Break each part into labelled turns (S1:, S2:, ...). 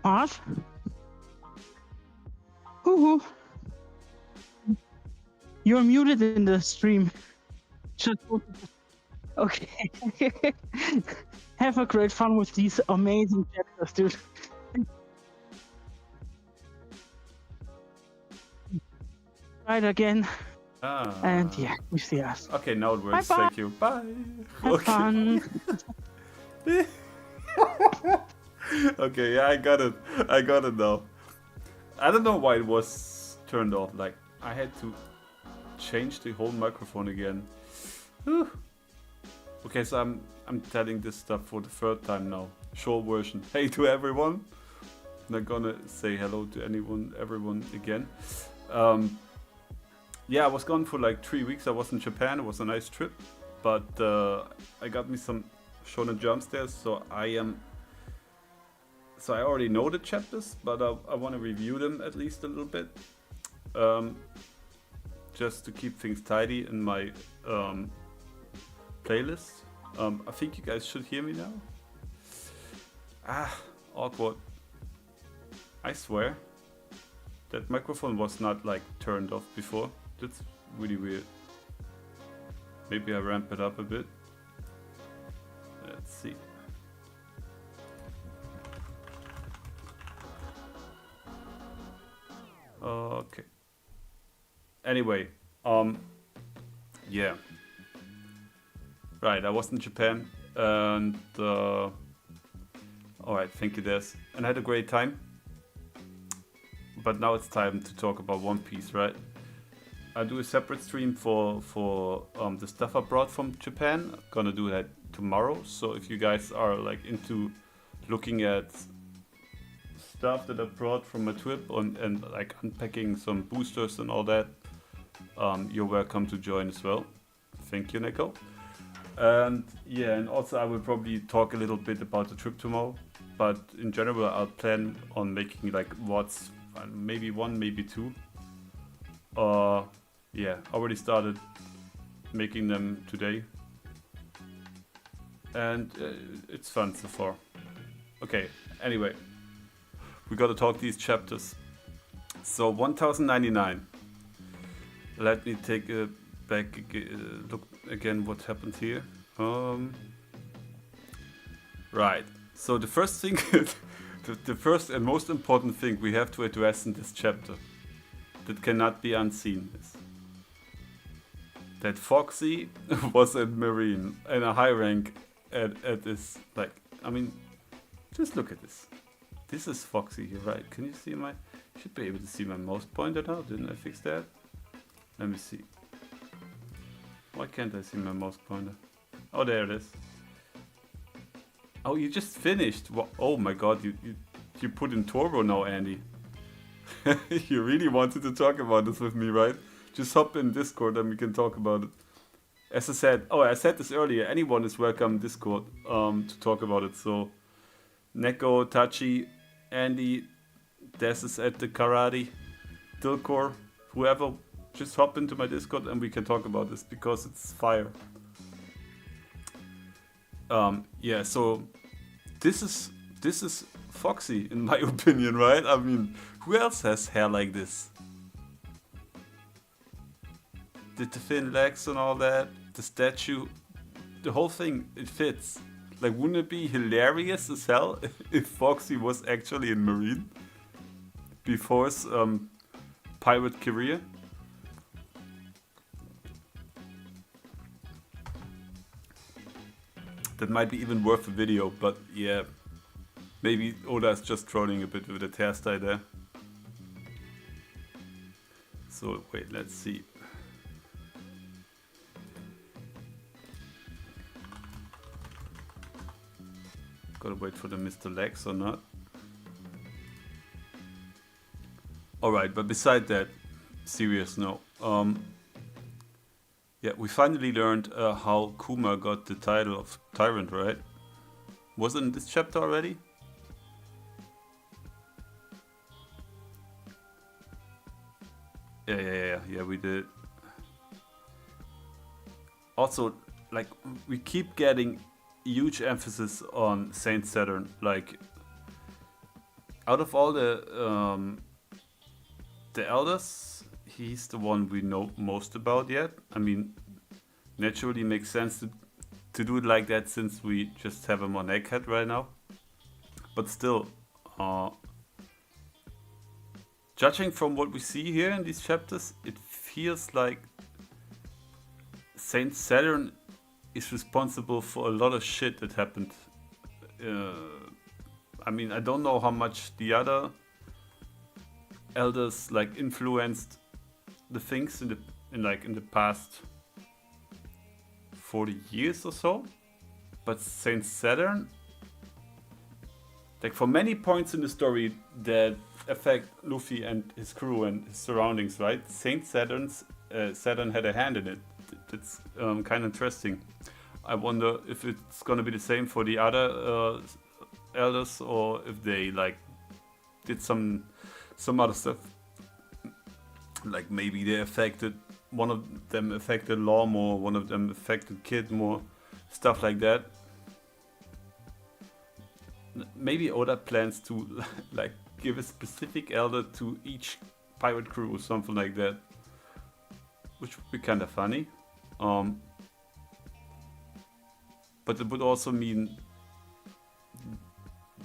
S1: Marth? Hoo-hoo. You're muted in the stream. Just okay. Have a great fun with these amazing chapters, dude. Try it again. And yeah, we see us.
S2: Okay, now it works.
S1: Bye-bye.
S2: Thank you. Bye.
S1: Have fun.
S2: Okay, yeah, I got it. I got it now. I don't know why it was turned off. Like, I had to change the whole microphone again. Whew. Okay, so I'm telling this stuff for the third time now. Short version. Hey to everyone. Not gonna say hello to everyone again. Yeah, I was gone for like 3 weeks. I was in Japan. It was a nice trip, but I got me some shonen jumps there. So I already know the chapters, but I want to review them at least a little bit, just to keep things tidy in my playlist. I think you guys should hear me now. Awkward. I swear that microphone was not like turned off before. That's really weird. Maybe I ramp it up a bit. Let's see. Okay. Anyway, yeah. Right, I was in Japan and alright, thank you Des. And I had a great time. But now it's time to talk about One Piece, right? I'll do a separate stream for the stuff I brought from Japan. I'm gonna do that tomorrow. So if you guys are like into looking at stuff that I brought from my trip and like unpacking some boosters and all that, you're welcome to join as well. Thank you, Neko. And yeah, and also I will probably talk a little bit about the trip tomorrow. But in general, I'll plan on making like what's maybe one, maybe two. Yeah, already started making them today. And it's fun so far. Okay, anyway. We gotta talk these chapters. So 1099. Let me take a look again what happened here. Right. So the first thing, the first and most important thing we have to address in this chapter that cannot be unseen is that Foxy was a Marine and a high rank at this. Like, I mean, just look at this. This is Foxy here, right? Can you see my... Should be able to see my mouse pointer now. Didn't I fix that? Let me see. Why can't I see my mouse pointer? Oh, there it is. Oh, you just finished. Oh my god, you put in turbo now, Andy. You really wanted to talk about this with me, right? Just hop in Discord and we can talk about it. As I said, I said this earlier, anyone is welcome in Discord to talk about it. So, Neko, Tachi, Andy, Des is at the karate, Dilkor, whoever, just hop into my Discord and we can talk about this because it's fire. Yeah, so this is Foxy in my opinion, right? I mean, who else has hair like this? The thin legs and all that, the statue, the whole thing, it fits. Like, wouldn't it be hilarious as hell if Foxy was actually in Marine before his pirate career? That might be even worth a video, but yeah, maybe Oda's just trolling a bit with the hairstyle there. So wait, let's see. Gotta wait for the Mr. Legs or not. Alright, but beside that, serious note. Yeah, we finally learned how Kuma got the title of Tyrant, right? Was it in this chapter already? Yeah, we did. Also, like, we keep getting huge emphasis on Saint Saturn. Like, out of all the elders, he's the one we know most about yet. I mean, naturally makes sense to do it like that since we just have him on Egghead right now. But still, judging from what we see here in these chapters, it feels like Saint Saturn is responsible for a lot of shit that happened. I mean, I don't know how much the other elders like influenced the things in the past 40 years or so, but Saint Saturn, like for many points in the story that affect Luffy and his crew and his surroundings, right? Saint Saturn had a hand in it. It's kind of interesting. I wonder if it's gonna be the same for the other elders, or if they like did some other stuff. Like maybe they affected, one of them affected Law more, one of them affected Kid more, stuff like that. Maybe Oda plans to like give a specific elder to each pirate crew or something like that, which would be kind of funny. But it would also mean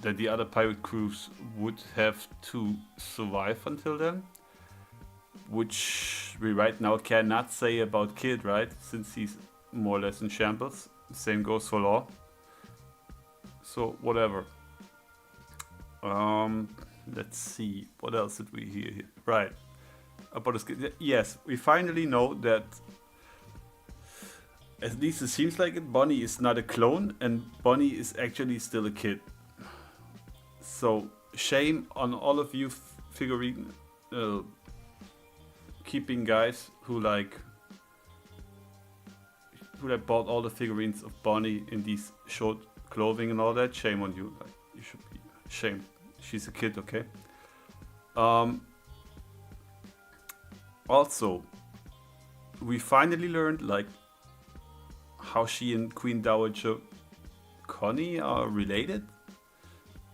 S2: that the other pirate crews would have to survive until then, which we right now cannot say about Kid, right? Since he's more or less in shambles. Same goes for Law. So whatever. Let's see, what else did we hear here? Right, about this kid. Yes, we finally know that, at least it seems like it, Bonnie is not a clone and Bonnie is actually still a kid. So shame on all of you figurine keeping guys who bought all the figurines of Bonnie in these short clothing and all that. Shame on you. Like, you should be ashamed. She's a kid, okay? Also, we finally learned like how she and Queen Dowager Connie are related.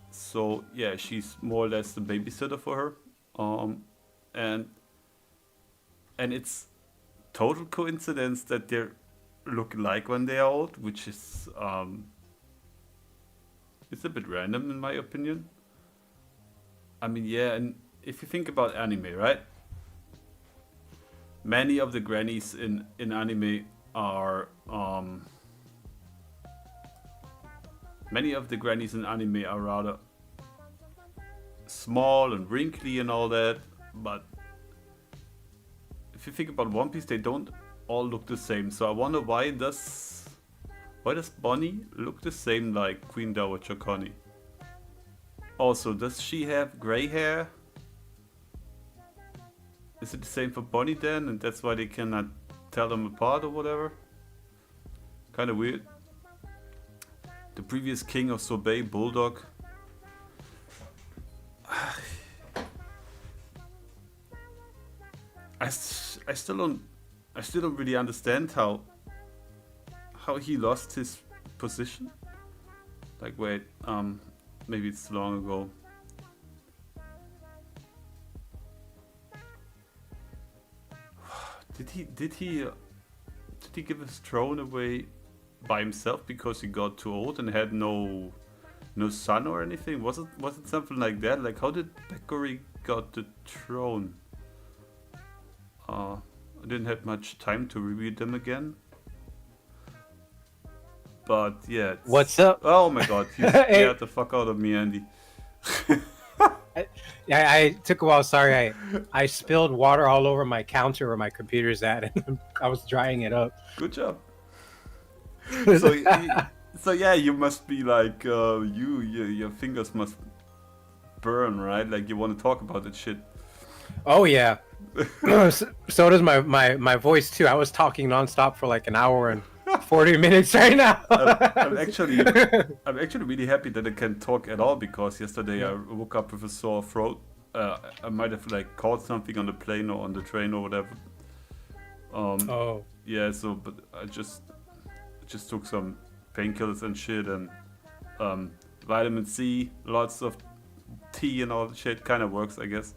S2: So yeah, she's more or less the babysitter for her. And it's total coincidence that they look alike when they are old, which is it's a bit random in my opinion. I mean, yeah, and if you think about anime, right? Many of the grannies in anime are rather small and wrinkly and all that, but if you think about One Piece, they don't all look the same. So I wonder why does Bonnie look the same like Queen Dowager Connie? Also, does she have gray hair? Is it the same for Bonnie then, and that's why they cannot tell them apart or whatever? Kind of weird. The previous king of Sorbet, Bulldog. I still don't really understand how he lost his position. Like, wait, maybe it's long ago. Did he give his throne away by himself because he got too old and had no son or anything? Was it something like that? Like, how did Bakuri got the throne? I didn't have much time to reread them again. But yeah.
S3: What's up?
S2: Oh my god, you scared the fuck out of me, Andy.
S3: I took a while. Sorry, I spilled water all over my counter where my computer's at, and I was drying it up.
S2: Good job. So yeah, you must be like your fingers must burn, right? Like you want to talk about that shit.
S3: Oh yeah. So does my voice too. I was talking nonstop for like an hour and 40 minutes right now.
S2: I'm actually really happy that I can talk at all, because yesterday I woke up with a sore throat. I might have like caught something on the plane or on the train or whatever. Yeah. So, but I just took some painkillers and shit and vitamin C, lots of tea and all the shit. Kind of works, I guess.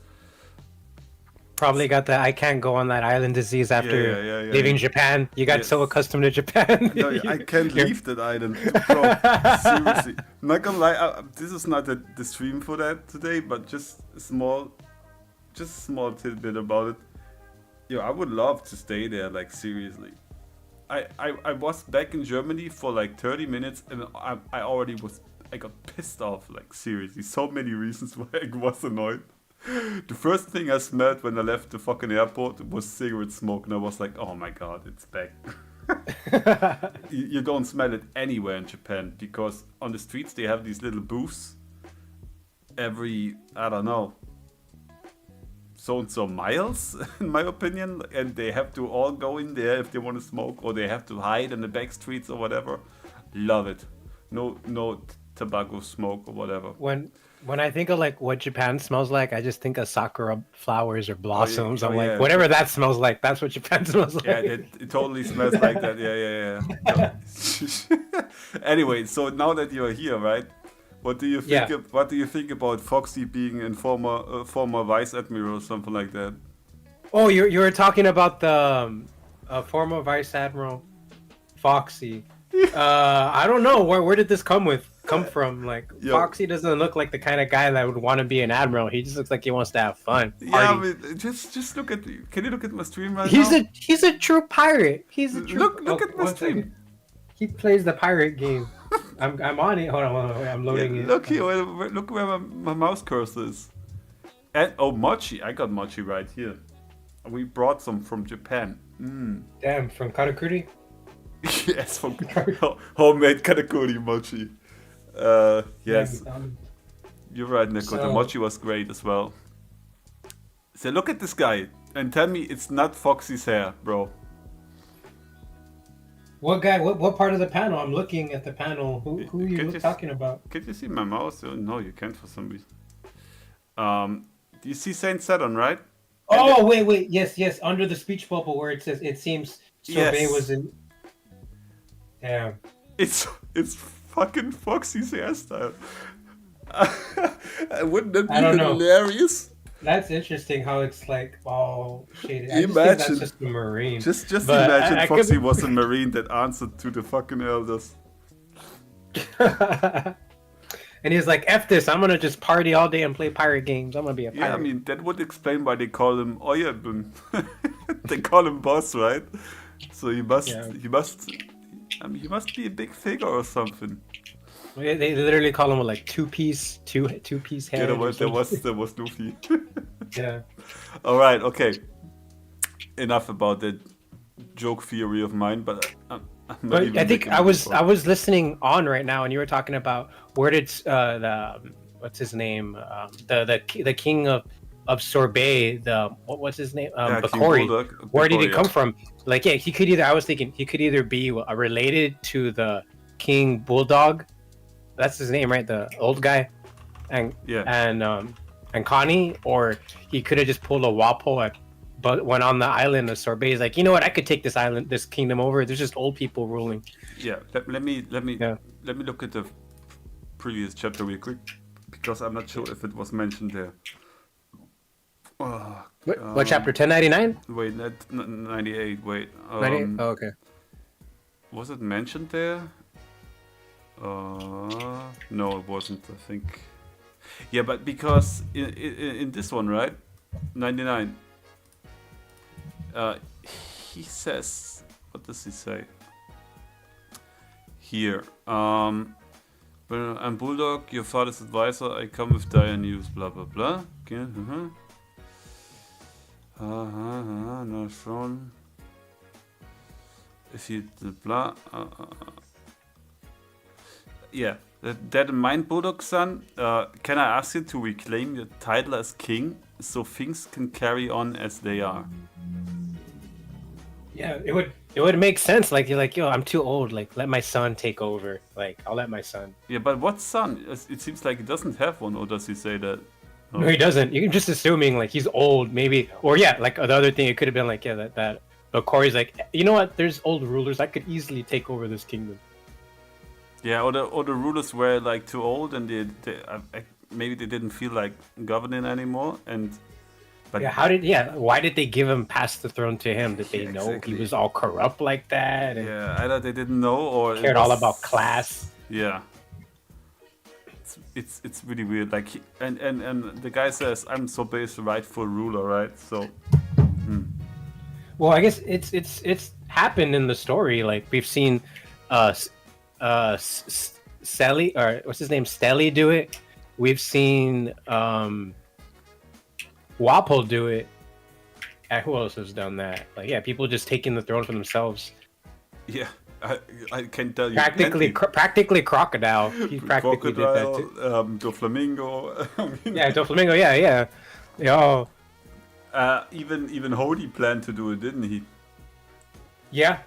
S3: Probably got the I can't go on that island disease after
S2: Yeah.
S3: leaving Japan. You got so
S2: Yes.
S3: accustomed to Japan.
S2: No, I can't leave that island, bro. Seriously, I'm not gonna lie. This is not the stream for that today, but just a small tidbit about it. Yo, I would love to stay there. Like seriously, I was back in Germany for like 30 minutes, and I got pissed off. Like seriously, so many reasons why I was annoyed. The first thing I smelled when I left the fucking airport was cigarette smoke, and I was like, oh my god, it's back. You don't smell it anywhere in Japan, because on the streets they have these little booths every, I don't know, so and so miles, in my opinion, and they have to all go in there if they want to smoke, or they have to hide in the back streets or whatever. Love it. No tobacco smoke or whatever.
S3: When I think of like what Japan smells like, I just think of sakura flowers or blossoms.
S2: Oh,
S3: I'm
S2: yeah.
S3: like, whatever that smells like, that's what Japan smells like.
S2: Yeah, it totally smells like that. Yeah. Anyway, so now that you're here, right? What do you think?
S3: Yeah.
S2: What do you think about Foxy being a former vice admiral or something like that?
S3: Oh, you were talking about the former Vice Admiral Foxy. I don't know where did this come from? Like
S2: Yo.
S3: Foxy doesn't look like the kind of guy that would want to be an admiral. He just looks like he wants to have fun.
S2: Yeah, I
S3: Party.
S2: mean, just look at. Can you look at my stream right now?
S3: He's a true pirate. He's a true.
S2: Look at my
S3: one
S2: stream.
S3: second. He plays the pirate game. I'm on it. Hold on. I'm loading it.
S2: Look here. Look where my mouse cursor is. And mochi. I got mochi right here. We brought some from Japan.
S3: Damn, from Karakuri.
S2: Yes, from homemade katakuri mochi. Yes, you're right, Nico. The mochi was great as well. So look at this guy and tell me it's not Foxy's hair, bro.
S3: What guy? What part of the panel? I'm looking at the panel. Who are you talking about?
S2: Can you see my mouse? No, you can't for some reason. Do you see Saint Saturn, right?
S3: Oh, wait. Yes. Under the speech bubble where it says, it seems Sorbet was in... Damn.
S2: It's fucking Foxy's hairstyle. Wouldn't that be hilarious?
S3: That's interesting how it's like all shaded. I
S2: Imagine.
S3: just think that's just a Marine.
S2: Just
S3: But
S2: imagine Foxy was a Marine that answered to the fucking elders.
S3: And he's like, F this, I'm gonna just party all day and play pirate games. I'm gonna be a pirate.
S2: Yeah, I mean, that would explain why they call him Oyabun. They call him boss, right? So he must be a big figure or something.
S3: They literally call him like two-piece head.
S2: Yeah, there was Luffy.
S3: Yeah.
S2: All right, okay. Enough about that joke theory of mine, but
S3: But I think I was listening on right now, and you were talking about where did what's his name, the king of Sorbet, what's his name, Bakori. Where did he come from? Like, yeah, he could either be related to the King Bulldog, that's his name, right? The old guy, and Connie, or he could have just pulled a Walpole but went on the island of Sorbet. He's like, you know what? I could take this kingdom over. There's just old people ruling.
S2: Yeah, let me look at the previous chapter real quick, because I'm not sure if it was mentioned there.
S3: What chapter? 1099?
S2: Wait, 98. Wait.
S3: 98? Oh, okay.
S2: Was it mentioned there? No, it wasn't. I think. Yeah, but because in this one, right? 99. He says, what does he say? Here, well, I'm Bulldog, your father's advisor. I come with dire news. Blah blah blah. Okay. No throne. If you blah. Yeah. That in mind, Bulldog son. Can I ask you to reclaim your title as king, so things can carry on as they are?
S3: Yeah, it would make sense. Like, you're like, yo, I'm too old. Like, let my son take over. Like, I'll let my son.
S2: Yeah, but what son? It seems like he doesn't have one, or does he say that? Oh.
S3: No, he doesn't. You're just assuming like he's old, maybe, or yeah, like the other thing, it could have been like, yeah, that. But Corey's like, you know what? There's old rulers. I could easily take over this kingdom.
S2: Yeah, or the rulers were like too old, and maybe they didn't feel like governing anymore, but
S3: why did they give him pass the throne to him? Did they know
S2: exactly.
S3: he was all corrupt like that? And
S2: either they didn't know or
S3: cared all about class.
S2: Yeah, it's really weird. Like and the guy says, "I'm Sorbet's rightful ruler," right? So.
S3: Well, I guess it's happened in the story. Like we've seen, Sally, or what's his name, Stelly do it. We've seen Wapol do it. And who else has done that? Like, yeah, people just taking the throne for themselves.
S2: Yeah, I can tell you.
S3: Practically Crocodile. He practically did that too.
S2: Doflamingo.
S3: Yeah, Doflamingo. Yeah. Yo.
S2: Even Hody planned to do it, didn't he?
S3: Yeah.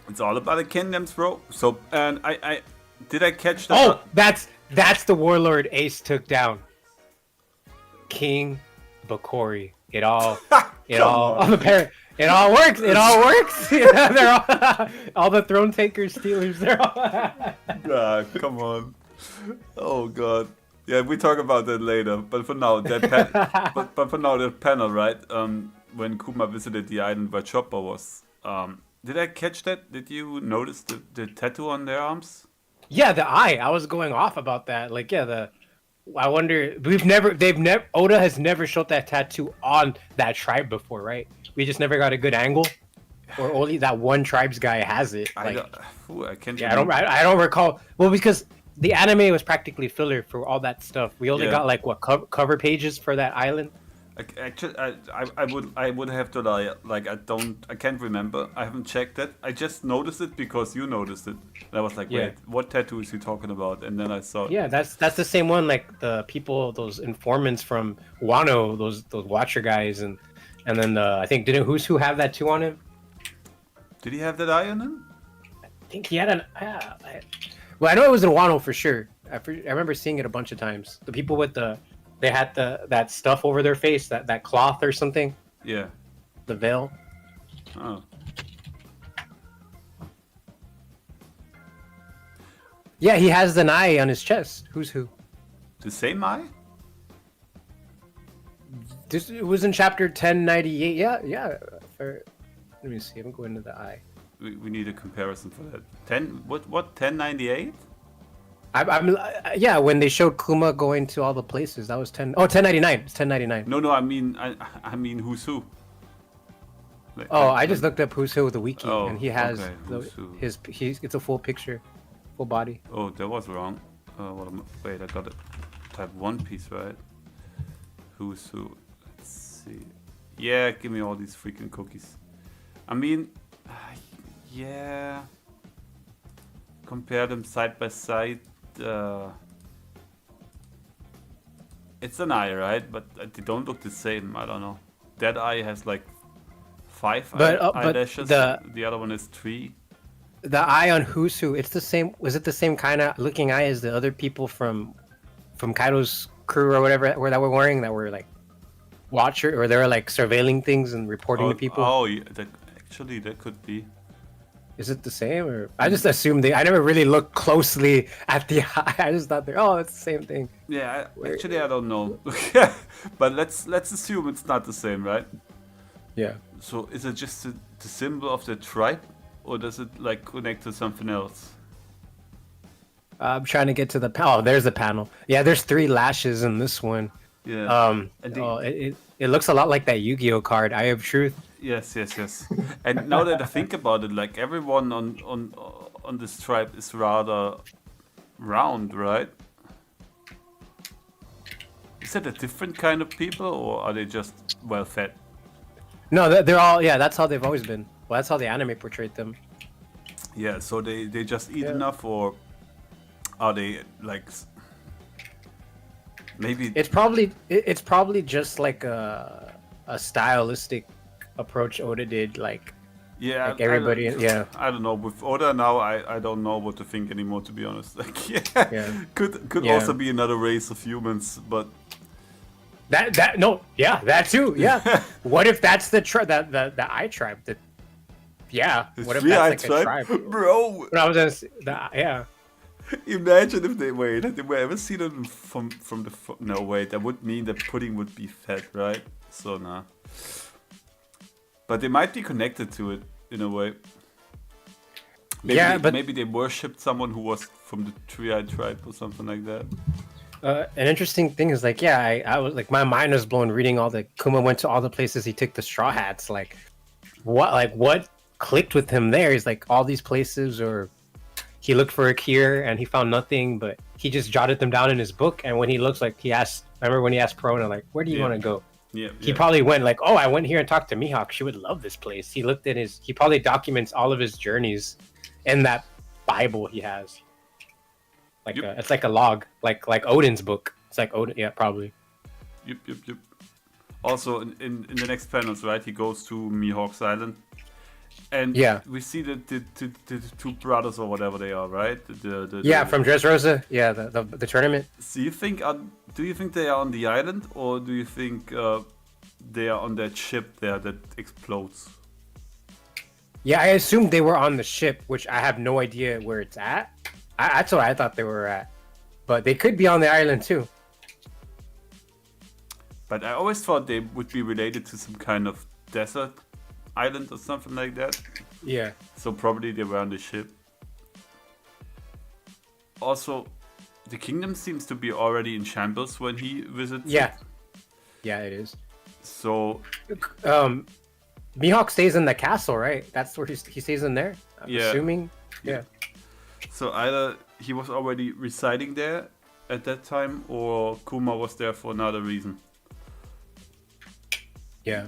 S2: It's all about the kingdoms, bro. So, and I did I catch that?
S3: Oh, that's the warlord Ace took down. King Bakori. It all works. It all works. They're all the throne takers, stealers. They're all.
S2: Come on. Oh god. Yeah, we talk about that later. But for now, but for now, that panel, right? When Kuma visited the island where Chopper was. Did I catch that? Did you notice the tattoo on their arms?
S3: Yeah, the eye. I was going off about that. Like, yeah, I wonder. Oda has never showed that tattoo on that tribe before, right? We just never got a good angle, or only that one tribe's guy has it. Like,
S2: I can't.
S3: Yeah, I don't recall. Well, because the anime was practically filler for all that stuff. We only got like what cover pages for that island.
S2: Actually, I would have to lie. Like I can't remember. I haven't checked it. I just noticed it because you noticed it. And I was like, wait, what tattoo is he talking about? And then I saw.
S3: Yeah, that's the same one. Like the people, those informants from Wano, those Watcher guys, and then I think didn't Who have that too on him?
S2: Did he have that eye on him?
S3: I think he had an. Well, I know it was in Wano for sure. I remember seeing it a bunch of times. The people with they had that stuff over their face, that cloth or something.
S2: Yeah.
S3: The veil.
S2: Oh.
S3: Yeah, he has an eye on his chest. Who's who?
S2: The same eye?
S3: It was in chapter 1098. Yeah. Let me see. I'm going to the eye.
S2: We need a comparison for that. What 1098?
S3: Yeah, when they showed Kuma going to all the places, that was 1099. It's 1099.
S2: No, I mean who's who. Like,
S3: I just looked up who's who with the wiki, and he has it's a full picture, full body.
S2: Oh, that was wrong. Wait, I got it. Type One Piece, right? Who's who? Let's see. Yeah, give me all these freaking cookies. I mean, yeah. Compare them side by side. It's an eye, right? But they don't look the same. I don't know. That eye has like 5 eyelashes. The other one is 3.
S3: The eye on Who's Who, it's the same. Was it the same kind of looking eye as the other people from Kaido's crew or whatever that were wearing, that were like watcher, or they were like surveilling things and reporting to people?
S2: Oh, yeah, actually that could be.
S3: Is it the same, or I just assumed I never really looked closely at the eye. I just thought it's the same thing.
S2: Yeah, actually I don't know. But let's assume it's not the same, right?
S3: Yeah.
S2: So is it just the symbol of the tribe, or does it like connect to something else?
S3: I'm trying to get to the there's the panel. Yeah, there's 3 lashes in this one.
S2: Yeah.
S3: It looks a lot like that Yu-Gi-Oh card, Eye of Truth.
S2: Yes. And now that I think about it, like everyone on this tribe is rather round, right? Is that a different kind of people, or are they just well fed?
S3: No, they're all, that's how they've always been. Well, that's how the anime portrayed them.
S2: Yeah, so they just eat enough, or are they like maybe?
S3: It's probably just like a stylistic approach Oda did, like everybody.
S2: I don't know. With Oda now, I don't know what to think anymore, to be honest. Like, could also be another race of humans, but
S3: that too. Yeah. What if that's the Eye tribe? What if that's like a tribe,
S2: bro?
S3: But I was gonna say,
S2: Imagine if they wait. Have they ever seen it from the? No, wait. That would mean that pudding would be fat, right? So nah. But they might be connected to it in a way. Maybe maybe they worshipped someone who was from the Three-Eyed Tribe or something like that.
S3: An interesting thing is like, yeah, I was like, my mind was blown reading all the Kuma went to all the places he took the straw hats. Like, what clicked with him there? He's like all these places, or he looked for a cure and he found nothing, but he just jotted them down in his book. And when he looks like he asked, remember when he asked Perona, like, where do you want to go?
S2: Yeah.
S3: He probably went like, oh, I went here and talked to Mihawk. She would love this place. He looked at he probably documents all of his journeys in that Bible he has. Like it's like a log, like Odin's book. It's like Odin, yeah, probably.
S2: Yep. Also, in the next panels, right, he goes to Mihawk's Island, and we see the two brothers or whatever they are, right?
S3: From Dressrosa. Yeah, the tournament.
S2: So do you think they are on the island, or do you think they are on that ship there that explodes?
S3: Yeah, I assumed they were on the ship, which I have no idea where it's at. That's what I thought they were at, but they could be on the island too.
S2: But I always thought they would be related to some kind of desert island or something like that.
S3: Yeah.
S2: So probably they were on the ship. Also, the kingdom seems to be already in shambles when he visits.
S3: Yeah. Yeah, it is.
S2: So,
S3: Mihawk stays in the castle, right? That's where he stays in there. I'm assuming. Yeah.
S2: So either he was already residing there at that time, or Kuma was there for another reason.
S3: Yeah.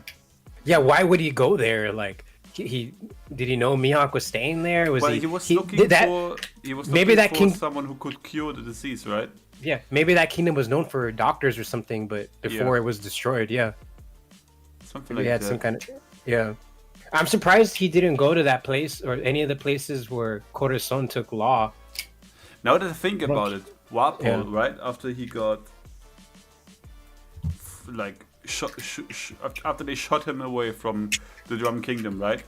S3: Why would he go there? Like, he did he know Mihawk was staying there?
S2: He was looking for someone who could cure the disease, right?
S3: Yeah, maybe that kingdom was known for doctors or something, but before it was destroyed,
S2: something
S3: maybe
S2: like
S3: had
S2: that.
S3: some kind of I'm surprised he didn't go to that place or any of the places where Corazon took law.
S2: Now that I think about it, Walpole, right after he got like after they shot him away from the Drum Kingdom, right?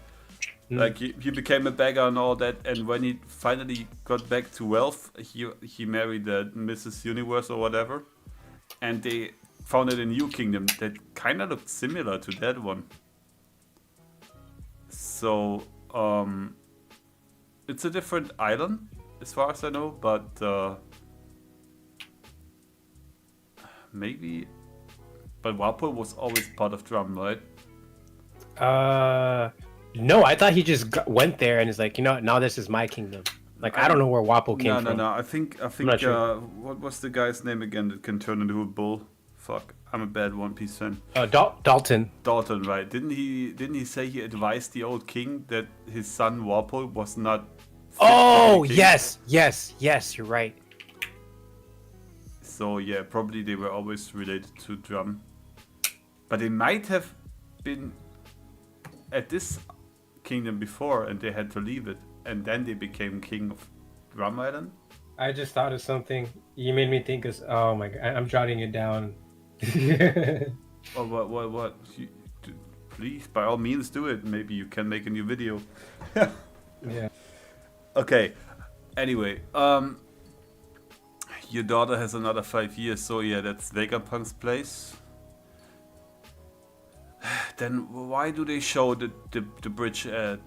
S2: Like he became a beggar and all that, and when he finally got back to wealth, he married Mrs. Universe or whatever, and they founded a new kingdom that kind of looked similar to that one. So it's a different island as far as I know, but maybe. But Walpole was always part of Drum, right?
S3: No, I thought he just went there and is like, you know, now this is my kingdom. Like, I don't know where Walpole came from.
S2: No. I think.
S3: Sure.
S2: What was the guy's name again that can turn into a bull? Fuck, I'm a bad One Piece fan.
S3: Dalton.
S2: Dalton, right? Didn't he say he advised the old king that his son Walpole was not?
S3: Oh yes, you're right.
S2: So yeah, probably they were always related to Drum, but they might have been at this kingdom before, and they had to leave it, and then they became king of Drum Island.
S3: I just thought of something. You made me think of. Oh my god, I'm jotting it down.
S2: Oh, what? Please, by all means, do it. Maybe you can make a new video.
S3: Yeah.
S2: Okay. Anyway, your daughter has another 5 years, so yeah, that's Vegapunk's place. Then why do they show the bridge at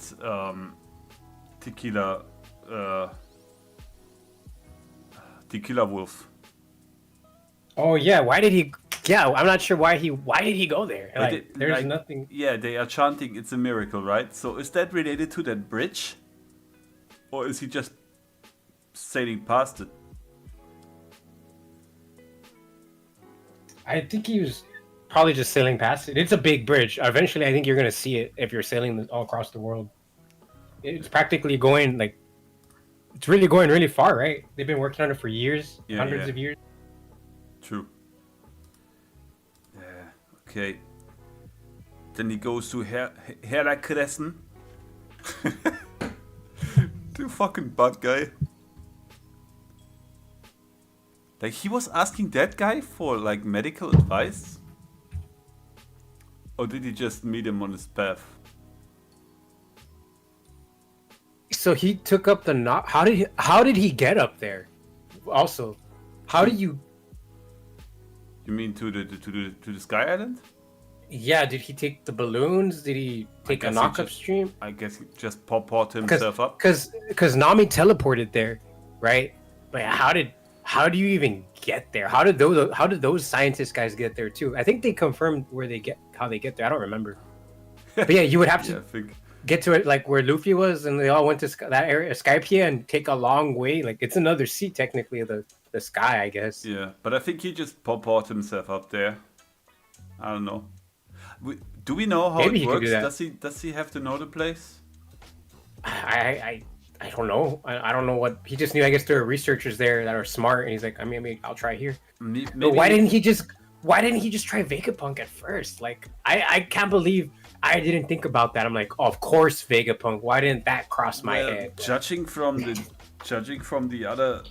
S2: Tequila Wolf?
S3: Oh yeah, why did he? Yeah, I'm not sure why did he go there? Like, there's nothing.
S2: Yeah, they are chanting "It's a miracle," right? So is that related to that bridge, or is he just sailing past it?
S3: I think he was probably just sailing past it. It's a big bridge. Eventually, I think you're gonna see it if you're sailing all across the world. It's practically going like. It's really going really far, right? They've been working on it for years, hundreds of years.
S2: True. Yeah. Okay. Then he goes to Herakressen. The fucking bad guy. Like, he was asking that guy for like medical advice? Or did he just meet him on his path?
S3: So he took up the knot. How did he get up there? Also, how do you?
S2: You mean to the Sky Island?
S3: Yeah, did he take the balloons? Did he take a
S2: guess he
S3: knock
S2: just-
S3: upstream?
S2: I guess he just pop himself up.
S3: Because Nami teleported there, right? But how do you even get there? How did those scientist guys get there too? I think they confirmed how they get there. I don't remember. But yeah, you would have to
S2: Yeah, I think.
S3: get to it like where Luffy was, and they all went to that area, Skypiea, and take a long way. Like it's another sea technically, the sky, I guess.
S2: Yeah, but I think he just pop himself up there. I don't know. Do we know how
S3: Maybe
S2: it
S3: he could do
S2: works?
S3: that.
S2: Does he have to know the place?
S3: I don't know. I don't know what he just knew. I guess there are researchers there that are smart, and he's like, I mean, I'll try here.
S2: Maybe
S3: But why didn't he just try Vegapunk at first? Like I can't believe I didn't think about that. I'm like, oh, of course Vegapunk. Why didn't that cross my head?
S2: Judging from the other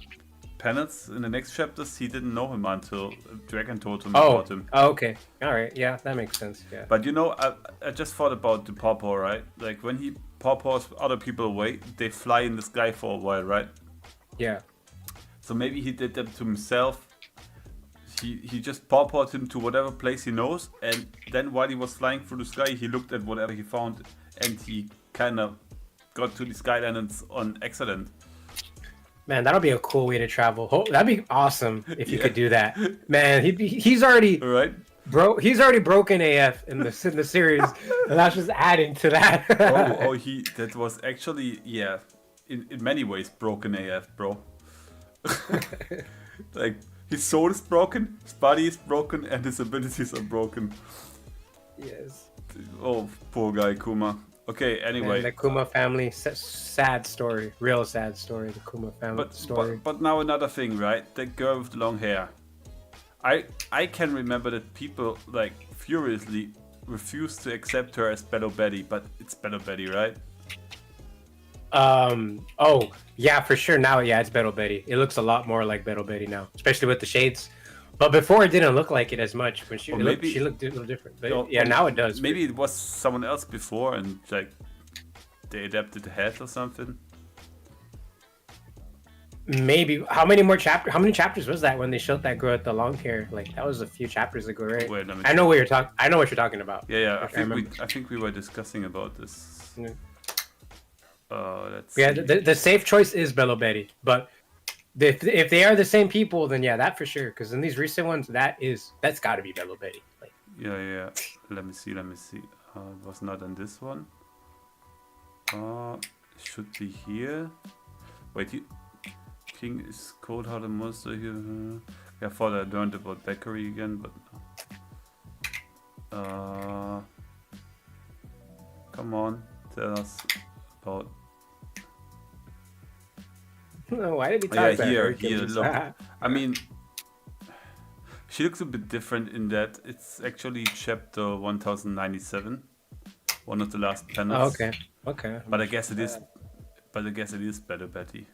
S2: planets in the next chapters, he didn't know him until Dragon told him about him.
S3: Oh, okay. All right. Yeah, that makes sense. Yeah.
S2: But you know, I just thought about the pawpaw, right? Like when he pawpaws other people away, they fly in the sky for a while, right?
S3: Yeah.
S2: So maybe he did that to himself. He just pawpawed him to whatever place he knows, and then while he was flying through the sky, he looked at whatever he found, and he kind of got to the Skylands on accident.
S3: Man, that'll be a cool way to travel. That'd be awesome if you could do that. Man, he's already
S2: Right?
S3: He's already broken AF in the series, and that's just adding to that.
S2: That was actually, yeah, in many ways broken AF, bro. Like, his soul is broken, his body is broken, and his abilities are broken.
S3: Yes.
S2: Oh, poor guy, Kuma. Okay, anyway.
S3: Man, the Kuma family, sad story, real sad story. The Kuma family story.
S2: But now another thing, right? The girl with the long hair. I can remember that people like furiously refused to accept her as Bello Betty, but it's Bello Betty, right?
S3: Oh yeah, for sure. Now, yeah, it's Bello Betty. It looks a lot more like Bello Betty now, especially with the shades. But before, it didn't look like it as much. When she looked a little different. But yeah, now it does.
S2: Maybe it was someone else before, and like they adapted the head or something.
S3: Maybe. How many chapters was that when they showed that girl with the long hair? Like that was a few chapters ago, right?
S2: Wait,
S3: I know what you're talking about.
S2: Yeah. I think we were discussing about this.
S3: Yeah.
S2: Let's
S3: Yeah,
S2: see.
S3: the safe choice is Bello Betty, but if they are the same people, then yeah, that for sure. Because in these recent ones, that's got to be Bello Betty. Like,
S2: Yeah. Let me see. It was not on this one. It should be here. Wait, King is cold-hearted monster here. I thought I learned about Bakery again, but come on, tell us about.
S3: why did he talk about
S2: here,
S3: her?
S2: look. I mean, she looks a bit different in that it's actually chapter 1097, one of the last planets.
S3: Oh, okay.
S2: But I guess it is. Better Betty.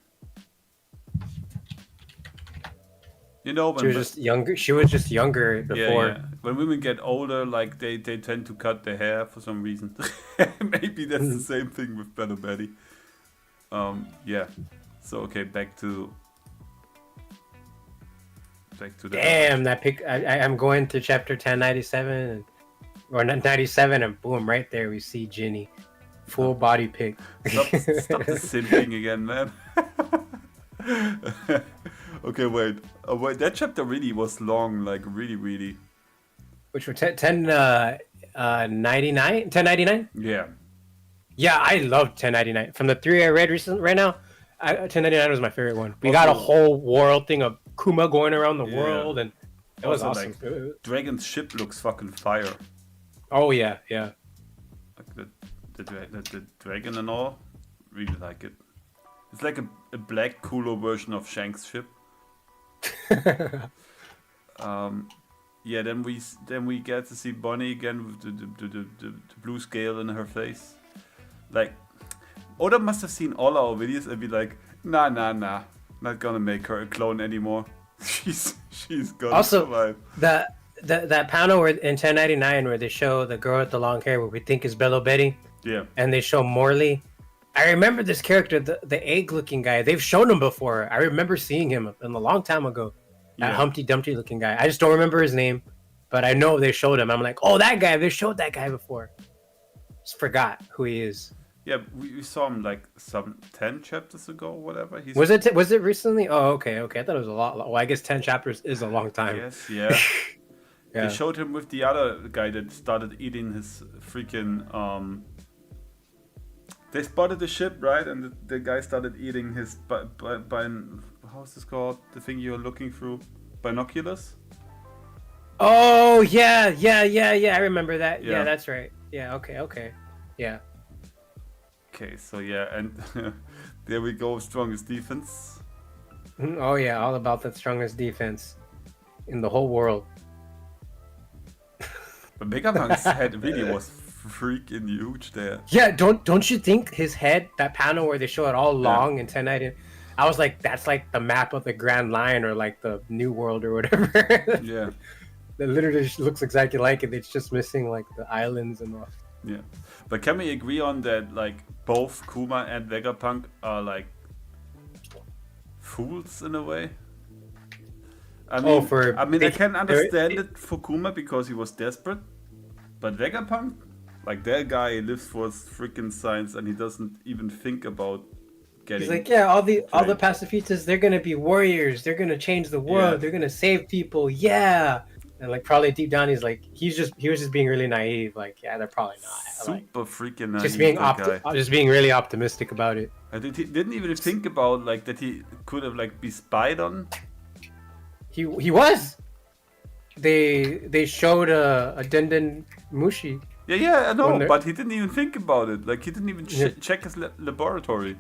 S2: You know, when
S3: She was just younger. She was just younger before.
S2: Yeah. When women get older, like they tend to cut their hair for some reason. Maybe that's the same thing with Better Betty. Yeah. So okay, back to the.
S3: Damn, that pic. I'm going to chapter 1097 or 97, and boom, right there we see Ginny, full body pic.
S2: Stop the simping again, man. Okay, wait. That chapter really was long, like really.
S3: Which were 1099?
S2: Yeah.
S3: Yeah, I loved 1099. From the three I read recently, right now, 1099 was my favorite one. We got a whole world thing of Kuma going around the world, and it was
S2: Also,
S3: awesome.
S2: like, Dragon's ship looks fucking fire.
S3: Oh yeah.
S2: Like the dragon and all. Really like it. It's like a black, cooler version of Shank's ship. Yeah, then we get to see Bonnie again with the blue scale in her face. Like, Oda must have seen all our videos and be like, nah, not gonna make her a clone anymore. she's gonna survive.
S3: That panel where in 1099 where they show the girl with the long hair, what we think is Bello Betty,
S2: Yeah.
S3: and they show Morley. I remember this character, the egg-looking guy. They've shown him before. I remember seeing him a long time ago. That
S2: Yeah.
S3: Humpty Dumpty looking guy. I just don't remember his name, but I know they showed him. I'm like, oh, that guy. They showed that guy before. Just forgot who he is.
S2: Yeah, we saw him like some 10 chapters ago, or whatever.
S3: Was it recently? Oh, okay. I thought it was a lot. Well, I guess 10 chapters is a long time.
S2: Yes, yeah.
S3: Yeah.
S2: They showed him with the other guy that started eating his freaking They spotted the ship, right? And the guy started eating his how's this called? The thing you're looking through, binoculars.
S3: Oh yeah. I remember that.
S2: Yeah.
S3: Yeah, that's right. Yeah. Okay. Yeah.
S2: Okay, so yeah, and there we go, strongest defense.
S3: Oh yeah, all about that strongest defense in the whole world.
S2: But Megapunk's head really was freaking huge there.
S3: Yeah, don't you think his head, that panel where they show it all long and 1090, I was like, that's like the map of the Grand Line or like the New World or whatever.
S2: Yeah.
S3: It literally looks exactly like it. It's just missing like the islands and all.
S2: Yeah. But can we agree on that, like, both Kuma and Vegapunk are like fools in a way? I mean, I can understand it for Kuma because he was desperate, but Vegapunk, like, that guy lives for his freaking science and he doesn't even think about getting.
S3: He's like, yeah, all the pacifistas, they're gonna be warriors. They're gonna change the world.
S2: Yeah.
S3: They're gonna save people. Yeah. And like probably deep down, he's like, he was just being really naive. Like, yeah, they're probably not.
S2: Super
S3: Like,
S2: freaking naive.
S3: just being really optimistic about it.
S2: I didn't even think about like that he could have like be spied on.
S3: He was. They showed a Denden Mushi.
S2: Yeah, I know, but he didn't even think about it. Like he didn't even check his laboratory.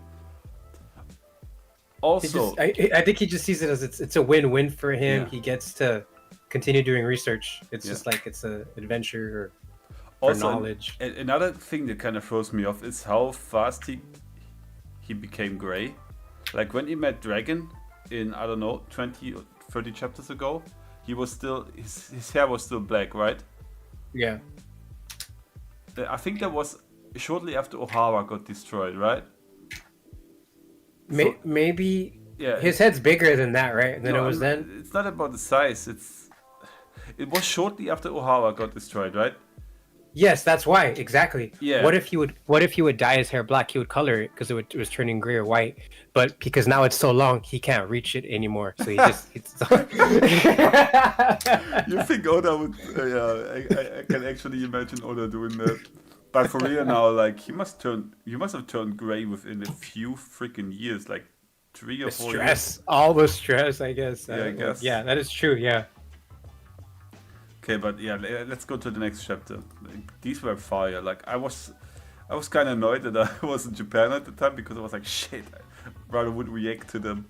S2: Also,
S3: I think he just sees it as it's a win-win for him.
S2: Yeah.
S3: He gets to continue doing research. It's just like it's an adventure or knowledge.
S2: Another thing that kind of throws me off is how fast he became gray. Like when he met Dragon in, I don't know, 20 or 30 chapters ago, he was still, his hair was still black, right?
S3: Yeah.
S2: I think that was shortly after Ohara got destroyed, right?
S3: Maybe
S2: yeah,
S3: his head's bigger than that, right? Than it was then?
S2: It's not about the size, it was shortly after Ohara got destroyed, right?
S3: Yes, that's why, exactly.
S2: Yeah.
S3: What if he would dye his hair black? He would color it because it was turning gray or white. But because now it's so long, he can't reach it anymore. So he just.
S2: You think Oda would? I can actually imagine Oda doing that. But for real now, like you must have turned gray within a few freaking years, like 3 or 4 years.
S3: All the stress, I guess.
S2: Yeah, I guess.
S3: Yeah, that is true. Yeah.
S2: Okay, but yeah, let's go to the next chapter. Like, these were fire. Like I was kind of annoyed that I was in Japan at the time because I was like, shit, I rather would react to them.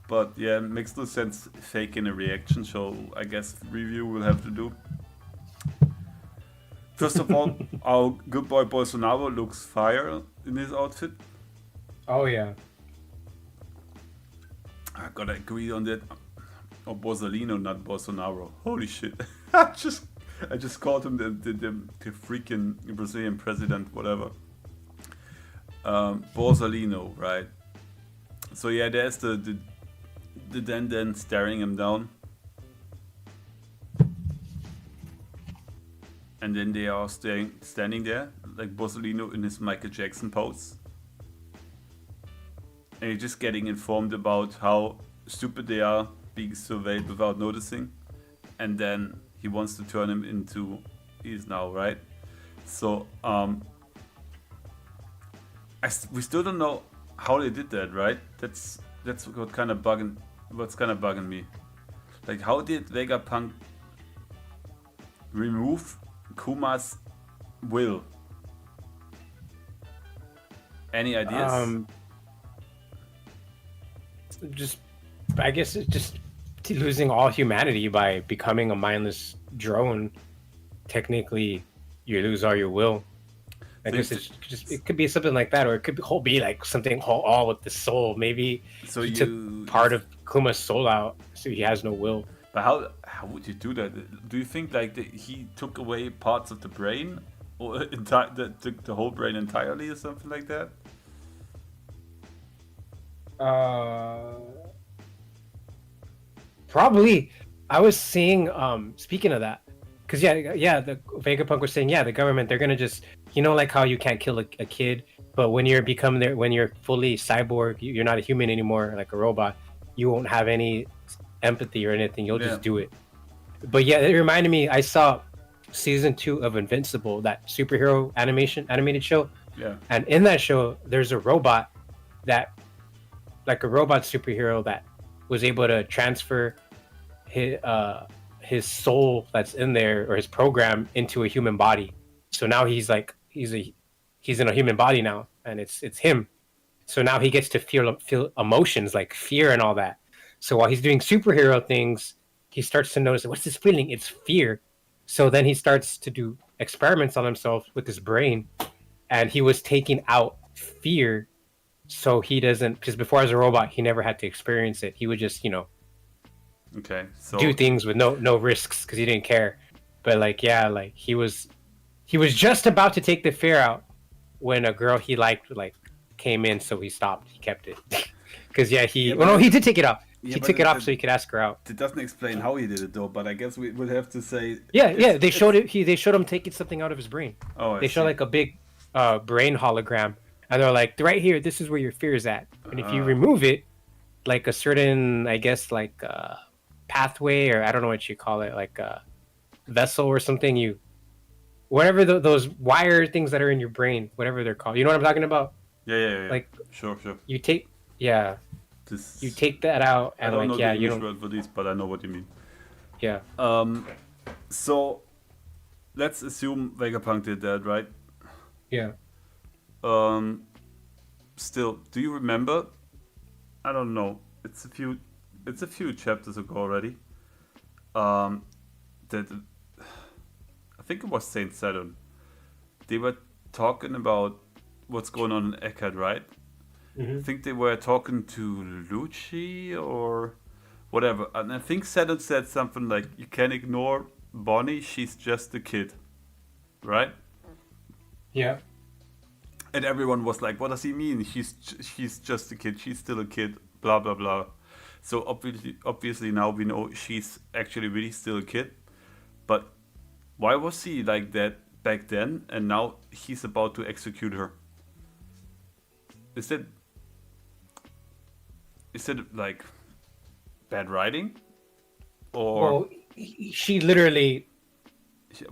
S2: But yeah, it makes no sense faking a reaction, so I guess review will have to do. First of all, our good boy Bolsonaro looks fire in his outfit.
S3: Oh yeah.
S2: I gotta agree on that. Or Borsalino, not Bolsonaro. Holy shit. I just called him the freaking Brazilian president, whatever. Borsalino, right? So yeah, there's the Den staring him down. And then they are standing there, like Borsalino in his Michael Jackson pose. And you're just getting informed about how stupid they are being surveyed without noticing. And then he wants to turn him into he is now, right? So we still don't know how they did that, right? That's what's kind of bugging me. Like, how did Vegapunk remove Kuma's will? Any ideas?
S3: I guess it's just losing all humanity by becoming a mindless drone. Technically, you lose all your will. I guess it could be something like that, or it could be like something all with the soul. Maybe
S2: so
S3: he took part of Kuma's soul out, so he has no will.
S2: But how would you do that? Do you think like he took away parts of the brain, or the whole brain entirely, or something like that?
S3: Uh, Probably. I was seeing. Speaking of that, because the Vegapunk was saying, the government, they're gonna just, like how you can't kill a kid, but when when you're fully cyborg, you're not a human anymore, like a robot. You won't have any empathy or anything. You'll just do it. But yeah, it reminded me. I saw season 2 of Invincible, that superhero animated show.
S2: Yeah.
S3: And in that show, there's a robot that, like a robot superhero that was able to transfer his soul that's in there, or his program, into a human body. So now he's in a human body now, and it's him. So now he gets to feel emotions like fear and all that. So while he's doing superhero things, he starts to notice, what's this feeling? It's fear. So then he starts to do experiments on himself with his brain, and he was taking out fear, so he doesn't, because before as a robot he never had to experience it. He would just
S2: Okay, so
S3: do things with no risks because he didn't care. But he was just about to take the fear out when a girl he liked came in, so he stopped. He kept it because he did take it out. He took it off so he could ask her out.
S2: It doesn't explain how he did it though, but I guess we would have to say.
S3: They showed it. They showed him taking something out of his brain.
S2: Oh,
S3: they showed like a big brain hologram, and they're like, right here, this is where your fear is at, and if you remove it, like a certain, I guess, like pathway, or I don't know what you call it, like a vessel or something, whatever those wire things that are in your brain, whatever they're called, you know what I'm talking about?
S2: Yeah.
S3: Like,
S2: sure.
S3: You take you take that out, and
S2: I don't know the
S3: you
S2: English
S3: don't.
S2: word for this, but I know what you mean.
S3: Yeah.
S2: So let's assume Vegapunk did that, right?
S3: Yeah.
S2: Still, do you remember? I don't know. It's a few chapters ago already. That I think it was Saint Saturn. They were talking about what's going on in Eckhart, right?
S3: Mm-hmm.
S2: I think they were talking to Lucci or whatever, and I think Saturn said something like, "You can ignore Bonnie. She's just a kid," right?
S3: Yeah.
S2: And everyone was like, "What does he mean? She's just a kid. She's still a kid." Blah blah blah. So obviously now we know she's actually really still a kid. But why was he like that back then, and now he's about to execute her? Is it like bad writing, or?
S3: Well, she literally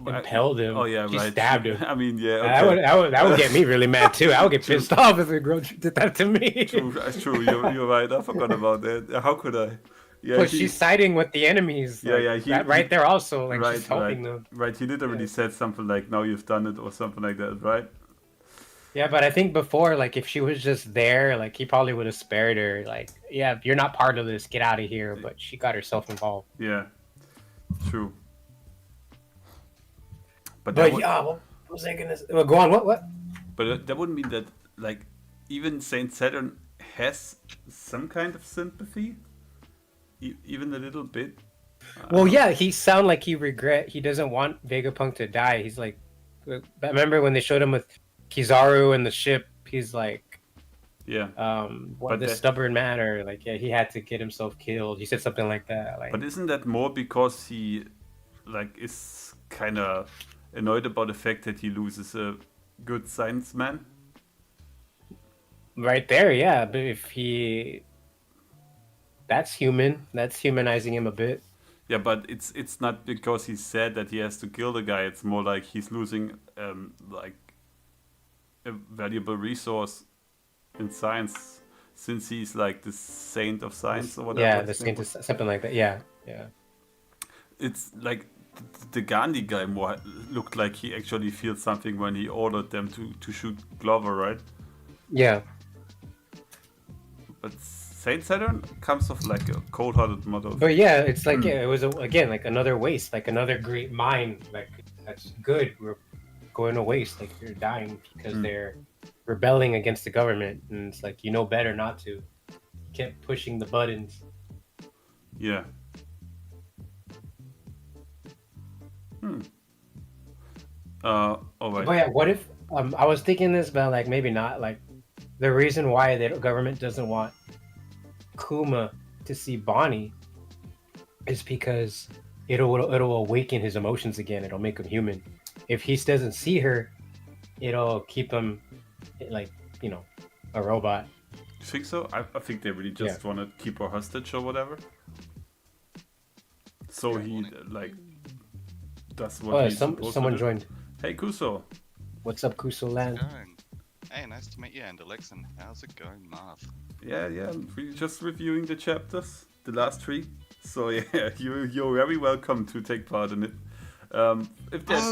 S3: impaled him.
S2: Oh yeah,
S3: she
S2: right.
S3: stabbed him.
S2: I mean, yeah. Okay.
S3: That would get me really mad too. I would get pissed off if a girl did that to me.
S2: True. You're right. I forgot about that. How could I? Yeah,
S3: but she's siding with the enemies. Right there also, like, she's helping them.
S2: Right. He literally said something like, "Now you've done it," or something like that, right?
S3: Yeah, but I think before, like, if she was just there, like, he probably would have spared her. Like, yeah, you're not part of this. Get out of here. But she got herself involved.
S2: Yeah, true.
S3: But what was I gonna say? Well, go on. What?
S2: But that wouldn't mean that, like, even Saint Saturn has some kind of sympathy, even a little bit.
S3: Well, yeah, he sound like he doesn't want Vegapunk to die. He's like, remember when they showed him with Kizaru and the ship? He's like, the stubborn man, or like, he had to get himself killed. He said something like that. Like,
S2: but isn't that more because he, like, is kind of annoyed about the fact that he loses a good science man?
S3: Right there, yeah. But that's human. That's humanizing him a bit.
S2: Yeah, but it's not because he's sad that he has to kill the guy. It's more like he's losing like a valuable resource in science, since he's like the saint of science or whatever.
S3: Yeah, the saint of something like that. Yeah.
S2: It's like the Gandhi guy more looked like he actually feels something when he ordered them to shoot Glover, right?
S3: Yeah.
S2: But Saint Saturn comes off like a cold-hearted mother.
S3: But yeah, it's like, it was again like another waste, like another great mind, like, that's good. We're going to waste, like, you're dying because they're rebelling against the government, and it's like, better not to. Kept pushing the buttons.
S2: Yeah. All right.
S3: But yeah, what if I was thinking this, but like maybe not. Like, the reason why the government doesn't want Kuma to see Bonnie is because it'll awaken his emotions again. It'll make him human. If he doesn't see her, it'll keep him like a robot.
S2: You think so? I think they really just want to keep her hostage or whatever. So he like does what he's supposed to do.
S3: Someone joined.
S2: Hey Kuso.
S3: What's up, Kuso Land?
S4: Hey, nice to meet you, and Alexan. How's it going, Marth?
S2: Yeah, we're just reviewing the chapters, the last 3. So yeah, you're very welcome to take part in it. If there's...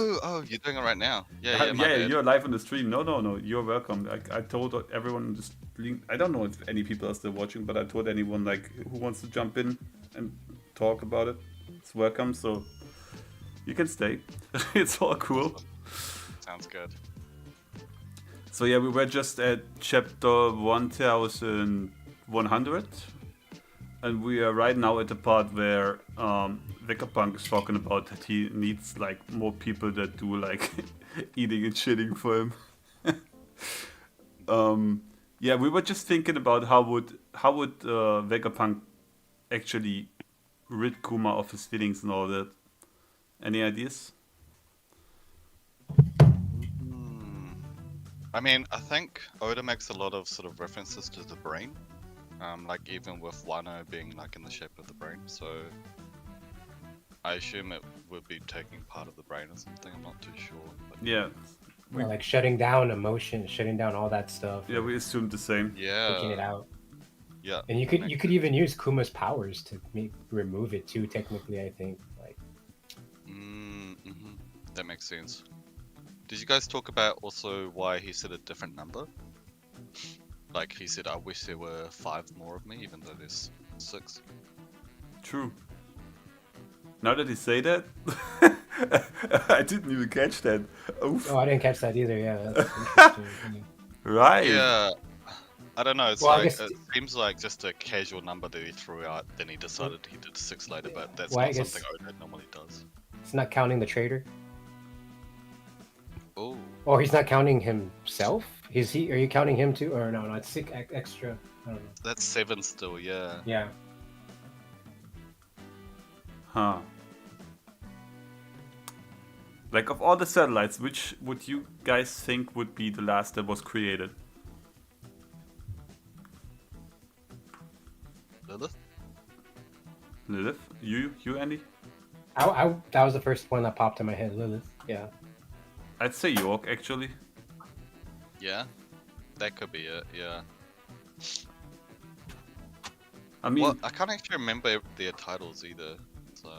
S4: you're doing it right now. Yeah,
S2: you're live on the stream. No, you're welcome. I told everyone just I don't know if any people are still watching, but I told anyone like who wants to jump in and talk about it, it's welcome. So you can stay. It's all cool.
S4: Sounds good.
S2: So yeah, we were just at chapter 1100, and we are right now at the part where Vegapunk is talking about that he needs like more people that do like eating and shitting for him. Yeah, we were just thinking about how would Vegapunk actually rid Kuma of his feelings and all that. Any ideas?
S4: I mean, I think Oda makes a lot of sort of references to the brain, like even with Wano being like in the shape of the brain. So I assume it would be taking part of the brain or something. I'm not too sure. But...
S2: Yeah.
S3: Like shutting down emotion, shutting down all that stuff.
S2: Yeah, we assumed the same.
S4: Yeah.
S3: Taking it out.
S4: Yeah.
S3: And you could even use Kuma's powers to remove it too. Technically, I think. Like.
S4: That makes sense. Did you guys talk about also why he said a different number? Like he said, I wish there were 5 more of me, even though there's 6.
S2: True. Now that you say that, I didn't even catch that. Oof.
S3: Oh, I didn't catch that either. Yeah, that's interesting.
S2: Right.
S4: Yeah. I don't know. It's
S3: Well,
S4: it seems like just a casual number that he threw out. Then he decided he did 6 later, but that's not something Oda normally does.
S3: It's not counting the traitor.
S4: Oh.
S3: Or he's not counting himself. Are you counting him too? Or no, it's 6 extra. I don't know.
S4: That's 7 still. Yeah.
S3: Yeah.
S2: Huh. Like of all the satellites, which would you guys think would be the last that was created?
S4: Lilith?
S2: Lilith? You Andy?
S3: That was the first one that popped in my head. Lilith. Yeah.
S2: I'd say York actually.
S4: Yeah. That could be it. Yeah.
S2: I mean,
S4: well, I can't actually remember their titles either. So.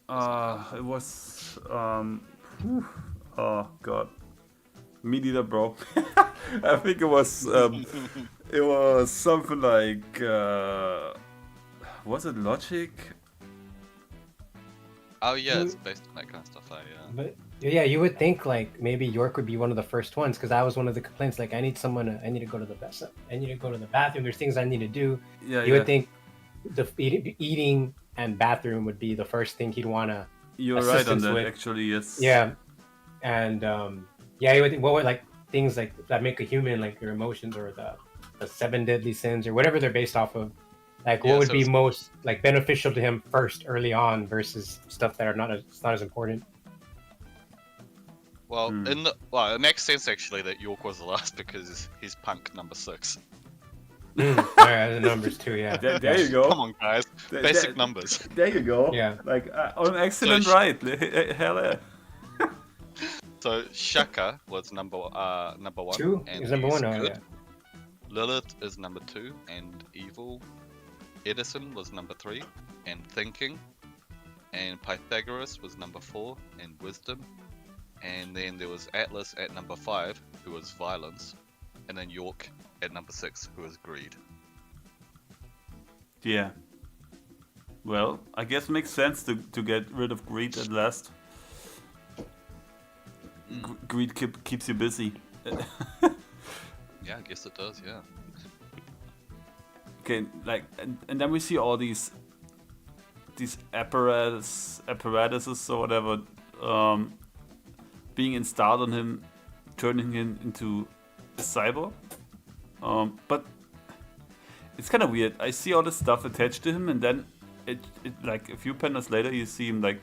S2: It was oh god, me neither, bro. I think it was something like was it Logic?
S4: Oh yeah, it's based on that kind of stuff. Yeah.
S3: But yeah, you would think like maybe York would be one of the first ones because that was one of the complaints. Like I need to go to the bathroom. There's things I need to do.
S2: Yeah,
S3: you would think the eating and bathroom would be the first thing he'd want to.
S2: You're right on that, actually, yes.
S3: Yeah, and yeah, you would think, what would like things like that make a human, like your emotions or the 7 deadly sins or whatever they're based off of. Like, what would be most like beneficial to him first, early on, versus stuff that are not as important.
S4: Well, it makes sense actually that York was the last because he's punk number 6.
S3: Alright, the numbers too, yeah.
S2: There you go.
S4: Come on, guys. Basic numbers.
S2: There you go.
S3: Yeah.
S2: Like, on excellent right. Hell yeah.
S4: So, Shaka was number 1.
S3: 2
S4: and
S3: is number 1, oh,
S4: good.
S3: yeah.
S4: Lilith is number 2 and evil. Edison was number 3 and thinking. And Pythagoras was number 4 and wisdom. And then there was Atlas at number 5, who was violence. And then York at number 6, who was greed.
S2: Yeah. Well, I guess it makes sense to get rid of greed at last. Greed keeps you busy.
S4: Yeah, I guess it does, yeah.
S2: Okay, like, and then we see all these apparatuses or whatever being installed on him, turning him into a cyborg. But It's kind of weird. I see all the stuff attached to him, and then it like a few panels later, you see him like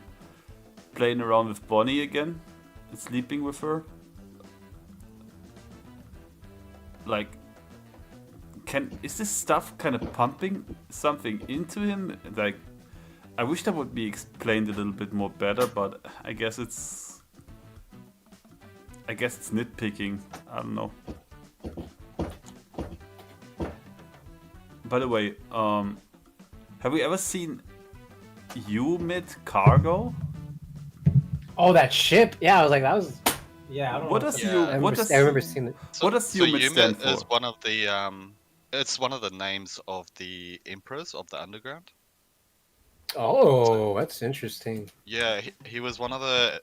S2: playing around with Bonnie again, and sleeping with her. Like, is this stuff kind of pumping something into him? Like, I wish that would be explained a little bit more better, but I guess it's nitpicking. I don't know. By the way, have we ever seen UMID Cargo?
S3: Oh, that ship. Yeah, I was like, that was. Yeah, I don't
S2: What
S3: know.
S2: does
S4: Yeah.
S3: I remember seeing it.
S4: So,
S2: What does
S4: so
S2: UMID stand for?
S4: is one of the it's one of the names of the emperors of the underground.
S3: Oh, that's interesting.
S4: Yeah, he was one of the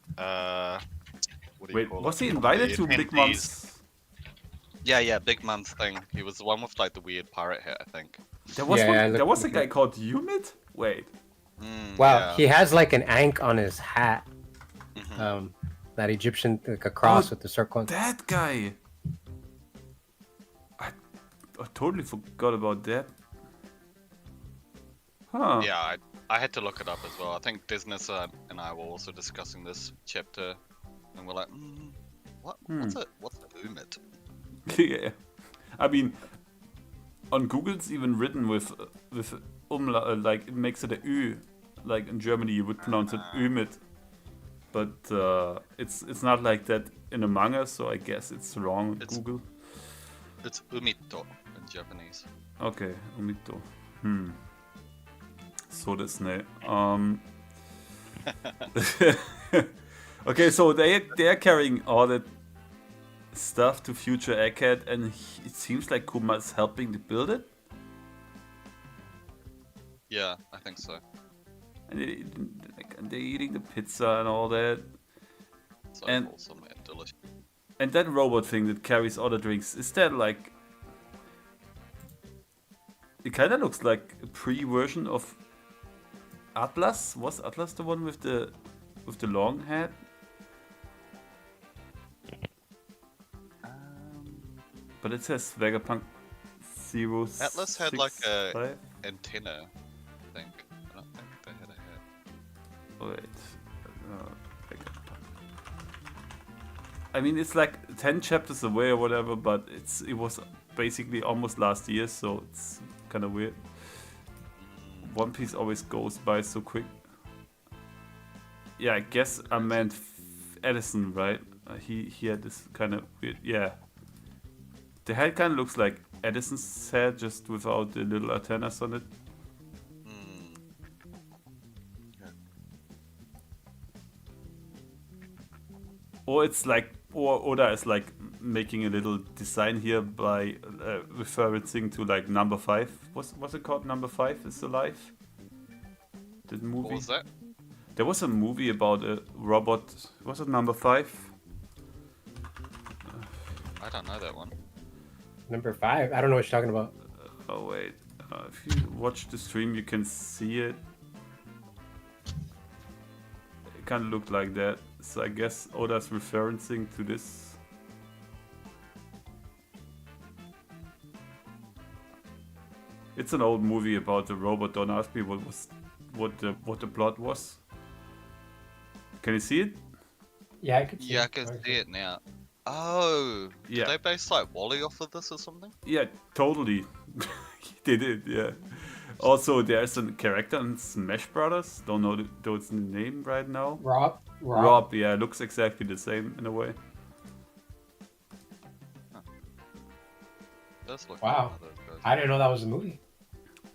S4: what do you
S2: Wait,
S4: call
S2: was
S4: it?
S2: he invited
S4: The
S2: to Big
S4: attendees.
S2: Mom's?
S4: Yeah, Big Mom's thing. He was the one with like the weird pirate hat, I think.
S2: There was
S3: Yeah,
S2: there was a guy called UMID? Wait.
S3: Wow,
S4: Yeah.
S3: he has like an ankh on his hat.
S4: Mhm.
S3: That Egyptian, like a cross
S2: Oh,
S3: with the circle.
S2: That guy! I totally forgot about that. Huh.
S4: Yeah, I had to look it up as well. I think Disnessa and I were also discussing this chapter, and we're like, what's a umit?
S2: Yeah. I mean, on Google it's even written with like it makes it a Ü. Like in Germany you would pronounce it Ümit. But it's not like that in a manga, so I guess it's wrong on Google.
S4: It's umito in Japanese.
S2: Okay, Umito. So desu ne. Okay, so they're carrying all that stuff to future Egghead, and it seems like Kuma's helping to build it.
S4: Yeah, I think so.
S2: And they're eating the pizza and all that.
S4: So
S2: And-
S4: wholesome and delicious.
S2: And that robot thing that carries all the drinks, is that like... It kinda looks like a pre-version of Atlas? Was Atlas the one with the long head? But it says Vegapunk 0.
S4: Atlas had like a antenna, I think. I don't think they had a head.
S2: Wait. Vegapunk. I mean, it's like 10 chapters away or whatever, but it was basically almost last year, so it's kind of weird. One Piece always goes by so quick. Yeah, I guess I meant Edison, right? He had this kind of weird, yeah. The head kind of looks like Edison's head, just without the little antennas on it. Or it's like, or Oda is like making a little design here by referencing to like number 5. What's it called? Number 5 is alive. The movie.
S4: What was that?
S2: There was a movie about a robot. Was it number 5?
S4: I don't know that one.
S3: Number 5. I don't know what you're talking about.
S2: Oh wait, if you watch the stream, you can see it. It kind of looked like that. So I guess Oda's referencing to this. It's an old movie about the robot. Don't ask me what the plot was. Can you see it?
S3: Yeah, I could see
S4: Yeah, I
S3: it.
S4: can see it now. Oh,
S2: Yeah.
S4: did they base like Wally off of this or something?
S2: Yeah, totally. They did, yeah. Also, there's a character in Smash Brothers. Don't know the name right now.
S3: Rob.
S2: Yeah, looks exactly the same in a way.
S4: Does look
S3: Wow.
S4: like one of those guys.
S3: I didn't know that was a movie.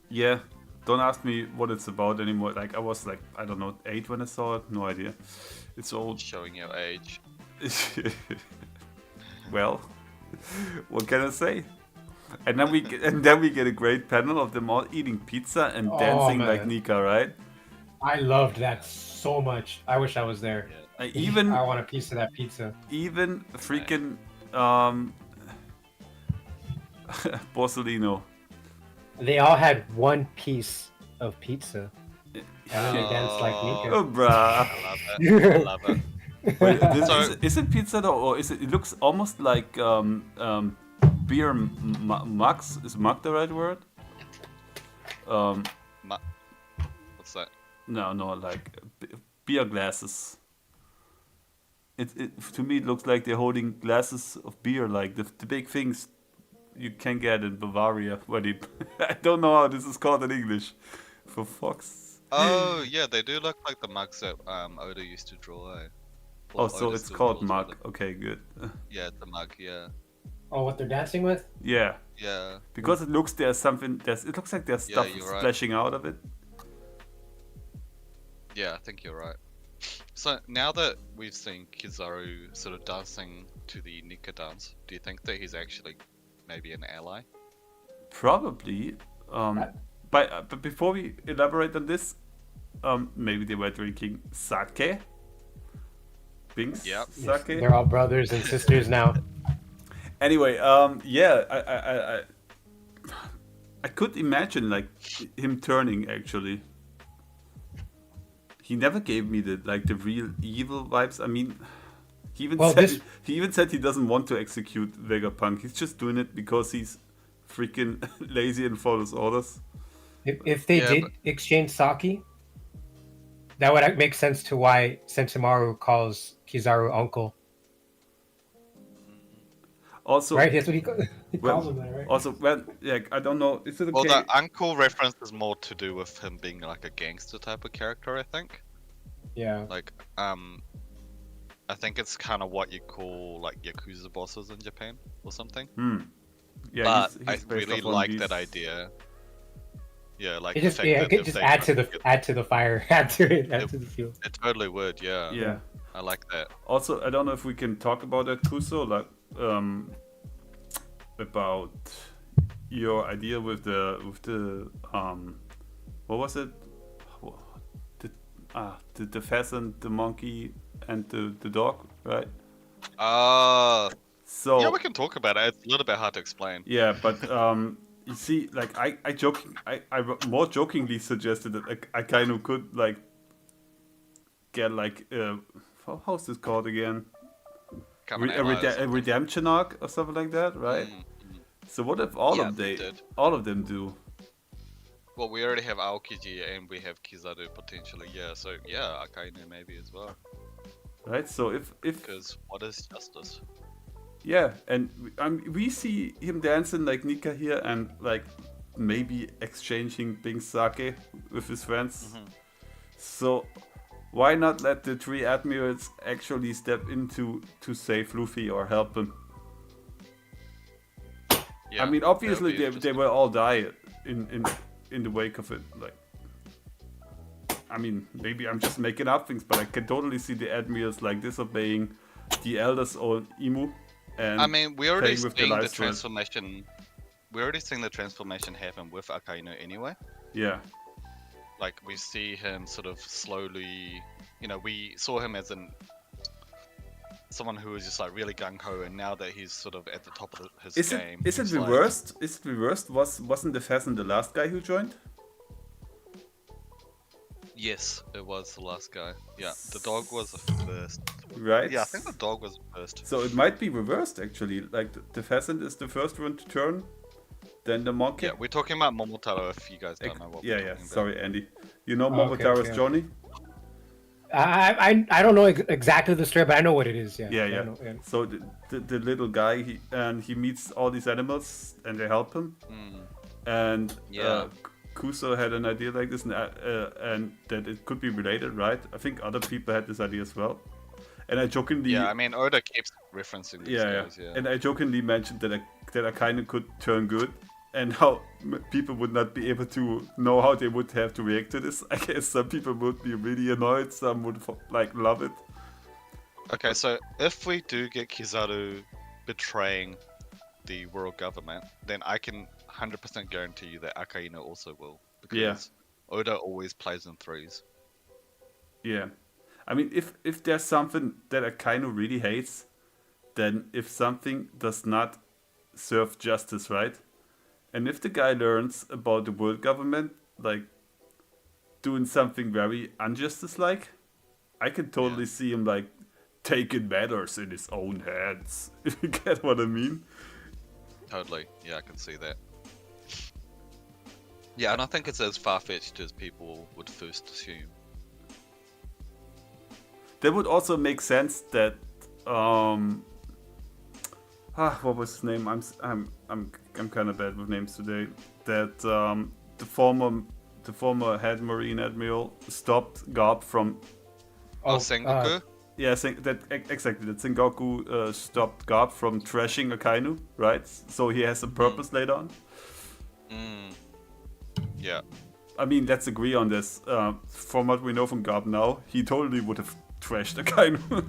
S2: Yeah, don't ask me what it's about anymore. Like, I was like, I don't know, 8 when I saw it. No idea. It's old.
S4: Showing your age.
S2: Well, what can I say? And then we get a great panel of them all eating pizza and
S3: Oh,
S2: dancing like
S3: man.
S2: Nika, right?
S3: I loved that so much. I wish I was there.
S2: I
S3: I want a piece of that pizza.
S2: even freaking Borsellino.
S3: They all had one piece of pizza. And then they danced like
S2: Oh,
S3: Nika.
S2: bruh.
S4: I love it. I love it.
S2: Wait,
S4: So-
S2: is it pizza though, or is it? It looks almost like beer mugs. Is mug the right word?
S4: Ma- What's that?
S2: No, like beer glasses. It to me it looks like they're holding glasses of beer, like the big things you can get in Bavaria. Where they, I don't know how this is called in English. For Fox.
S4: Oh, yeah, they do look like the mugs that Oda used to draw.
S2: Oh,
S4: Or
S2: so
S4: Oda
S2: it's
S4: still
S2: called
S4: draws
S2: mug.
S4: with it.
S2: Okay, good.
S4: Yeah, it's a mug. Yeah,
S3: Oh, what they're dancing with?
S2: Yeah,
S4: yeah,
S2: because it looks it looks like there's
S4: Yeah,
S2: stuff
S4: you're right.
S2: splashing out of it.
S4: yeah. I think you're right. So now that we've seen Kizaru sort of dancing to the Nika dance, do you think that he's actually maybe an ally?
S2: Probably.
S3: Right.
S2: But before we elaborate on this, maybe they were drinking sake. Pink's
S4: Yep.
S2: sake.
S3: They're all brothers and sisters now.
S2: Anyway, yeah, I could imagine like him turning actually. He never gave me the real evil vibes. I mean, he even said he doesn't want to execute Vegapunk. He's just doing it because he's freaking lazy and follows orders.
S3: If they
S4: Yeah,
S3: did
S4: but-
S3: exchange sake, that would make sense to why Sentomaru calls Kizaru uncle.
S2: Also,
S3: Right? That's what he
S2: well,
S3: calls him that, right?
S2: also, well, yeah, I don't know. Is it okay?
S4: Well, the uncle reference is more to do with him being like a gangster type of character, I think.
S3: Yeah.
S4: Like, I think it's kind of what you call like Yakuza bosses in Japan or something.
S2: Yeah,
S4: But
S2: he's
S4: I
S2: based
S4: really
S2: off on
S4: like
S2: these-
S4: that idea. Yeah, like
S3: It
S4: the
S3: just
S4: fact
S3: yeah,
S4: that
S3: it could
S4: if
S3: just
S4: they
S3: add to
S4: could-
S3: the fire, add to the fuel.
S4: It totally would, yeah.
S2: Yeah.
S4: I like that.
S2: Also, I don't know if we can talk about that, Kuso, like about your idea with the what was it? The pheasant, the monkey, and the dog, right? So
S4: Yeah, we can talk about it. It's a little bit hard to explain.
S2: yeah, but you see, like I more jokingly suggested that I kind of could like get like how's this called again?
S4: Come an ally or
S2: A
S4: something.
S2: redemption arc or something like that, right? So what if
S4: Yeah, they did.
S2: all of them do?
S4: Well, we already have Aokiji and we have Kizaru potentially, yeah. So yeah, Akainu maybe as well.
S2: Right? So if
S4: Because what is justice?
S2: yeah, and we see him dancing like Nika here and like maybe exchanging pink sake with his friends. So why not let the three admirals actually step into to save Luffy or help him?
S4: Yeah,
S2: I mean,
S4: that would
S2: obviously
S4: be
S2: they
S4: interesting.
S2: will all die in the wake of it. Like, I mean, maybe I'm just making up things, but I can totally see the admirals like disobeying the elders or Imu. And
S4: I mean, we already
S2: playing with
S4: seen
S2: their
S4: the
S2: lives for it.
S4: transformation. We already seen the transformation happen with Akainu anyway.
S2: Yeah,
S4: Like we see him sort of slowly. You know, we saw him as someone who was just like really gung ho, and now that he's sort of at the top of his
S2: is
S4: game,
S2: it
S4: he's like-
S2: reversed? Is it reversed? Wasn't the pheasant the last guy who joined?
S4: Yes, it was the last guy. Yeah, the dog was the first.
S2: Right.
S4: Yeah, I think the dog was first.
S2: So it might be reversed actually. Like the pheasant is the first one to turn, then the monkey.
S4: Yeah, we're talking about Momotaro. If you guys don't know what
S2: Yeah,
S4: we're
S2: yeah.
S4: talking about.
S2: Sorry, Andy. You know
S3: Oh, okay,
S2: Momotaro's
S3: okay.
S2: Johnny?
S3: I don't know exactly the story, but I know what it is. Yeah.
S2: Yeah,
S3: I
S2: yeah.
S3: know,
S2: So the little guy, he meets all these animals and they help him. And
S4: Yeah.
S2: Kuso had an idea like this, and that it could be related, right? I think other people had this idea as well. And I jokingly,
S4: Yeah, I mean Oda keeps referencing these guys. Yeah.
S2: And I jokingly mentioned that I kind of could turn good, and how people would not be able to know how they would have to react to this. I guess some people would be really annoyed, some would like love it.
S4: Okay, so if we do get Kizaru betraying the world government, then I can 100% guarantee you that Akainu also will. Because
S2: Yeah.
S4: Oda always plays in threes.
S2: Yeah, I mean, if there's something that Akainu really hates, then if something does not serve justice, right? And if the guy learns about the world government, like doing something very unjustice-like, I can totally see him like taking matters in his own hands. If you get what I mean.
S4: Totally. Yeah, I can see that. Yeah, I don't think it's as far-fetched as people would first assume.
S2: That would also make sense that what was his name? I'm kind of bad with names today. That the former head Marine Admiral stopped Garp from.
S4: Oh, Sengoku?
S2: Yeah, exactly. That Sengoku stopped Garp from trashing Akainu, right? So he has a purpose later on.
S4: Yeah.
S2: I mean, let's agree on this. From what we know from Garp now, he totally would have trashed Akainu.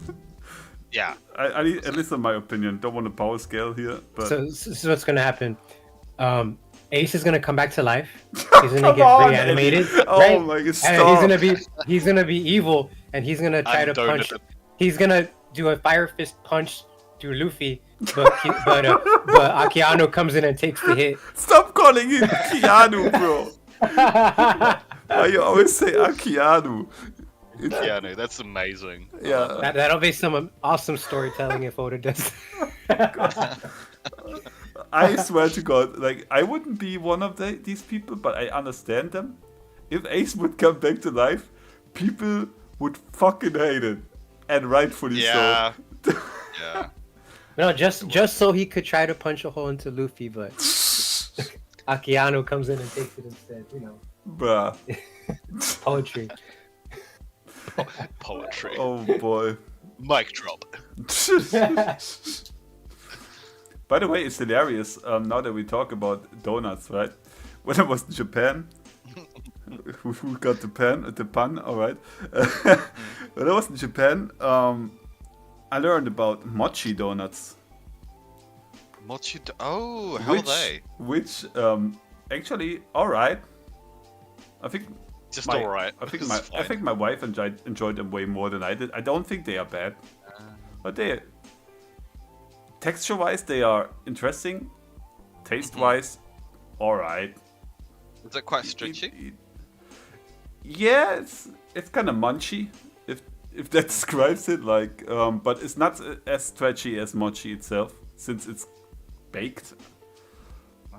S4: Yeah.
S2: At least in my opinion. Don't want to power scale here, but
S3: So this is what's gonna happen. Ace is gonna come back to life. He's gonna
S2: Come
S3: get
S2: on,
S3: reanimated.
S2: Eddie. Oh
S3: right?
S2: my god,
S3: And
S2: stop.
S3: he's gonna be evil, and he's gonna try to punch. He's gonna do a fire fist punch to Luffy, but Akiano comes in and takes the hit.
S2: Stop calling him Keanu, bro. Why you always say Akiano?
S4: Keanu, that's amazing.
S2: Yeah.
S3: That'll be some awesome storytelling if Oda does.
S2: I swear to God, like I wouldn't be one of these people, but I understand them. If Ace would come back to life, people would fucking hate it, and rightfully
S4: Yeah.
S2: so.
S4: Yeah.
S3: No, just so he could try to punch a hole into Luffy, but Akiano comes in and takes it instead. You know,
S2: Bruh.
S3: poetry.
S4: Poetry.
S2: Oh boy.
S4: Mic drop.
S2: By the way, it's hilarious. Now that we talk about donuts, right? When I was in Japan, who got the pun? All right. When I was in Japan, I learned about mochi donuts.
S4: Mochi. Oh, how are they?
S2: Which actually, all right. I think
S4: Just alright.
S2: I think my wife enjoyed them way more than I did. I don't think they are bad, but they texture-wise they are interesting. Taste-wise, all right.
S4: Is it quite stretchy?
S2: Yeah, it's kind of munchy, if that describes it. Like, but it's not as stretchy as mochi itself, since it's baked.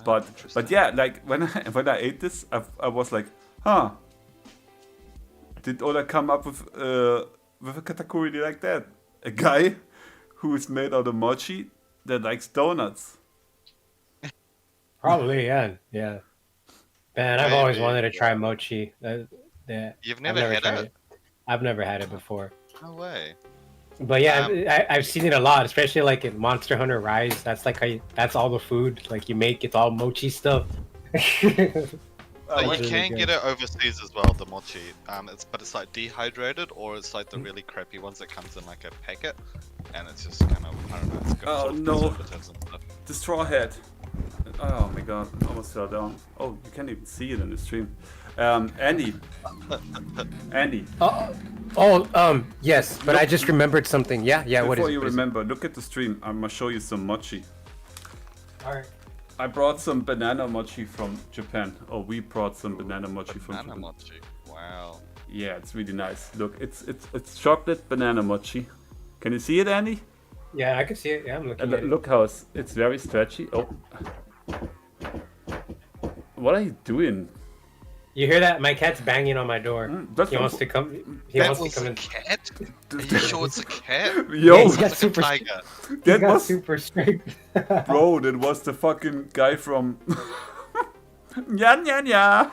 S4: Wow,
S2: But yeah, like when I ate this, I was like, huh. Did Oda come up with a katakuri like that? A guy who is made out of mochi that likes donuts.
S3: Probably, yeah. Man, I've always
S4: Maybe.
S3: wanted to try mochi.
S4: You've
S3: I've
S4: never had
S3: tried
S4: it?
S3: I've never had it before.
S4: No way.
S3: But yeah, I've seen it a lot, especially like in Monster Hunter Rise. That's like that's all the food like you make. It's all mochi stuff.
S4: But you
S3: really
S4: can
S3: good.
S4: get it overseas as well, the mochi. It's like dehydrated, or it's like the really crappy ones that comes in like a packet, and it's just kind of, I don't know, it's got
S2: Oh,
S4: sort of
S2: no.
S4: preservatives and stuff.
S2: The straw hat. Oh my god, almost fell down. Oh, you can't even see it in the stream. Andy.
S3: Yes, but I just remembered something. Yeah. What is
S2: Before
S3: it?
S2: you
S3: What is it?
S2: remember, look at the stream. I'm gonna show you some mochi.
S3: All right.
S2: I brought some banana mochi from Japan. Oh, we brought some banana mochi from
S4: Banana
S2: Japan.
S4: mochi. Wow.
S2: Yeah, it's really nice. Look, it's chocolate banana mochi. Can you see it, Andy?
S3: Yeah, I can see it. Yeah, I'm looking
S2: And
S3: at it.
S2: look how it's very stretchy. Oh, what are you doing?
S3: You hear that? My cat's banging on my door.
S2: That's
S3: He
S2: not-
S3: wants to come. He
S4: That
S3: wants to
S4: was
S3: come
S4: a
S3: in.
S4: cat? Are you sure it's a cat?
S2: Yo,
S3: Yeah, he's got
S4: It's like a
S3: super.
S4: tiger.
S3: He
S2: that
S3: got
S2: was
S3: super strict.
S2: bro. That was the fucking guy from. Nya nya nya.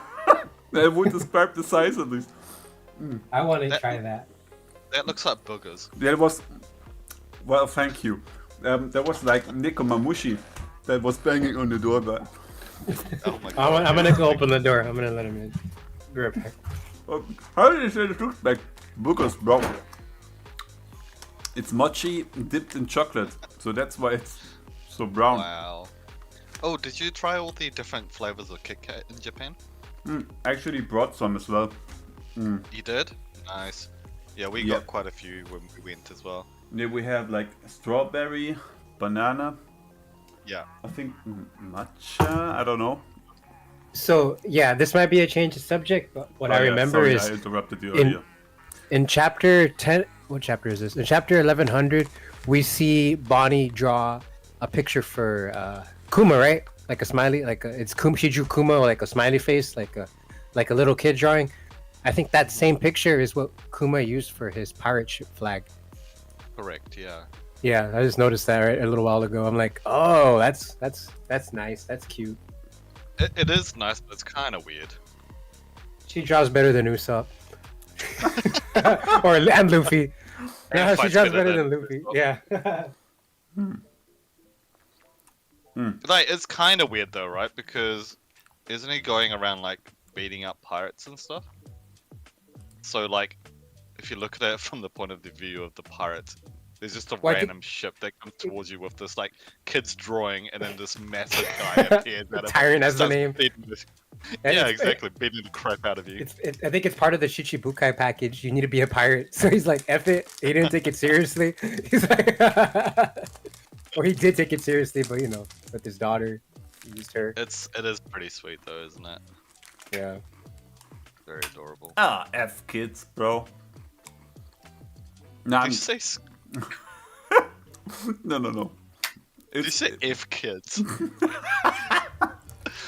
S2: That would describe the size of this.
S3: I want to
S4: That-
S3: try that.
S4: That looks like boogers.
S2: That was. Well, thank you. That was like Nico Mamushi that was banging on the door, but.
S4: Oh my god.
S3: I'm gonna go open the door. I'm gonna let him in. Be right back.
S2: How did you say it looks like boogers, bro? It's mochi dipped in chocolate, so that's why it's so brown.
S4: Wow. Oh, did you try all the different flavors of Kit Kat in Japan?
S2: I actually brought some as well.
S4: You did? Nice. Yeah, we
S2: Yeah.
S4: got quite a few when we went as well.
S2: Yeah, we have like strawberry, banana,
S4: Yeah.
S2: I think matcha, I don't know.
S3: So yeah, this might be a change of subject, but what I
S2: Oh, yeah,
S3: remember
S2: sorry,
S3: is
S2: I interrupted you
S3: in-
S2: earlier.
S3: in chapter 10. What chapter is this? In chapter 1100, we see Bonnie draw a picture for Kuma, right? like a smiley, it's Kuma. She drew Kuma like a smiley face, like a little kid drawing. I think that same picture is what Kuma used for his pirate ship flag.
S4: Correct. Yeah.
S3: Yeah, I just noticed that a little while ago. I'm like, oh, that's nice. That's cute.
S4: It is nice, but it's kind of weird.
S3: She draws better than Usopp. and Luffy.
S4: And
S3: No, she
S4: fights
S3: draws
S4: better
S3: better than
S4: than
S3: Luffy.
S4: Usopp.
S3: Yeah.
S4: Like, it's kind of weird though, right? Because isn't he going around like beating up pirates and stuff? So like, if you look at it from the point of the view of the pirates, there's just a random ship that comes towards you with this like kid's drawing, and then this massive guy appears.
S3: Tyrant as the name.
S4: Yeah, exactly. Beating the crap out of you.
S3: I think it's part of the Shichibukai package. You need to be a pirate. So he's like, F it. He didn't take it seriously. He's like, or he did take it seriously, but you know, with his daughter, he used her.
S4: It is pretty sweet though, isn't it?
S3: Yeah.
S4: Very adorable.
S2: Ah, F kids, bro. Nah,
S4: Did you say?
S2: no.
S4: Did you say F kids?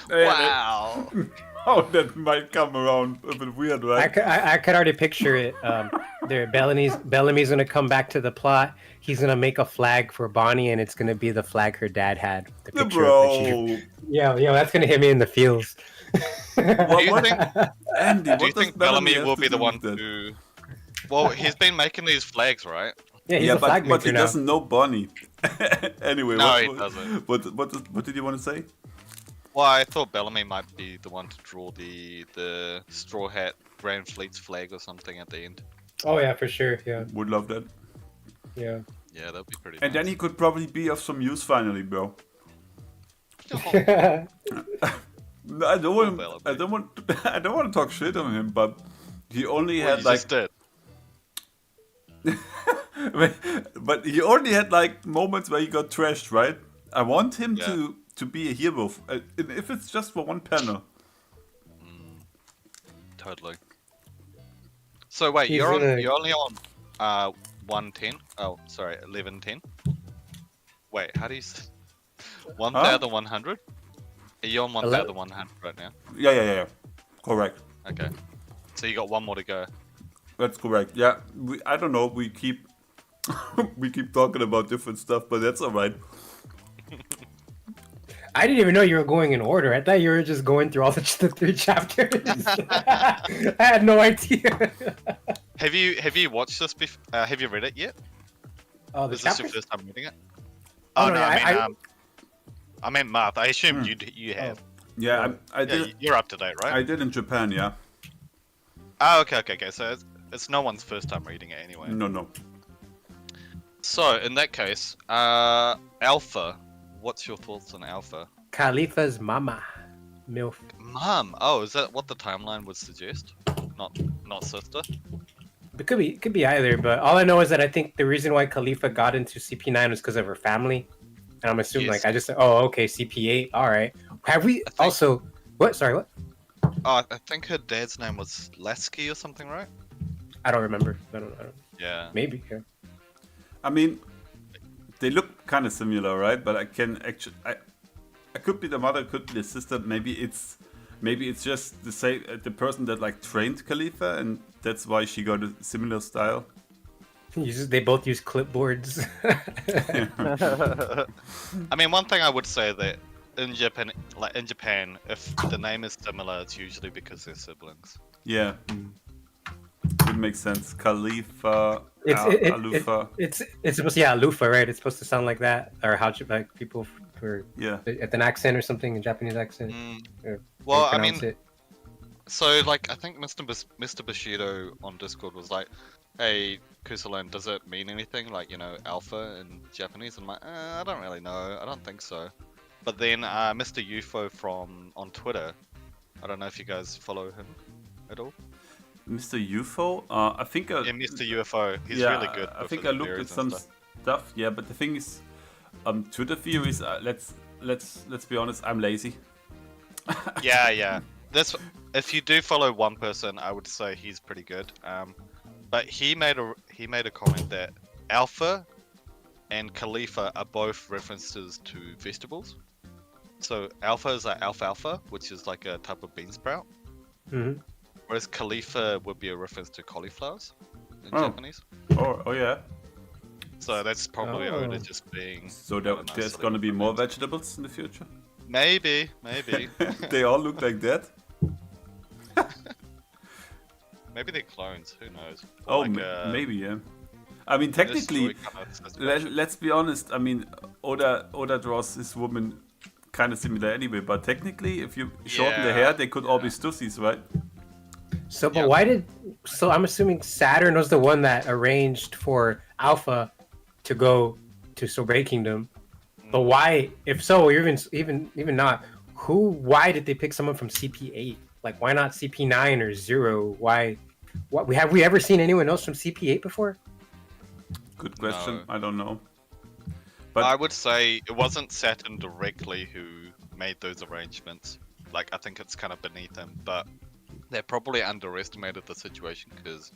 S2: Yeah,
S4: Wow.
S2: Oh, that might come around a bit weird, right?
S3: I could already picture it. Bellamy's gonna come back to the plot. He's gonna make a flag for Bonnie, and it's gonna be the flag her dad had. The picture
S2: Bro.
S3: Yeah, that's gonna hit me in the feels.
S2: Andy,
S4: Do you think Bellamy will be the one to? Well, he's been making these flags, right?
S3: Yeah, he's a flag
S2: but he
S3: maker now.
S2: doesn't know Bonnie. Anyway,
S4: No, he doesn't.
S2: What did you want to say?
S4: Well, I thought Bellamy might be the one to draw the Straw Hat Grand Fleet's flag or something at the end.
S3: Oh yeah, for sure. Yeah,
S2: Would love that.
S3: yeah.
S4: Yeah, that'd be pretty.
S2: And then he could probably be of some use finally, bro. No, I don't want. I don't want. I don't want to talk shit on him, but he only had like.
S4: Just did.
S2: But he only had like moments where he got trashed, right? I want him to be a hero, if it's just for one panel.
S4: Totally. So wait, you're only on 110. Oh, sorry, 1110. Wait, how do you? 1,100. Are you on 1,100 right now?
S2: Yeah. Correct.
S4: Okay. So you got one more to go.
S2: That's correct. Yeah, I don't know. We keep we keep talking about different stuff, but that's all right.
S3: I didn't even know you were going in order. I thought you were just going through all the 3 chapters. I had no idea.
S4: Have you watched this before? Have you read it yet?
S3: Oh,
S4: Is this your first time reading it?
S3: Oh,
S4: Oh, no,
S3: no,
S4: I meant Marth. I assumed you have.
S2: Yeah, I
S4: Yeah,
S2: did.
S4: you're up to date, right?
S2: I did in Japan. Yeah.
S4: Oh, okay. So it's no one's first time reading it anyway.
S2: No.
S4: So in that case, Alpha. What's your thoughts on Alpha?
S3: Khalifa's mama, MILF.
S4: Mom. Oh, is that what the timeline would suggest? Not sister.
S3: It could be either, but all I know is that I think the reason why Khalifa got into CP9 was because of her family, and I'm assuming
S4: Yes.
S3: like I just said, oh okay, CP8, all right. Have we also what? Sorry, what?
S4: Oh, I think her dad's name was Lasky or something, right?
S3: I don't remember. I don't.
S4: Yeah.
S3: Maybe. Yeah.
S2: I mean, they look kind of similar, right? But I can actually, I could be the mother, could be the sister. Maybe it's just the same, the person that like trained Khalifa, and that's why she got a similar style.
S3: They both use clipboards.
S4: I mean, one thing I would say that in Japan, if the name is similar, it's usually because they're siblings.
S2: Yeah, it makes sense. Khalifa, Alufa.
S3: It's supposed to Alufa, right? It's supposed to sound like that, or how like people for at an accent or something, a Japanese accent.
S4: Well, I mean, so like I think Mr. Bushido on Discord was like, "Hey, Kusalan, does it mean anything? Like, you know, alpha in Japanese?" And I'm like, I don't really know. I don't think so. But then Mr. UFO on Twitter, I don't know if you guys follow him at all.
S2: Mr. UFO? I think.
S4: Yeah, Mr. UFO. He's really good.
S2: I think I looked at some stuff. Yeah, but the thing is, Twitter theories. Let's be honest. I'm lazy.
S4: Yeah. If you do follow one person, I would say he's pretty good. But he made a comment that Alpha and Khalifa are both references to vegetables. So alpha is like alfalfa, which is like a type of bean sprout.
S3: Mhm.
S4: Whereas Khalifa would be a reference to cauliflowers in
S2: Oh.
S4: Japanese.
S2: Oh yeah.
S4: So that's probably
S3: Oh.
S4: Oda just being.
S2: So
S4: I don't know,
S2: there's
S4: silly
S2: gonna be more
S4: comment.
S2: vegetables in the future.
S4: Maybe.
S2: They all look like that.
S4: Maybe they're clones. Who knows?
S2: Oh,
S4: Or like
S2: maybe yeah. I mean, technically, let's be honest. I mean, Oda draws his woman kind of similar anyway. But technically, if you shorten the
S4: Yeah,
S2: hair, they could all be Stussies, right?
S3: So, but
S4: Yeah.
S3: why did? So I'm assuming Saturn was the one that arranged for Alpha to go to Sorbet Kingdom. But why? If so, or even not, who? Why did they pick someone from CP8? Like, why not CP9 or 0? Why? What? Have we ever seen anyone else from CP8 before?
S2: Good question.
S4: No.
S2: I don't know. But
S4: I would say it wasn't Saturn directly who made those arrangements. Like, I think it's kind of beneath him, but they probably underestimated the situation because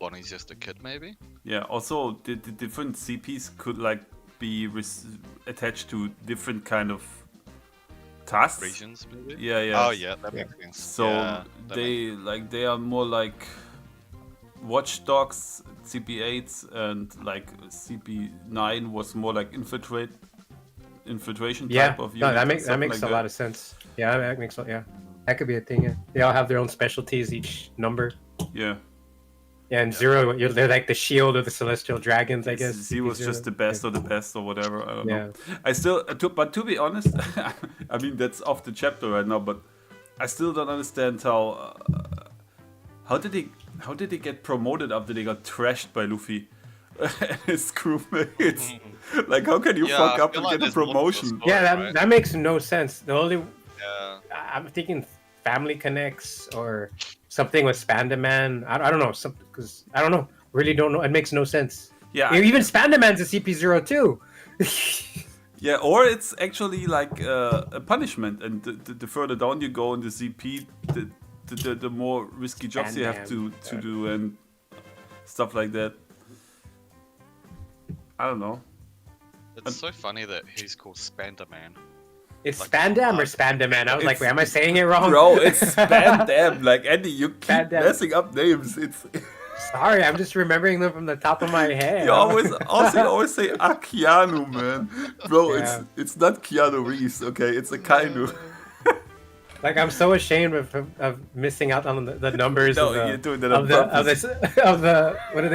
S4: Bonnie's just a kid, maybe.
S2: yeah, also the different CPs could like be attached to different kind of tasks.
S4: Regions, maybe.
S2: Yeah, yeah.
S4: Oh yeah, that makes sense.
S2: So
S4: Yeah, that
S2: they are more like watchdogs, CP8s, and like CP9 was more like infiltration
S3: Yeah,
S2: type of
S3: no,
S2: unit.
S3: that makes
S2: something
S3: a
S2: like
S3: lot of sense. Yeah, that makes that could be a thing. Yeah. They all have their own specialties, each number.
S2: Yeah.
S3: Yeah, and 0, they're like the shield of the celestial dragons, I guess.
S2: He was
S3: CP0.
S2: just the best of the best or whatever. I don't
S3: Yeah.
S2: know. I still, but to be honest, I mean that's off the chapter right now. But I still don't understand how did they get promoted after they got trashed by Luffy and his crewmates? Like how can you
S4: Yeah,
S2: fuck
S4: I
S2: up
S4: feel
S2: and
S4: like
S2: get a
S4: there's more to the
S2: promotion?
S4: story.
S3: Yeah, that,
S4: right?
S3: that makes no sense. The only
S4: Yeah.
S3: I'm thinking Family Connects or something with Spandaman. I don't know, because I don't know. Really don't know. It makes no sense.
S2: Yeah,
S3: Even Spandaman's a CP0 too.
S2: yeah, or it's actually like a punishment, and the further down you go in the CP, the more risky jobs you have to do and stuff like that. I don't know.
S4: It's so funny that he's called Spandaman.
S3: It's
S4: Like,
S3: Spandam or Spandaman. I was like,
S2: It's-
S3: wait, am I saying it wrong?
S2: Bro, it's Spandam. Like Andy, you keep
S3: Spandam.
S2: messing up names. It's
S3: Sorry, I'm just remembering them from the top of my head.
S2: you always say Keanu, man. Bro,
S3: Yeah.
S2: it's not Keanu Reeves, okay? It's a Kainu.
S3: Like I'm so ashamed of missing out on the numbers
S2: No,
S3: of the
S2: you're doing that
S3: of
S2: on
S3: the
S2: purpose.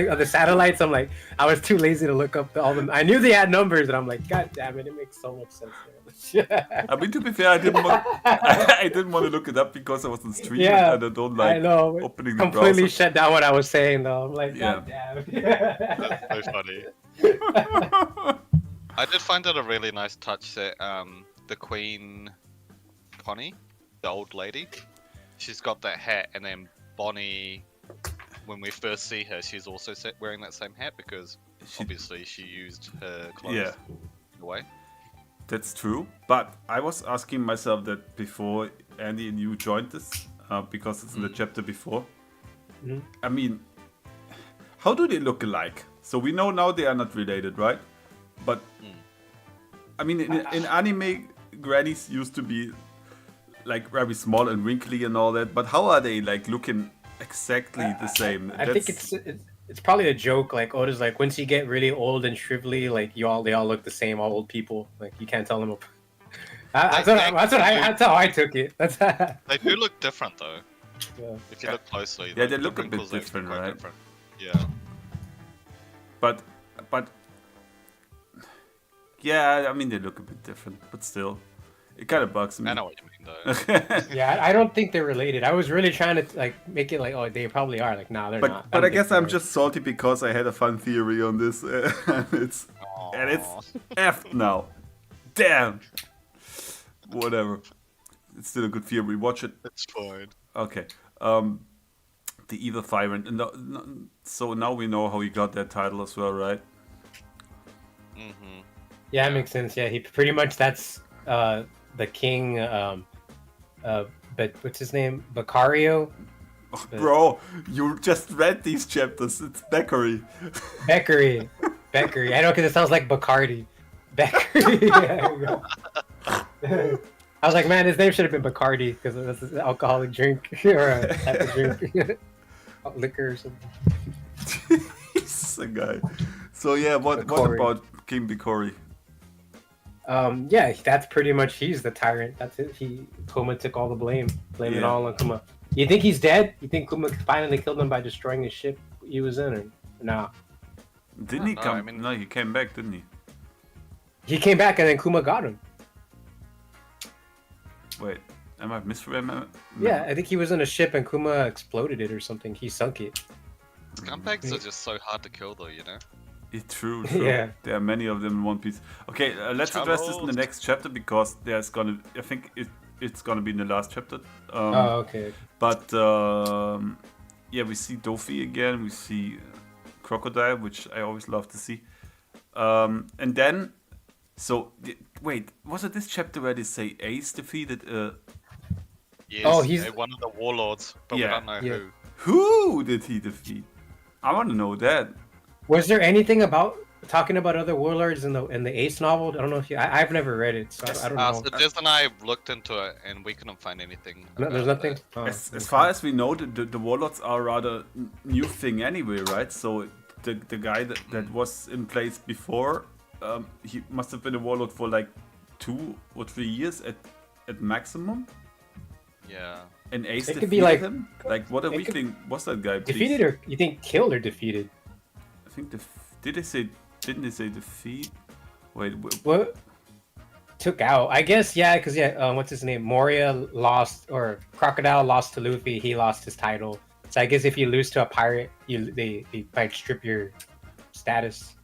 S3: of the satellites. I'm like, I was too lazy to look up all them. I knew they had numbers, and I'm like, God damn it, it makes so much sense.
S2: I mean, to be fair, I didn't want to look it up because I was on stream
S3: Yeah,
S2: and I don't like
S3: I know.
S2: opening the
S3: Completely
S2: browser.
S3: shut down what I was saying though. I'm like,
S2: Yeah.
S3: God damn.
S4: That's so funny. I did find it a really nice touch that the Queen Connie, the old lady, she's got that hat, and then Bonnie, when we first see her, she's also wearing that same hat because obviously she used her clothes
S2: Yeah.
S4: away.
S2: That's true, but I was asking myself that before Andy and you joined this, because it's in the chapter before.
S3: Mhm.
S2: I mean, how do they look alike? So we know now they are not related, right? But I mean, in anime, grannies used to be like very small and wrinkly and all that. But how are they like looking exactly the same?
S3: I think it's probably a joke. Like Oda's like, once you get really old and shrivelly, like they all look the same. All old people, like you can't tell them apart. That's how I took it. That's
S4: They do look different though.
S3: yeah.
S4: If you look closely,
S2: Yeah,
S4: the-
S2: they
S4: the
S2: look a bit
S4: wrinkles are
S2: different,
S4: quite
S2: right?
S4: different. Yeah.
S2: But yeah, I mean they look a bit different, but still, it kind of bugs me.
S4: I know what you mean though.
S3: Yeah, I don't think they're related. I was really trying to like make it like, oh, they probably are. Like, nah, they're not.
S2: But I
S3: don't
S2: guess
S3: think
S2: I'm
S3: they're-
S2: just salty because I had a fun theory on this, and it's
S4: Aw.
S2: effed now. Damn. Whatever. It's still a good theory. Watch it.
S4: It's fine.
S2: Okay. The Evil Tyrant. So now we know how he got that title as well, right?
S4: Mm-hmm.
S3: Yeah, it makes sense. Yeah, he pretty much that's the king. But what's his name? Beccario.
S2: Bro, you just read these chapters. It's Beckery.
S3: Beckery. I know because it sounds like Bacardi. Beckery. Yeah, there you go. I was like, man, his name should have been Bacardi because that's an alcoholic drink or a type of drink, liquor or something.
S2: He's a guy. So yeah, what
S3: Bikori.
S2: about King Bikori?
S3: Yeah, that's pretty much he's the tyrant. That's it. Kuma took all the blame. Blame it
S2: Yeah.
S3: all on Kuma. You think he's dead? You think Kuma finally killed him by destroying his ship he was in, or nah?
S2: Didn't he
S4: No,
S2: come?
S4: I mean-
S2: No, he came back, didn't he?
S3: He came back and then Kuma got him.
S2: Wait, am I misremembering?
S3: Yeah, I think he was in a ship and Kuma exploded it or something. He sunk it.
S4: Scumbags are just so hard to kill, though. You know.
S2: True.
S3: Yeah.
S2: There are many of them in One Piece. Okay, let's address this in the
S4: Charles.
S2: next chapter because there's gonna. I think it's gonna be in the last chapter.
S3: Oh, okay.
S2: But yeah, we see Dofi again. We see Crocodile, which I always love to see. And then, wait, was it this chapter where they say Ace defeated?
S4: Yes,
S3: Oh, he's-
S4: one of the warlords, but
S2: Yeah.
S4: we don't know
S3: Yeah.
S4: who.
S2: Who did he defeat? I want to know that.
S3: Was there anything about talking about other warlords in the Ace novel? I don't know if I've never read it, so I don't know.
S4: So Jez and I looked into it, and we couldn't find anything.
S3: No, there's
S4: about
S3: nothing.
S4: that.
S3: Oh,
S2: As
S3: okay.
S2: far as we know, the warlords are rather new thing anyway, right? So the guy that was in place before, he must have been a warlord for like 2 or 3 years at maximum.
S4: Yeah.
S2: And Ace
S3: It
S2: defeated
S3: could be like-
S2: him. Like what a
S3: it could-
S2: weakling was that guy? Please?
S3: Defeated or you think killed or defeated?
S2: I think didn't they say defeat? Wait,
S3: What took out? I guess because what's his name? Moria lost, or Crocodile lost to Luffy. He lost his title. So I guess if you lose to a pirate, they might strip your status.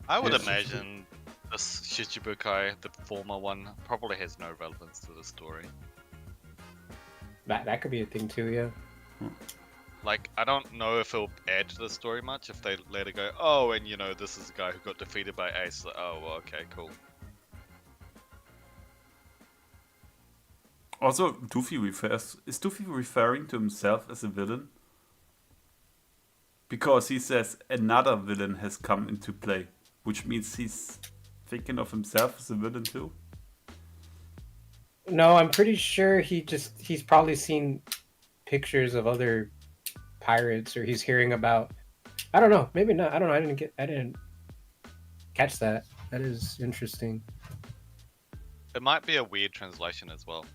S4: I would
S2: Yes.
S4: imagine this Shichibukai, the former one, probably has no relevance to the story.
S3: That could be a thing too. Yeah.
S4: Like, I don't know if it'll add to the story much if they let it go, oh, and this is a guy who got defeated by Ace. Like, oh, well, okay, cool.
S2: also is Doofy referring to himself as a villain? Because he says another villain has come into play, which means he's thinking of himself as a villain too.
S3: No, I'm pretty sure he's probably seen pictures of other pirates, or he's hearing about. I don't know. Maybe not. I don't know. I didn't catch that. That is interesting.
S4: It might be a weird translation as well.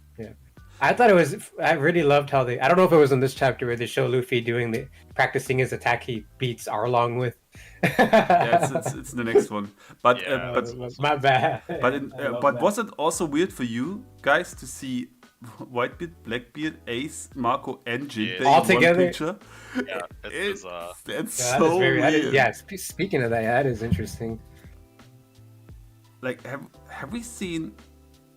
S3: I thought it was. I really loved how they. I don't know if it was in this chapter where they show Luffy practicing his attack he beats Arlong with.
S2: Yeah, it's the next one. But
S4: Yeah.
S3: My bad.
S2: but was it also weird for you guys to see Whitebeard, Blackbeard, Ace, Marco, and Jinbei
S4: Yeah.
S3: All
S2: in one
S3: together?
S2: picture?
S4: Yeah, it's bizarre.
S2: That's
S3: Yeah,
S2: so weird.
S3: Speaking of that is interesting.
S2: Like, have we seen?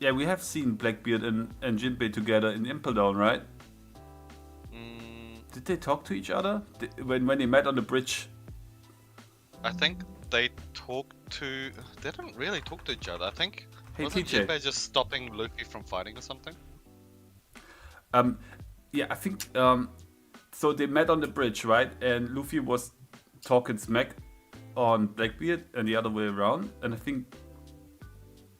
S2: Yeah, we have seen Blackbeard and Jinbei together in Impel Down, right?
S4: Mm,
S2: Did they talk to each other when they met on the bridge?
S4: I think they they didn't really talk to each other. I think,
S2: Hey,
S4: wasn't
S2: TJ.
S4: Jinbei just stopping Luffy from fighting or something?
S2: Yeah, I think so. They met on the bridge, right? And Luffy was talking smack on Blackbeard and the other way around. And I think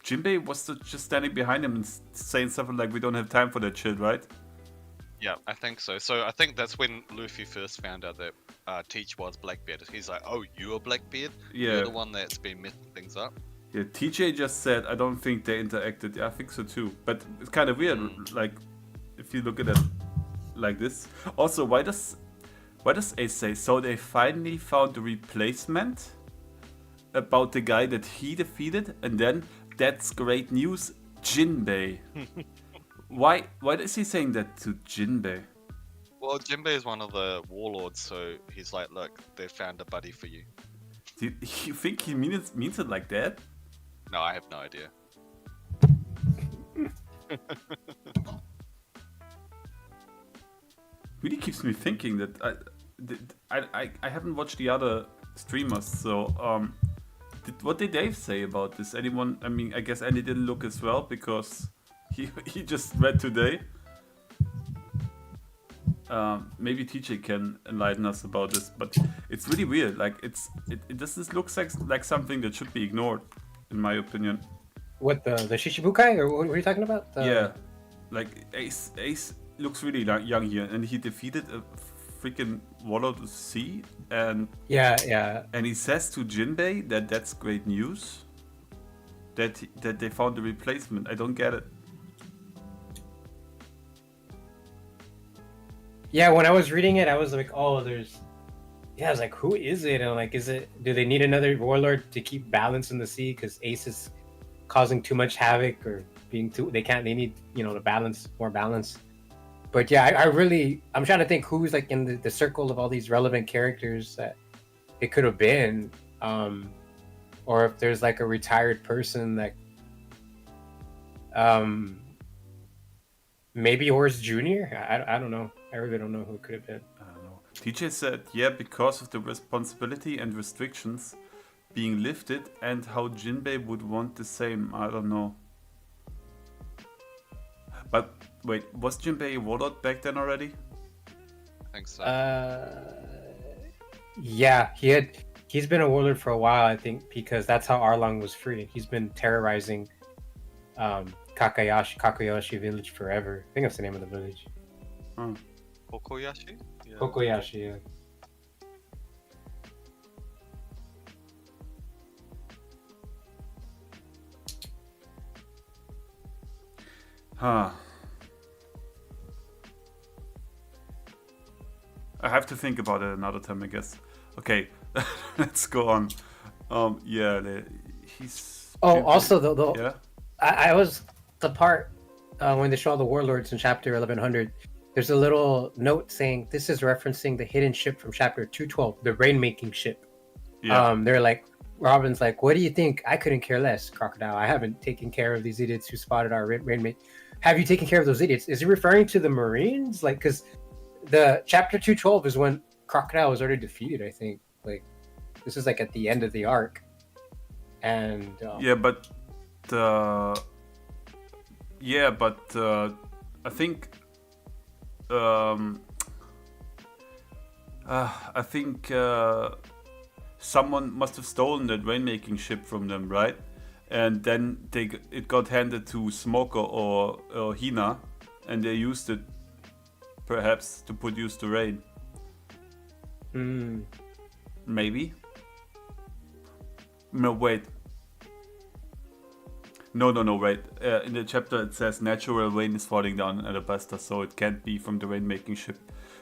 S2: Jinbei was just standing behind him and saying something like, "We don't have time for that shit," right?
S4: Yeah, I think so. So I think that's when Luffy first found out that Teach was Blackbeard. He's like, "Oh, you're Blackbeard?
S2: Yeah.
S4: You're the one that's been messing things up."
S2: Yeah, TJ just said, "I don't think they interacted." Yeah, I think so too. But it's kind of weird, like if you look at it like this. Also, why does Ace say so? They finally found the replacement about the guy that he defeated, and then that's great news, Jinbei. Why is he saying that to Jinbei?
S4: Well, Jinbei is one of the warlords, so he's like, "Look, they found a buddy for you."
S2: Do you think he means it like that?
S4: No, I have no idea.
S2: Really keeps me thinking that I haven't watched the other streamers, so what did Dave say about this? Anyone? I mean, I guess Andy didn't look as well because he just read today. Maybe TJ can enlighten us about this, but it's really weird. Like it doesn't look like something that should be ignored, in my opinion.
S3: What the Shishibukai or what were you talking about?
S2: Yeah, like Ace looks really young here, and he defeated a freaking Warlord C, and
S3: Yeah.
S2: and he says to Jinbei that that's great news. That they found a replacement. I don't get it.
S3: Yeah, when I was reading it, I was like, oh, I was like, who is it? And like, do they need another warlord to keep balance in the sea? Because Ace is causing too much havoc or they need, to balance, more balance. But yeah, I'm trying to think who's like in the circle of all these relevant characters that it could have been. Or if there's like a retired person that, maybe Horus Jr. I don't know. I really don't know who it could have been.
S2: I don't know. TJ said, yeah, because of the responsibility and restrictions being lifted and how Jinbei would want the same. I don't know. But wait, was Jinbei a warlord back then already?
S4: I think so.
S3: Yeah, he's been a warlord for a while, I think, because that's how Arlong was free. He's been terrorizing Kakayashi village forever. I think that's the name of the village.
S4: Kokoyashi? Yeah.
S3: Kokoyashi, yeah.
S2: Huh. I have to think about it another time, I guess. Okay, let's go on. He's.
S3: Oh, also
S2: yeah.
S3: I was the part when they show all the warlords in chapter 1100. There's a little note saying this is referencing the hidden ship from chapter 212, the rainmaking ship.
S2: Yeah.
S3: They're like, Robin's like, what do you think? I couldn't care less, Crocodile. I haven't taken care of these idiots who spotted our rainmake. Have you taken care of those idiots? Is he referring to the Marines? Like, because the chapter 212 is when Crocodile was already defeated, I think. Like, this is like at the end of the arc. And
S2: yeah, but I think someone must have stolen that rainmaking ship from them, right? And then it got handed to Smoker or Hina, and they used it perhaps to produce the rain. Maybe. No, wait. No, wait. In the chapter it says natural rain is falling down in Alabasta, so it can't be from the rainmaking ship.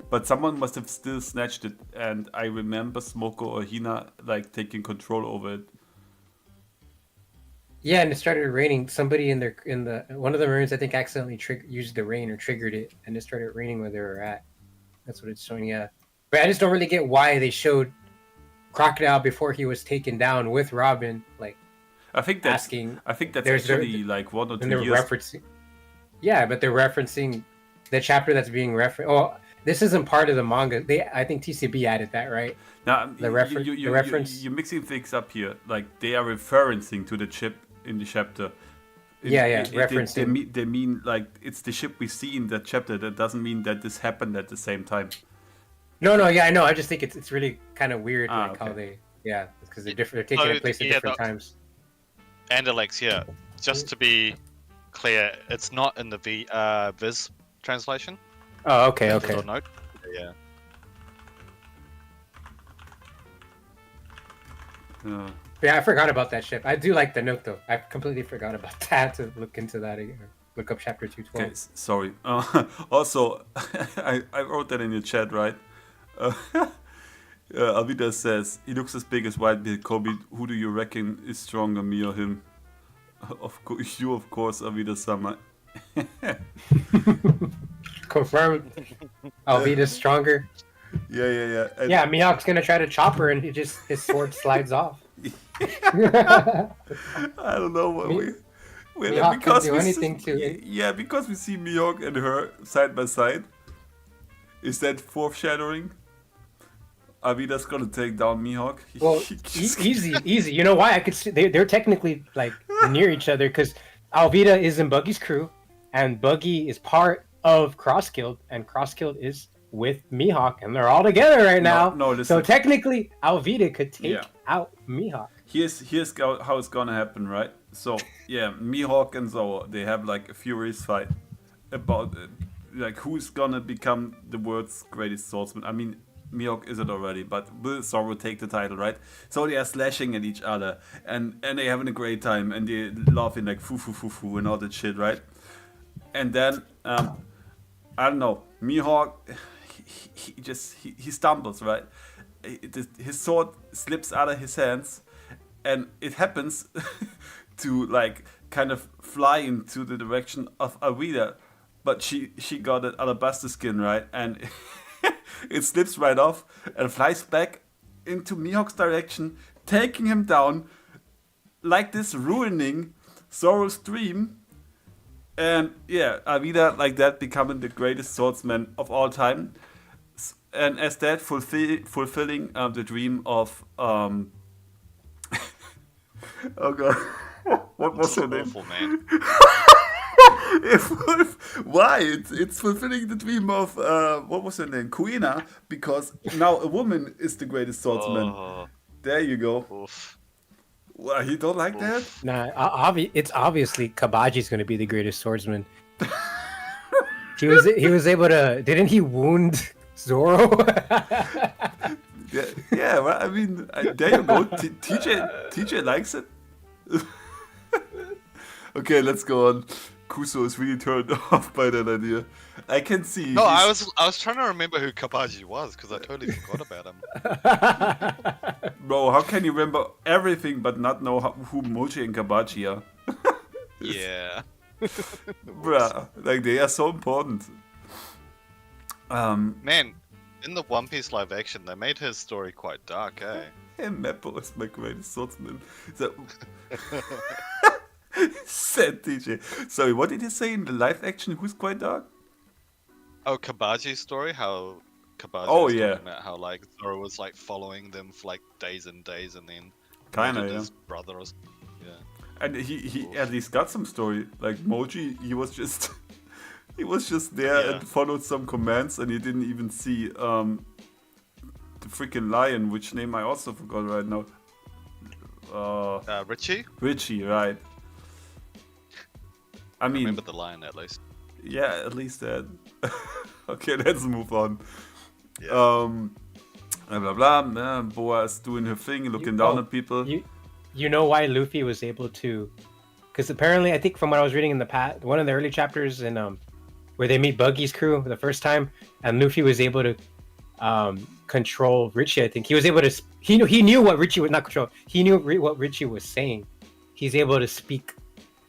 S2: But someone must have still snatched it, and I remember Smoko or Hina like taking control over it.
S3: yeah, and it started raining. Somebody in the one of the Marines, I think, accidentally used the rain or triggered it, and it started raining where they were at. That's what it's showing. Yeah, but I just don't really get why they showed Crocodile before he was taken down with Robin, like.
S2: I think that's actually like 1 or 2 years.
S3: Referencing, yeah, but they're referencing the chapter that's being referenced. Oh, this isn't part of the manga. I think TCB added that, right?
S2: Now
S3: the reference.
S2: You're mixing things up here. Like they are referencing to the ship in the chapter.
S3: Referencing.
S2: They mean like it's the ship we see in that chapter. That doesn't mean that this happened at the same time.
S3: No, yeah, I know. I just think it's really kind of weird, like
S2: okay.
S3: how because they're different. They're taking place at different times.
S5: And Alex, yeah, just to be clear, it's not in the Viz translation.
S3: Oh, okay.
S5: Little note. Yeah.
S3: Yeah, I forgot about that ship. I do like the note though. I completely forgot about that to look into that again. Look up chapter 212.
S2: Okay, sorry. Also, I wrote that in the chat, right? Alvida says, he looks as big as Whitebeard Kobe. Who do you reckon is stronger, me or him? Of course, you, of course, Alvida-sama.
S3: Confirmed. Alvida's stronger.
S2: Yeah.
S3: Yeah, Mihawk's gonna try to chop her and his sword slides off.
S2: I don't know what
S3: Mihawk can do anything to it.
S2: Yeah, because we see Mihawk and her side by side. Is that foreshadowing? Avida's gonna take down Mihawk.
S3: Well, easy. You know why? I could see they're technically like near each other because Alvida is in Buggy's crew, and Buggy is part of Cross Guild, and Cross Guild is with Mihawk, and they're all together right now.
S2: No, listen.
S3: So technically, Alvida could take out Mihawk.
S2: how it's gonna happen, right? So yeah, Mihawk and Zoro, they have like a furious fight about like who's gonna become the world's greatest swordsman. I mean, Mihawk is it already, but will Zoro take the title, right? So they are slashing at each other, and they having a great time, and they laughing like foo foo foo foo and all that shit, right? And then I don't know, Mihawk, he stumbles, right? His sword slips out of his hands, and it happens to like kind of fly into the direction of Alvida, but she got an alabaster skin, right? And it slips right off and flies back into Mihawk's direction, taking him down, like this, ruining Zoro's dream. And yeah, Alvida like that becoming the greatest swordsman of all time, and as that fulfilling the dream of oh god, what was her name?
S5: Awful, man.
S2: Why? It's fulfilling the dream of what was her name? Kuina, because now a woman is the greatest swordsman.
S5: Oh,
S2: There you go.
S5: oof.
S2: Well, you don't like that?
S3: Nah, it's obviously Kabaji's going to be the greatest swordsman. He was able to. Didn't he wound Zoro?
S2: Yeah. Well, I mean, there you go. TJ likes it. Okay, let's go on. Kuso is really turned off by that idea. I can see.
S5: No, I was trying to remember who Kabaji was because I totally forgot about him.
S2: Bro, how can you remember everything but not know who Mochi and Kabachi are?
S5: Yeah.
S2: Bruh, like they are so important.
S5: Man, in the One Piece live action, they made his story quite dark, eh?
S2: Hey, Mappo is my greatest swordsman. So, said TJ. Sorry, what did you say in the live action? Who's quite dark?
S5: Oh, Kabaji's story, how Kabaji
S2: Oh,
S5: was
S2: yeah.
S5: talking about how like Zoro was like following them for like days and days, and then
S2: Kinda,
S5: murdered
S2: yeah.
S5: his brother or something. Yeah.
S2: And he at least got some story. Like Mochi, he was just there
S5: Yeah.
S2: and followed some commands, and he didn't even see the freaking lion, which name I also forgot right now.
S5: Richie?
S2: Richie, right? I
S5: I
S2: mean,
S5: remember the lion at least.
S2: yeah, at least that. Okay, let's move on.
S5: Yeah.
S2: Blah blah blah. Boa is doing her thing, looking down at people.
S3: You know why Luffy was able to? Because apparently, I think from what I was reading in the past, one of the early chapters in where they meet Buggy's crew the first time, and Luffy was able to control Richie. I think he was able to. He knew what Richie would not control. He knew what Richie was saying. He's able to speak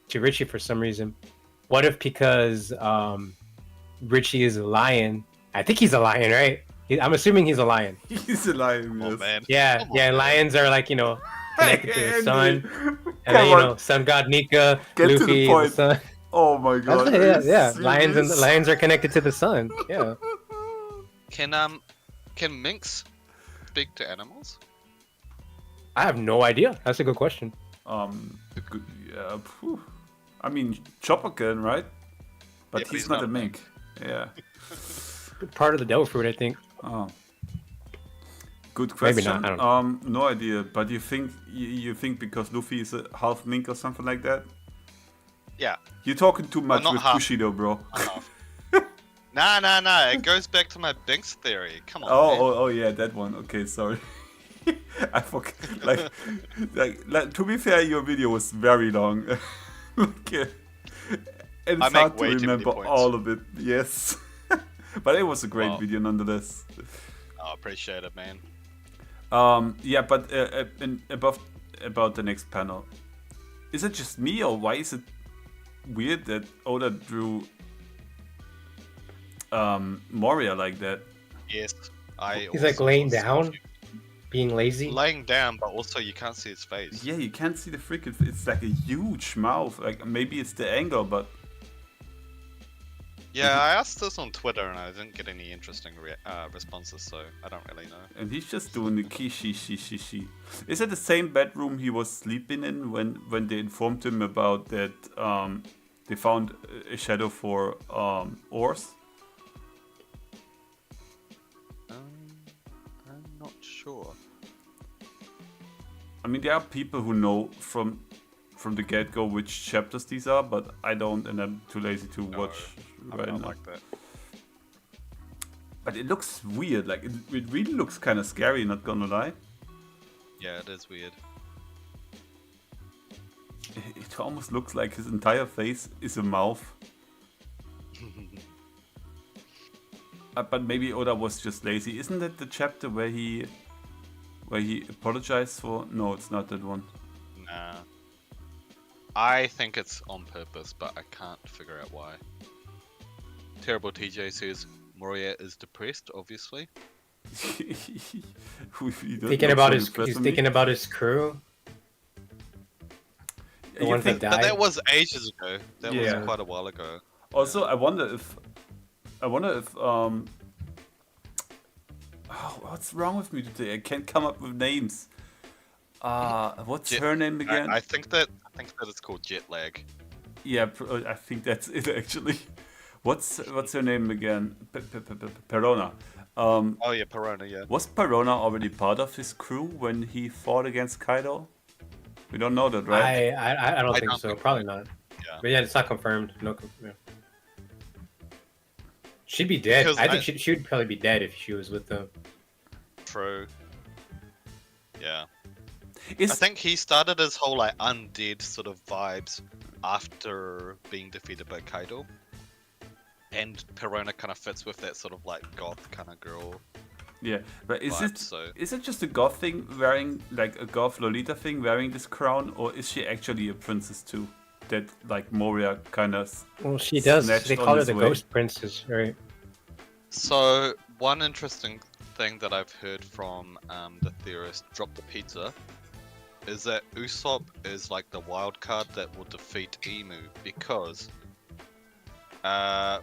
S3: to Richie for some reason. What if because Richie is a lion? I think he's a lion, right? I'm assuming he's a lion.
S2: He's a lion,
S5: Oh
S2: yes.
S5: man.
S3: Yeah,
S5: Come on,
S3: yeah.
S5: man.
S3: Lions are like connected to the sun,
S2: Andy,
S3: and then
S2: come on.
S3: sun god Nika,
S2: Get to the
S3: Luffy,
S2: point.
S3: the sun.
S2: Oh my god.
S3: Yeah,
S2: are you
S3: yeah. Lions
S2: serious?
S3: are connected to the sun. Yeah.
S5: Can minks speak to animals?
S3: I have no idea. That's a good question.
S2: Yeah. Phew. I mean, Chopper can, right? But
S5: Yeah, but
S2: he's not a mink. Yeah.
S3: Part of the devil fruit, I think.
S2: Oh. Good
S3: Maybe
S2: question.
S3: not, I don't
S2: No idea. But you think because Luffy is a half mink or something like that?
S5: Yeah.
S2: You're talking too much
S5: not
S2: with
S5: half.
S2: Bushido, bro.
S5: Nah. It goes back to my Binks theory. Come on. man.
S2: Oh, yeah, that one. Okay, sorry. I forgot. Like, to be fair, your video was very long. And it's
S5: I make
S2: hard to
S5: way too many
S2: remember
S5: points.
S2: all of it. Yes. But it was a great
S5: Wow.
S2: video nonetheless.
S5: Oh, appreciate it, man.
S2: Yeah, but about the next panel, is it just me or why is it weird that Oda drew Moria like that?
S5: Yes.
S3: He's like
S5: also
S3: laying
S5: was
S3: down,
S5: confused.
S3: being lazy.
S5: Laying down, but also you can't see his face.
S2: Yeah, you can't see the freaking. It's like a huge mouth. Like maybe it's the angle, but
S5: Yeah, I asked this on Twitter and I didn't get any interesting responses, so I don't really know.
S2: and he's just doing the kishi. Is it the same bedroom he was sleeping in when they informed him about that? They found a shadow for ores.
S5: I'm not sure.
S2: I mean, there are people who know from the get-go which chapters these are, but I don't, and I'm too lazy to watch
S5: I'm
S2: right
S5: not
S2: now.
S5: like that.
S2: But it looks weird. Like it really looks kind of scary. Not gonna lie.
S5: Yeah, it is weird.
S2: It almost looks like his entire face is a mouth. But maybe Oda was just lazy. Isn't that the chapter where he apologized for? No, it's not that one.
S5: Nah. I think it's on purpose, but I can't figure out why. Terrible TJ says Moria is depressed, obviously.
S3: Thinking about his crew. The ones that
S5: But
S3: died.
S5: that was ages ago. That
S2: Yeah.
S5: was quite a while ago.
S2: Also, I wonder if oh, what's wrong with me today? I can't come up with names. What's her name again?
S5: I think that it's called jet lag.
S2: Yeah, I think that's it actually. What's her name again? Perona.
S5: Oh yeah, Perona, yeah.
S2: Was Perona already part of his crew when he fought against Kaido? We don't know that, right?
S3: I don't think so. Probably not.
S5: Yeah.
S3: But yeah, it's not confirmed. No. Yeah. She'd be dead.
S5: Because
S3: I think she would probably be dead if she was with them.
S5: True. Yeah.
S2: Is
S5: I think he started his whole like undead sort of vibes after being defeated by Kaido. And Perona kind of fits with that sort of like goth kind of girl.
S2: yeah, but is
S5: vibe,
S2: it
S5: so-
S2: is it just a goth thing wearing like a goth Lolita thing wearing this crown, or is she actually a princess too? That like Moria kind of.
S3: Well, she does.
S2: Snatched
S3: They
S2: on
S3: call her
S2: his
S3: the
S2: way.
S3: Ghost Princess, right?
S5: So one interesting thing that I've heard from the theorist Drop the Pizza is that Usopp is like the wild card that will defeat Emu because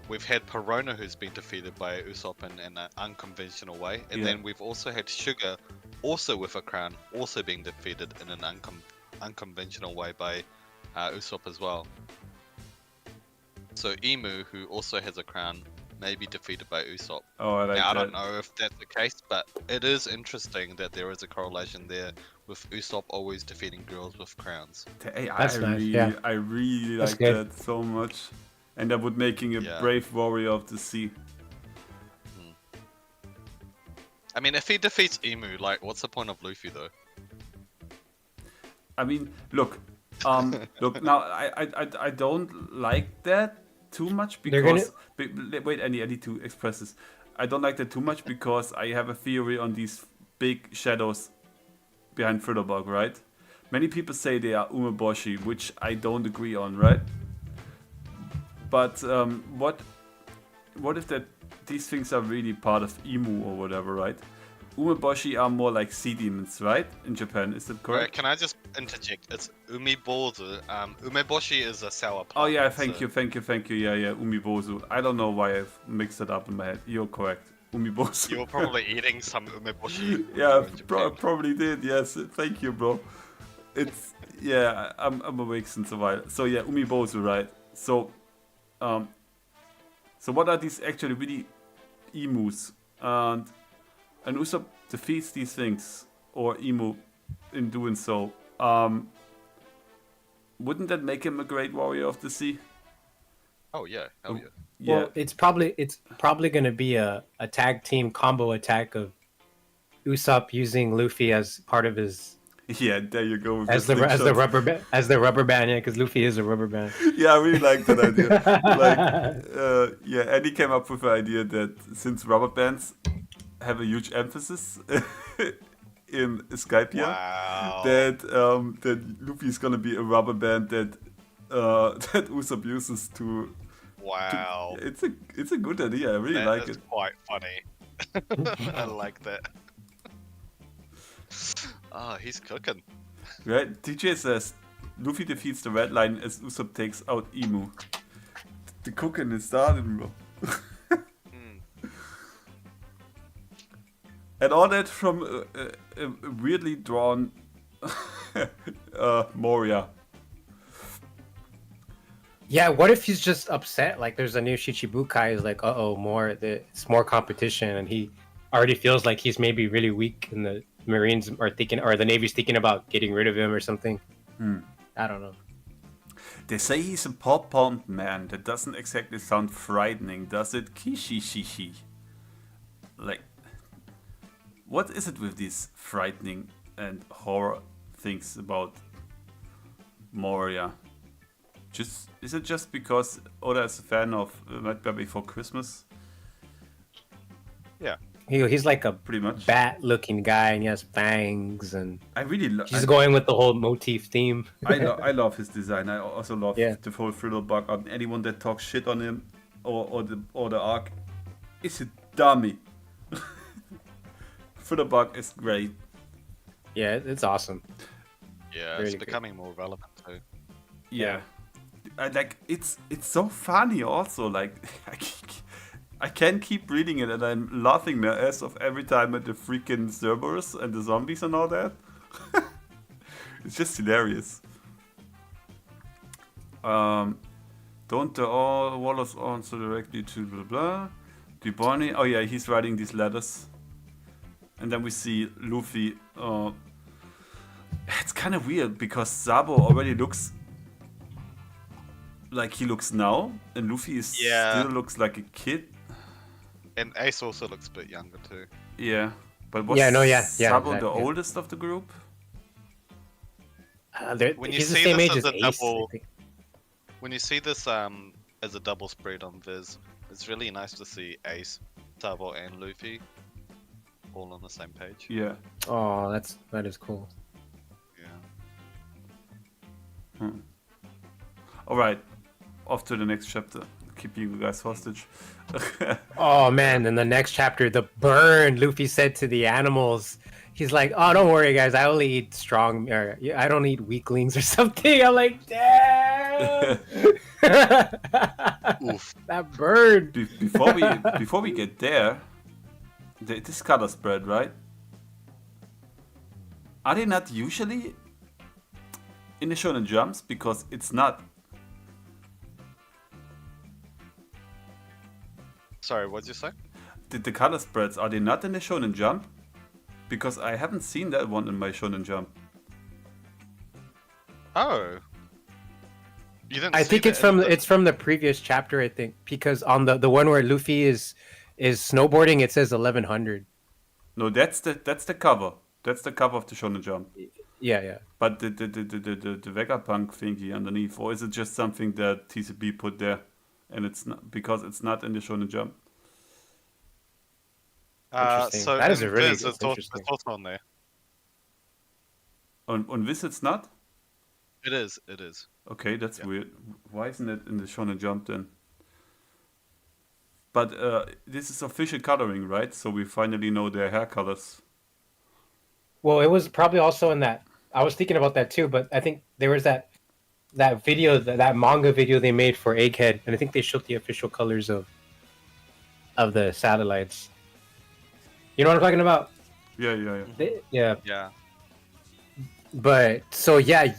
S5: we've had Perona who's been defeated by Usopp in an unconventional way, and
S2: Yeah.
S5: then we've also had Sugar, also with a crown, also being defeated in an unconventional way by Usopp as well. So Emu, who also has a crown, may be defeated by Usopp.
S2: Oh, I like
S5: Now, I
S2: that.
S5: don't know if that's the case, but it is interesting that there is a correlation there with Usopp always defeating girls with crowns.
S2: Hey,
S3: That's nice, yeah.
S2: I really
S3: That's
S2: like
S3: good.
S2: that so much, and that would making a
S5: Yeah.
S2: brave warrior of the sea.
S5: I mean, if he defeats Emu, like, what's the point of Luffy, though?
S2: I mean, look, look. Now, I don't like that too much
S3: They're
S2: because wait, I need to express this. I don't like that too much because I have a theory on these big shadows behind Fritterbug, right? Many people say they are umeboshi, which I don't agree on, right? But what if that these things are really part of Emu or whatever, right? Umeboshi are more like sea demons, right? In Japan, is that
S5: Right,
S2: correct?
S5: can I just interject? It's Umibozu. Umeboshi is a sour
S2: Oh
S5: plant.
S2: yeah, thank
S5: so-
S2: you. Yeah, Umibozu. I don't know why I've mixed it up in my head. You're correct. Umibozu.
S5: You were probably eating some Umeboshi. when
S2: Yeah,
S5: you were in Japan.
S2: probably did. Yes, thank you, bro. It's yeah, I'm awake since a while. So yeah, Umibozu, right? So, so what are these actually really emus? And Usopp defeats these things or emu in doing so. Wouldn't that make him a great warrior of the sea?
S5: Oh yeah, hell yeah.
S2: Yeah.
S3: Well, it's probably going to be a tag team combo attack of Usopp using Luffy as part of his
S2: Yeah, there you go. with
S3: as
S2: the
S3: the
S2: slingshot.
S3: rubber band, yeah, because Luffy is a rubber band.
S2: Yeah, I really like that idea. Like, yeah, Andy came up with the idea that since rubber bands have a huge emphasis in Skypiea,
S5: Wow.
S2: that Luffy is gonna be a rubber band that that Usopp uses to.
S5: Wow.
S2: It's a good idea. I really like
S5: That's
S2: it.
S5: quite funny. I like that. Oh, he's cooking.
S2: Right? TJ says Luffy defeats the Red Line as Usopp takes out Emu. The cooking is started, bro. And all that from a weirdly drawn Moria.
S3: Yeah, what if he's just upset? Like, there's a new Shichibukai. Is like, it's more competition, and he already feels like he's maybe really weak in the Marines are thinking, or the Navy's thinking about getting rid of him or something. I don't know.
S2: They say he's a pop-pump man. That doesn't exactly sound frightening, does it? Kishishishi. Like, what is it with these frightening and horror things about Moria? Is it just because Oda is a fan of Nightmare Before Christmas?
S5: Yeah.
S3: He's like a
S2: Pretty much.
S3: bat-looking guy, and he has fangs, and
S2: I really
S3: he's going with the whole motif theme.
S2: I love his design. I also love
S3: Yeah.
S2: the whole thriller bug. On anyone that talks shit on him or the arc is a dummy. Thriller bug is great.
S3: Yeah, it's awesome.
S5: Yeah,
S3: Really
S5: it's
S3: good.
S5: becoming more relevant too.
S2: Yeah. I like it's so funny also. Like I can't keep reading it and I'm laughing my ass off every time at the freaking Cerberus and the zombies and all that. It's just hilarious. Don't all Wallace answer directly to blah blah. Dubonnie, oh yeah, he's writing these letters. And then we see Luffy. It's kind of weird because Sabo already looks like he looks now, and Luffy is
S5: Yeah.
S2: still looks like a kid.
S5: And Ace also looks a bit younger too.
S2: Yeah, but was
S3: Yeah,
S2: Sabo
S3: exactly,
S2: the
S3: yeah.
S2: oldest of the group?
S5: When you
S3: He's the
S5: see
S3: same
S5: this
S3: age
S5: as
S3: as
S5: a
S3: Ace.
S5: double-
S3: I think.
S5: When you see this as a double spread on Viz, it's really nice to see Ace, Sabo, and Luffy all on the same page.
S2: Yeah.
S3: Oh, that is cool.
S5: Yeah.
S2: All right, off to the next chapter. Keep you guys hostage.
S3: Oh man, in the next chapter, the burn Luffy said to the animals. He's like, "Oh, don't worry, guys. I only eat strong, or I don't eat weaklings or something." I'm like, "Damn!"
S5: Oof.
S3: That burn.
S2: Before we get there, this color spread, right? Are they not usually in the Shonen Jumps? Because it's not.
S5: Sorry, what'd you say?
S2: The color spreads, are they not in the Shonen Jump? Because I haven't seen that one in my Shonen Jump.
S5: Oh. You didn't
S3: I
S5: see
S3: think
S5: that
S3: it's
S5: in
S3: from
S5: the-
S3: it's from the previous chapter. I think because on the one where Luffy is snowboarding, it says 1100.
S2: No, that's the cover. That's the cover of the Shonen Jump.
S3: Yeah.
S2: But the Vegapunk thingy underneath, or is it just something that TCB put there, and it's not because it's not in the Shonen Jump?
S3: Interesting.
S5: So
S3: That is
S5: in
S3: a really
S5: Viz,
S3: good-
S5: it's also
S3: interesting.
S5: on there.
S2: On this, it's not.
S5: It is. It is.
S2: Okay, that's
S5: Yeah.
S2: weird. Why isn't it in the Shonen Jump then? But this is official coloring, right? So we finally know their hair colors.
S3: Well, it was probably also in that. I was thinking about that too, but I think there was that video, that manga video they made for Egghead, and I think they showed the official colors of the satellites. You know what I'm talking about?
S2: Yeah.
S3: Yeah.
S5: Yeah.
S3: But so yeah,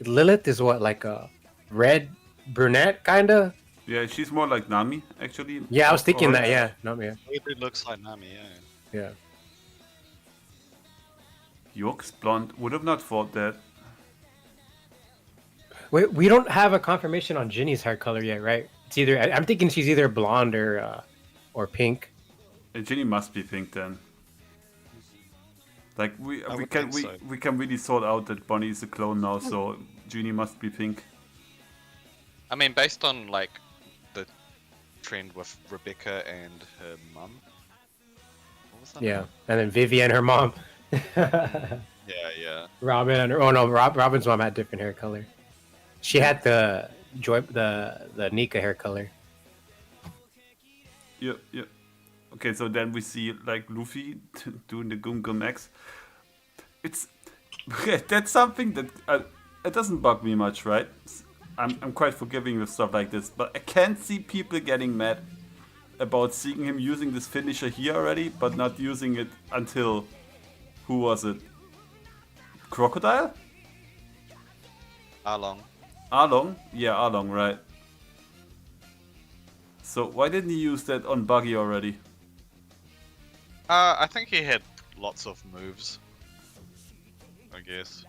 S3: Lilith is what, like a red brunette kinda?
S2: Yeah, she's more like Nami, actually.
S3: Yeah, I was thinking
S2: Or-
S3: that. Yeah, no, yeah,
S5: It looks like Nami, yeah.
S3: yeah.
S2: York's blonde. Would have not thought that.
S3: We don't have a confirmation on Ginny's hair color yet, right? It's either I'm thinking she's either blonde or pink.
S2: Ginny must be pink then. Like we
S5: would
S2: can
S5: think so.
S2: we can really sort out that Bonnie is a clone now, so Ginny must be pink.
S5: I mean, based on like the trend with Rebecca and her mum. What was that?
S3: Yeah, and then Vivian, her mom.
S5: Yeah.
S3: Robin and Robin's mom had different hair color. She had the Nika hair color.
S2: Yeah. Okay, so then we see like Luffy doing the Gum Gum X. It's that's something that it doesn't bug me much, right? I'm quite forgiving with stuff like this, but I can't see people getting mad about seeing him using this finisher here already, but not using it until who was it? Crocodile?
S5: Along.
S2: Arlong? Yeah, Arlong, right. So why didn't he use that on Buggy already?
S5: I think he had lots of moves. I guess.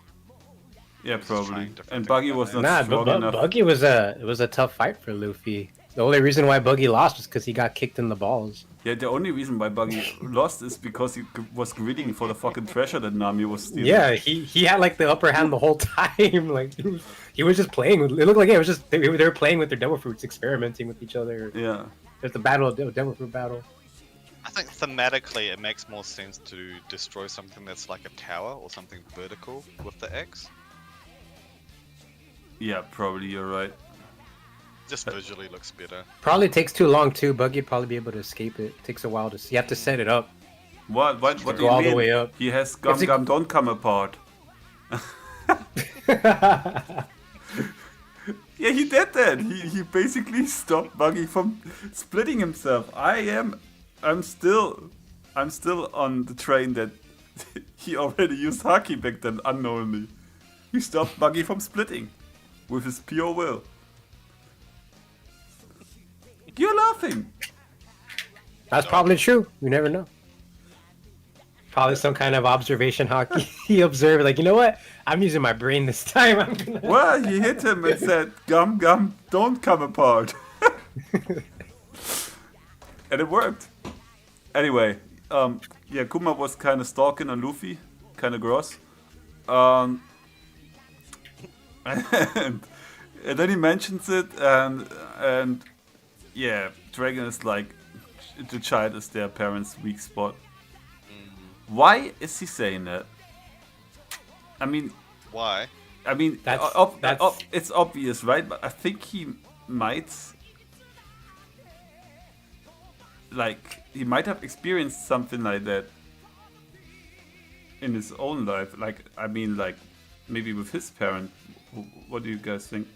S2: Yeah,
S5: He's just
S2: probably.
S5: trying different
S2: And
S5: things
S2: Buggy
S5: out
S2: was
S5: there.
S2: not
S3: Nah,
S2: strong
S3: but
S2: enough.
S3: Buggy was a tough fight for Luffy. The only reason why Buggy lost was because he got kicked in the balls.
S2: Yeah, the only reason why Buggy lost is because he was greedy for the fucking treasure that Nami was stealing.
S3: Yeah, he had like the upper hand the whole time. Like he was just playing with. It looked like it was just they were playing with their devil fruits, experimenting with each other.
S2: Yeah.
S3: There's the battle, devil fruit battle.
S5: I think thematically it makes more sense to destroy something that's like a tower or something vertical with the axe.
S2: Yeah, probably you're right.
S5: Just visually looks better.
S3: Probably takes too long too. Buggy'd probably be able to escape it. Takes a while to. You have to set it up.
S2: What do
S3: Go
S2: you
S3: all
S2: mean?
S3: the way up.
S2: He has Gum
S3: It's a-
S2: Gum Don't Come Apart. Yeah, he did that. He basically stopped Buggy from splitting himself. I'm still on the train that he already used Haki back then unknowingly. He stopped Buggy from splitting with his pure will. You're laughing.
S3: That's probably true. You never know. Probably some kind of observation hockey. He observed, like, you know what? I'm using my brain this time. I'm gonna...
S2: Well, he hit him and said, Gum Gum Don't Come Apart. And it worked. Anyway, yeah, Kuma was kind of stalking on Luffy, kind of gross. And then he mentions it, and yeah, Dragon is like, the child is their parents' weak spot. Why is he saying that? I mean,
S5: Why?
S2: it's obvious, right? But I think he might, like, he might have experienced something like that in his own life. Like, I mean, like, maybe with his parent. What do you guys think?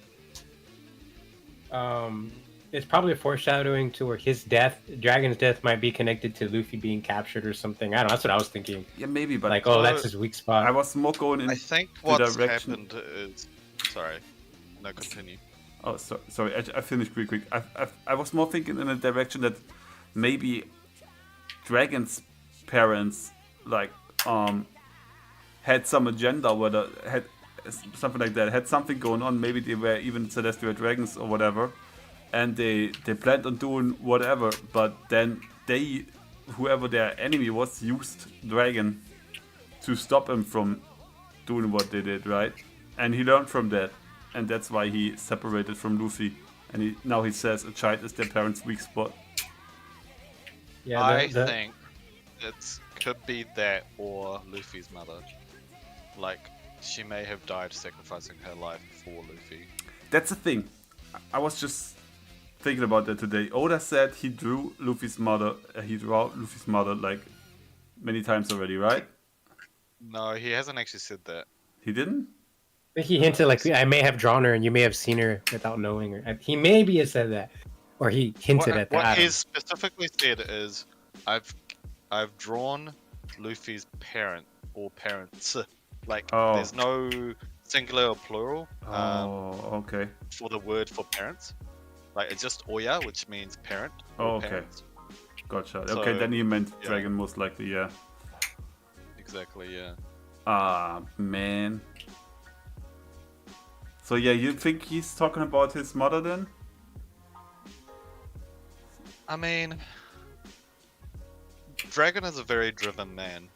S3: It's probably foreshadowing to where his death, Dragon's death, might be connected to Luffy being captured or something. I don't know. That's what I was thinking.
S2: Yeah, maybe, but
S3: Like, oh, that's his weak spot.
S2: I was more going in
S5: I think
S2: the
S5: what's
S2: direction.
S5: happened is. Sorry. No, continue.
S2: Oh, sorry. I finished real quick. I was more thinking in a direction that maybe Dragon's parents, like, had some agenda, whether had something like that, had something going on. Maybe they were even celestial dragons or whatever, and they planned on doing whatever. But then they, whoever their enemy was, used Dragon to stop him from doing what they did, right? And he learned from that, and that's why he separated from Luffy. And now he says a child is their parents' weak spot.
S3: Yeah,
S5: I think it could be that or Luffy's mother. Like, she may have died sacrificing her life for Luffy.
S2: That's the thing. I was just thinking about that today. Oda said he drew Luffy's mother. He drew Luffy's mother like many times already, right?
S5: No, he hasn't actually said that.
S2: He didn't.
S3: I think he hinted like I may have drawn her and you may have seen her without knowing her. He maybe has said that, or he hinted at that.
S5: What
S3: I don't
S5: he
S3: know.
S5: specifically said is, I've drawn Luffy's parent or parents. Like,
S2: Oh.
S5: there's no singular or plural
S2: Okay.
S5: for the word for parents. Like, it's just Oya, which means parent. Or
S2: Oh, okay.
S5: parents.
S2: Gotcha.
S5: So,
S2: Okay, then he meant
S5: yeah.
S2: Dragon most likely, yeah.
S5: Exactly, yeah.
S2: Ah, man. So yeah, you think he's talking about his mother then?
S5: I mean, Dragon is a very driven man,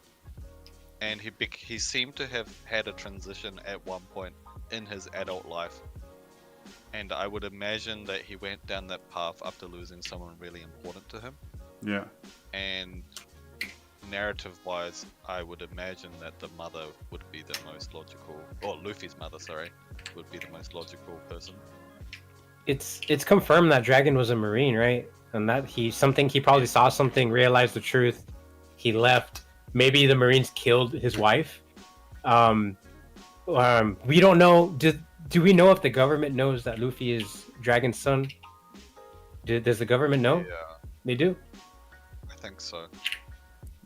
S5: and he seemed to have had a transition at one point in his adult life, and I would imagine that he went down that path after losing someone really important to him.
S2: Yeah.
S5: And narrative-wise, I would imagine that the mother would be the most logical, or Luffy's mother, sorry, would be the most logical person.
S3: It's confirmed that Dragon was a Marine, right? And that he probably saw something, realized the truth. He left. Maybe the Marines killed his wife. We don't know. Do we know if the government knows that Luffy is Dragon's son? Does the government know?
S5: Yeah,
S3: They do.
S5: I think so.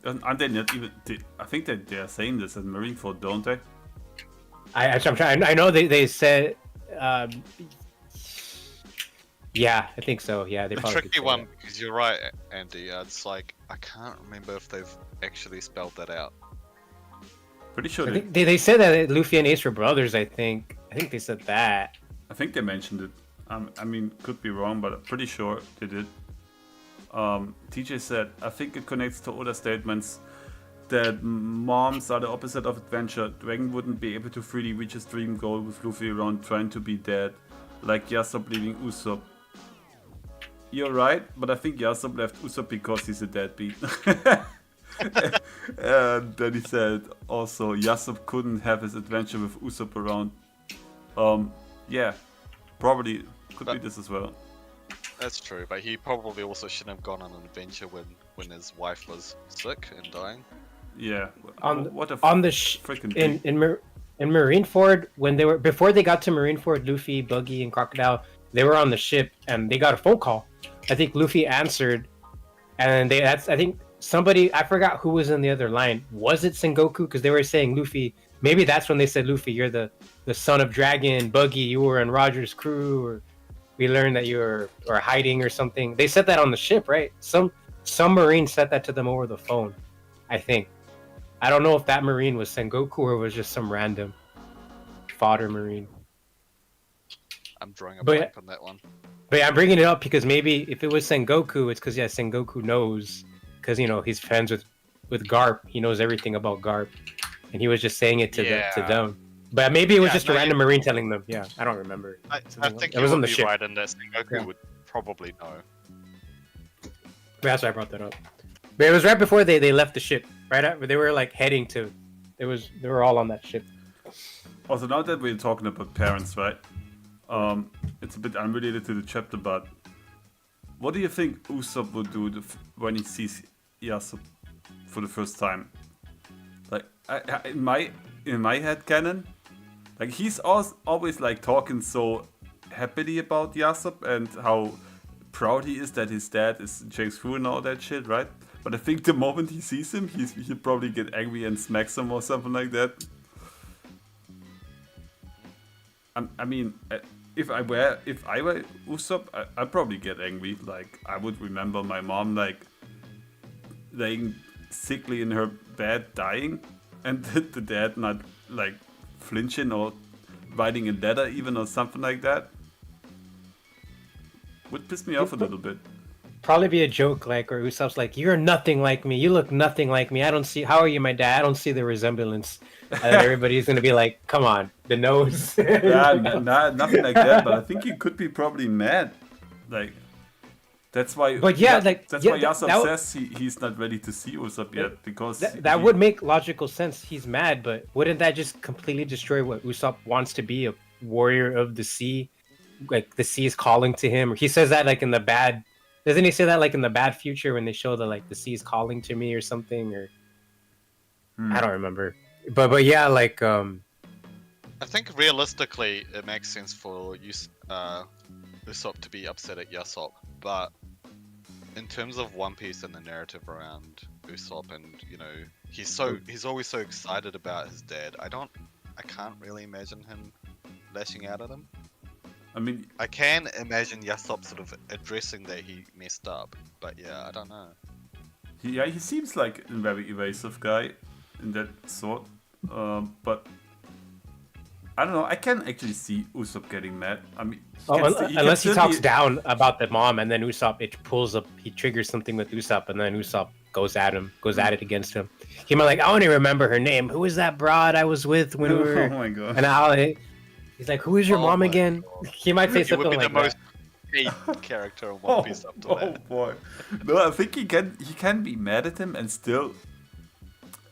S2: Aren't they not even? I think that they are saying this in Marineford, don't they?
S3: I'm trying. I know they said. Yeah, I think so. Yeah, they
S5: The
S3: probably
S5: tricky
S3: did say
S5: one,
S3: that.
S5: because you're right, Andy. It's like, I can't remember if they've actually spelled that out.
S2: Pretty sure
S3: I think they said that Luffy and Ace were brothers. I think they said that.
S2: I think they mentioned it. I mean, could be wrong, but I'm pretty sure they did. TJ said, I think it connects to older statements that moms are the opposite of adventure. Dragon wouldn't be able to freely reach his dream goal with Luffy around trying to be dead, like Yasop leaving Usopp. You're right, but I think Yasop left Usopp because he's a deadbeat. And then he said also Yasop couldn't have his adventure with Usopp around. Yeah, probably could be this as well.
S5: That's true, but he probably also shouldn't have gone on an adventure when his wife was sick and dying.
S2: Yeah. What a freaking
S3: in Marineford, when they were before they got to Marineford, Luffy, Buggy, and Crocodile, they were on the ship and they got a phone call. I think Luffy answered, and I think somebody, I forgot who was in the other line. Was it Sengoku? Because they were saying Luffy. Maybe that's when they said, Luffy, you're the son of Dragon. Buggy, you were in Roger's crew, or we learned that you were hiding or something. They said that on the ship, right? Some Marine said that to them over the phone, I think. I don't know if that Marine was Sengoku or was just some random fodder Marine.
S5: I'm drawing a blank on that one.
S3: But yeah, I'm bringing it up because maybe if it was Sengoku, it's because Sengoku knows, because he's friends with Garp. He knows everything about Garp, and he was just saying it to them. But maybe it was just a random Marine telling them. Yeah, I don't remember.
S5: I think
S3: it was on the
S5: be
S3: ship.
S5: right in that Sengoku would probably know.
S3: That's why I brought that up. But it was right before they left the ship. Right after they were like heading to. They were all on that ship.
S2: Also, now that we're talking about parents, right? It's a bit unrelated to the chapter, but what do you think Usopp would do when he sees Yasop for the first time? Like, in my head canon, like he's always like talking so happily about Yasop and how proud he is that his dad is James Fu and all that shit, right? But I think the moment he sees him, he'll probably get angry and smacks him or something like that. I mean, if I were Usopp, I'd probably get angry. Like, I would remember my mom like laying sickly in her bed, dying, and the dad not like flinching or writing a letter even or something like that. Would piss me off a little bit.
S3: Probably be a joke, like, or Usopp's like, "You're nothing like me. You look nothing like me. I don't see. How are you, my dad? I don't see the resemblance." And everybody's gonna be like, "Come on, the nose."
S2: Yeah, nothing like that. But I think he could be probably mad. Like, that's why.
S3: But yeah,
S2: why Yasop says he's not ready to see Usopp yet, because
S3: that would make logical sense. He's mad, but wouldn't that just completely destroy what Usopp wants to be, a warrior of the sea? Like the sea is calling to him. He says that like in the bad. Doesn't he say that like in the bad future when they show the like the sea's calling to me or something, or I don't remember. But yeah, like
S5: I think realistically it makes sense for Usopp to be upset at Yasop, but in terms of One Piece and the narrative around Usopp, and he's always so excited about his dad. I can't really imagine him lashing out at him.
S2: I mean,
S5: I can imagine Yasop sort of addressing that he messed up, but yeah, I don't know.
S2: He seems like a very evasive guy in that sort, but I don't know. I can actually see Usopp getting mad. I mean,
S3: unless he talks down about the mom, and then Usopp he triggers something with Usopp, and then Usopp goes at it against him. He might like, I only remember her name. Who was that broad I was with when we were?
S2: Oh my god!
S3: And he's like, who is your mom again? God. He might say something like that. He would
S5: be the most hated character in One Piece up to that.
S2: Oh boy. No, I think he can be mad at him and still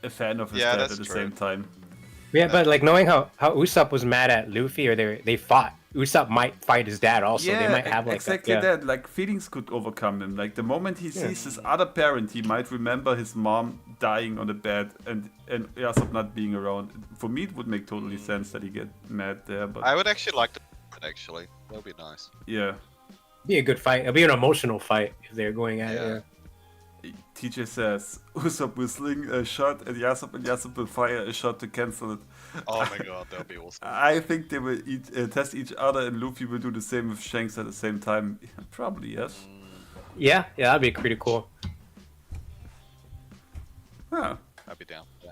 S2: a fan of his dad at the same time.
S3: Yeah, but like knowing how Usopp was mad at Luffy, or they fought. Usopp might fight his dad also.
S2: Yeah,
S3: they might have like
S2: exactly that. Like feelings could overcome him. Like the moment he sees his other parent, he might remember his mom dying on the bed and Usopp not being around. For me, it would make totally sense that he get mad there. But
S5: I would actually like to. Actually, that would be nice.
S2: Yeah,
S3: be a good fight. It'll be an emotional fight if they're going at it.
S2: TJ says Usopp will sling a shot at Yasop and Yasop will fire a shot to cancel it.
S5: Oh my god, that would be awesome.
S2: I think they will test each other and Luffy will do the same with Shanks at the same time. Probably, yes.
S3: Yeah, that'd be pretty cool.
S2: Huh.
S5: I'd be down. Yeah.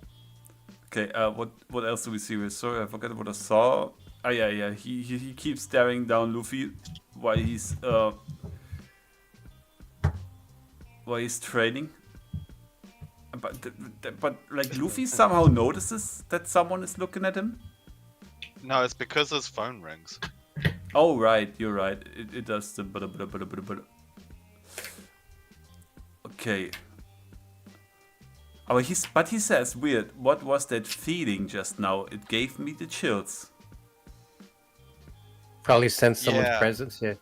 S2: Okay, what else do we see here? Sorry, I forgot what I saw. Ah, yeah. He keeps staring down Luffy while he's training. But like Luffy somehow notices that someone is looking at him.
S5: No, it's because his phone rings.
S2: Oh right, you're right. It does the Okay. Oh, but he says weird. What was that feeling just now? It gave me the chills.
S3: Probably sense someone's
S5: Yeah.
S3: presence. Yeah.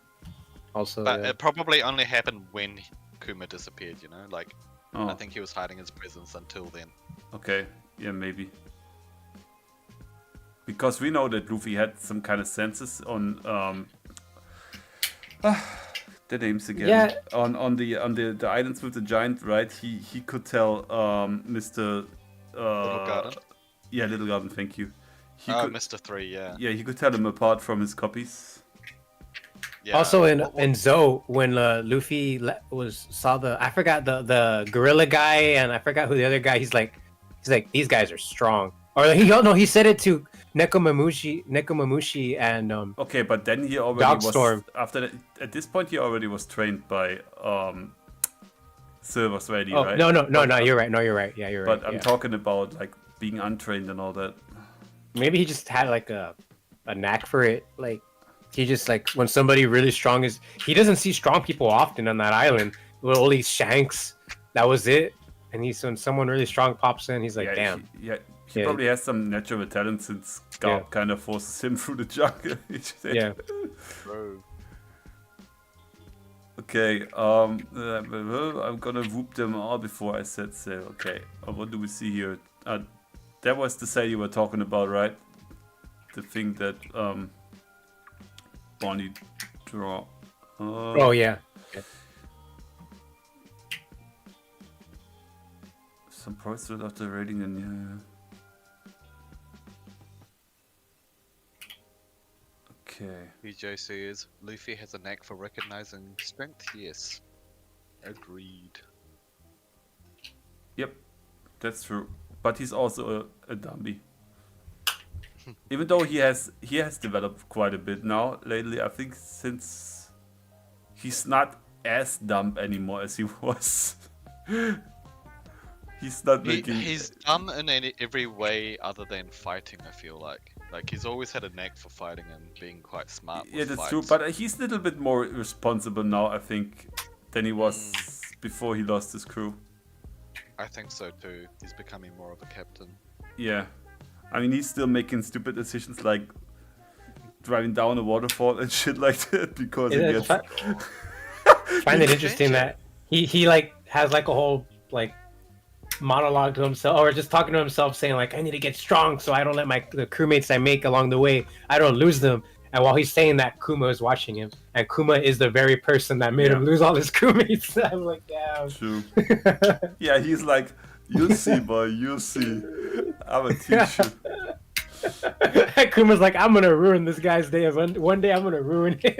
S3: Also,
S5: But
S3: yeah.
S5: it probably only happened when Kuma disappeared, you know? Like,
S2: Oh,
S5: I think he was hiding his presence until then.
S2: okay. Yeah, maybe. Because we know that Luffy had some kind of senses on the names again.
S3: Yeah.
S2: On the islands with the giant, right? He could tell Mr.
S5: Little Garden?
S2: Yeah, Little Garden. Thank you. He
S5: Oh,
S2: could,
S5: Mr. 3, yeah.
S2: yeah, he could tell him apart from his copies.
S5: Yeah.
S3: Also
S5: What-
S3: in Zou, when Luffy saw I forgot the gorilla guy, and I forgot who the other guy. He's like these guys are strong. Or he said it to Nekomamushi and
S2: Okay, but then he already was
S3: Dogstorm.
S2: after that, at this point he already was trained by Silver Sweaty,
S3: oh
S2: right?
S3: no you're right yeah you're right.
S2: But I'm
S3: yeah.
S2: talking about like being untrained and all that.
S3: Maybe he just had like a knack for it. Like he just like when somebody really strong is he doesn't see strong people often on that island. Only Shanks, that was it. And when someone really strong pops in, he's like, damn.
S2: He
S3: Yeah.
S2: probably has some natural talent since Garp kind of forces him through the jungle.
S3: Yeah.
S5: Bro.
S2: Okay, I'm gonna whoop them all before I set sail. Okay, what do we see here? That was the sail you were talking about, right? The thing that Bonnie draw.
S3: Oh yeah.
S2: Some parts of the rating and yeah. Okay.
S5: BJ says, Luffy has a knack for recognizing strength. Yes. Agreed.
S2: Yep, that's true. But he's also a dummy. Even though he has developed quite a bit now lately, I think since he's not as dumb anymore as he was. He's not making.
S5: He's dumb in every way other than fighting, I feel like. Like, he's always had a knack for fighting and being quite smart
S2: Yeah,
S5: with
S2: that's
S5: fights.
S2: true. But he's a little bit more responsible now, I think, than he was before he lost his crew.
S5: I think so too. He's becoming more of a captain.
S2: Yeah. I mean, he's still making stupid decisions like driving down a waterfall and shit like that because he gets.
S3: Find it interesting that he like has like a whole like monologue to himself, or just talking to himself, saying like, I need to get strong so I don't let the crewmates I make along the way, I don't lose them. And while he's saying that, Kuma is watching him, and Kuma is the very person that made him lose all his crewmates. I'm like, damn.
S2: True. Yeah, he's like, you'll see, boy, you'll see. I'm a teacher.
S3: Kuma's like, I'm gonna ruin this guy's day. One day I'm gonna ruin him.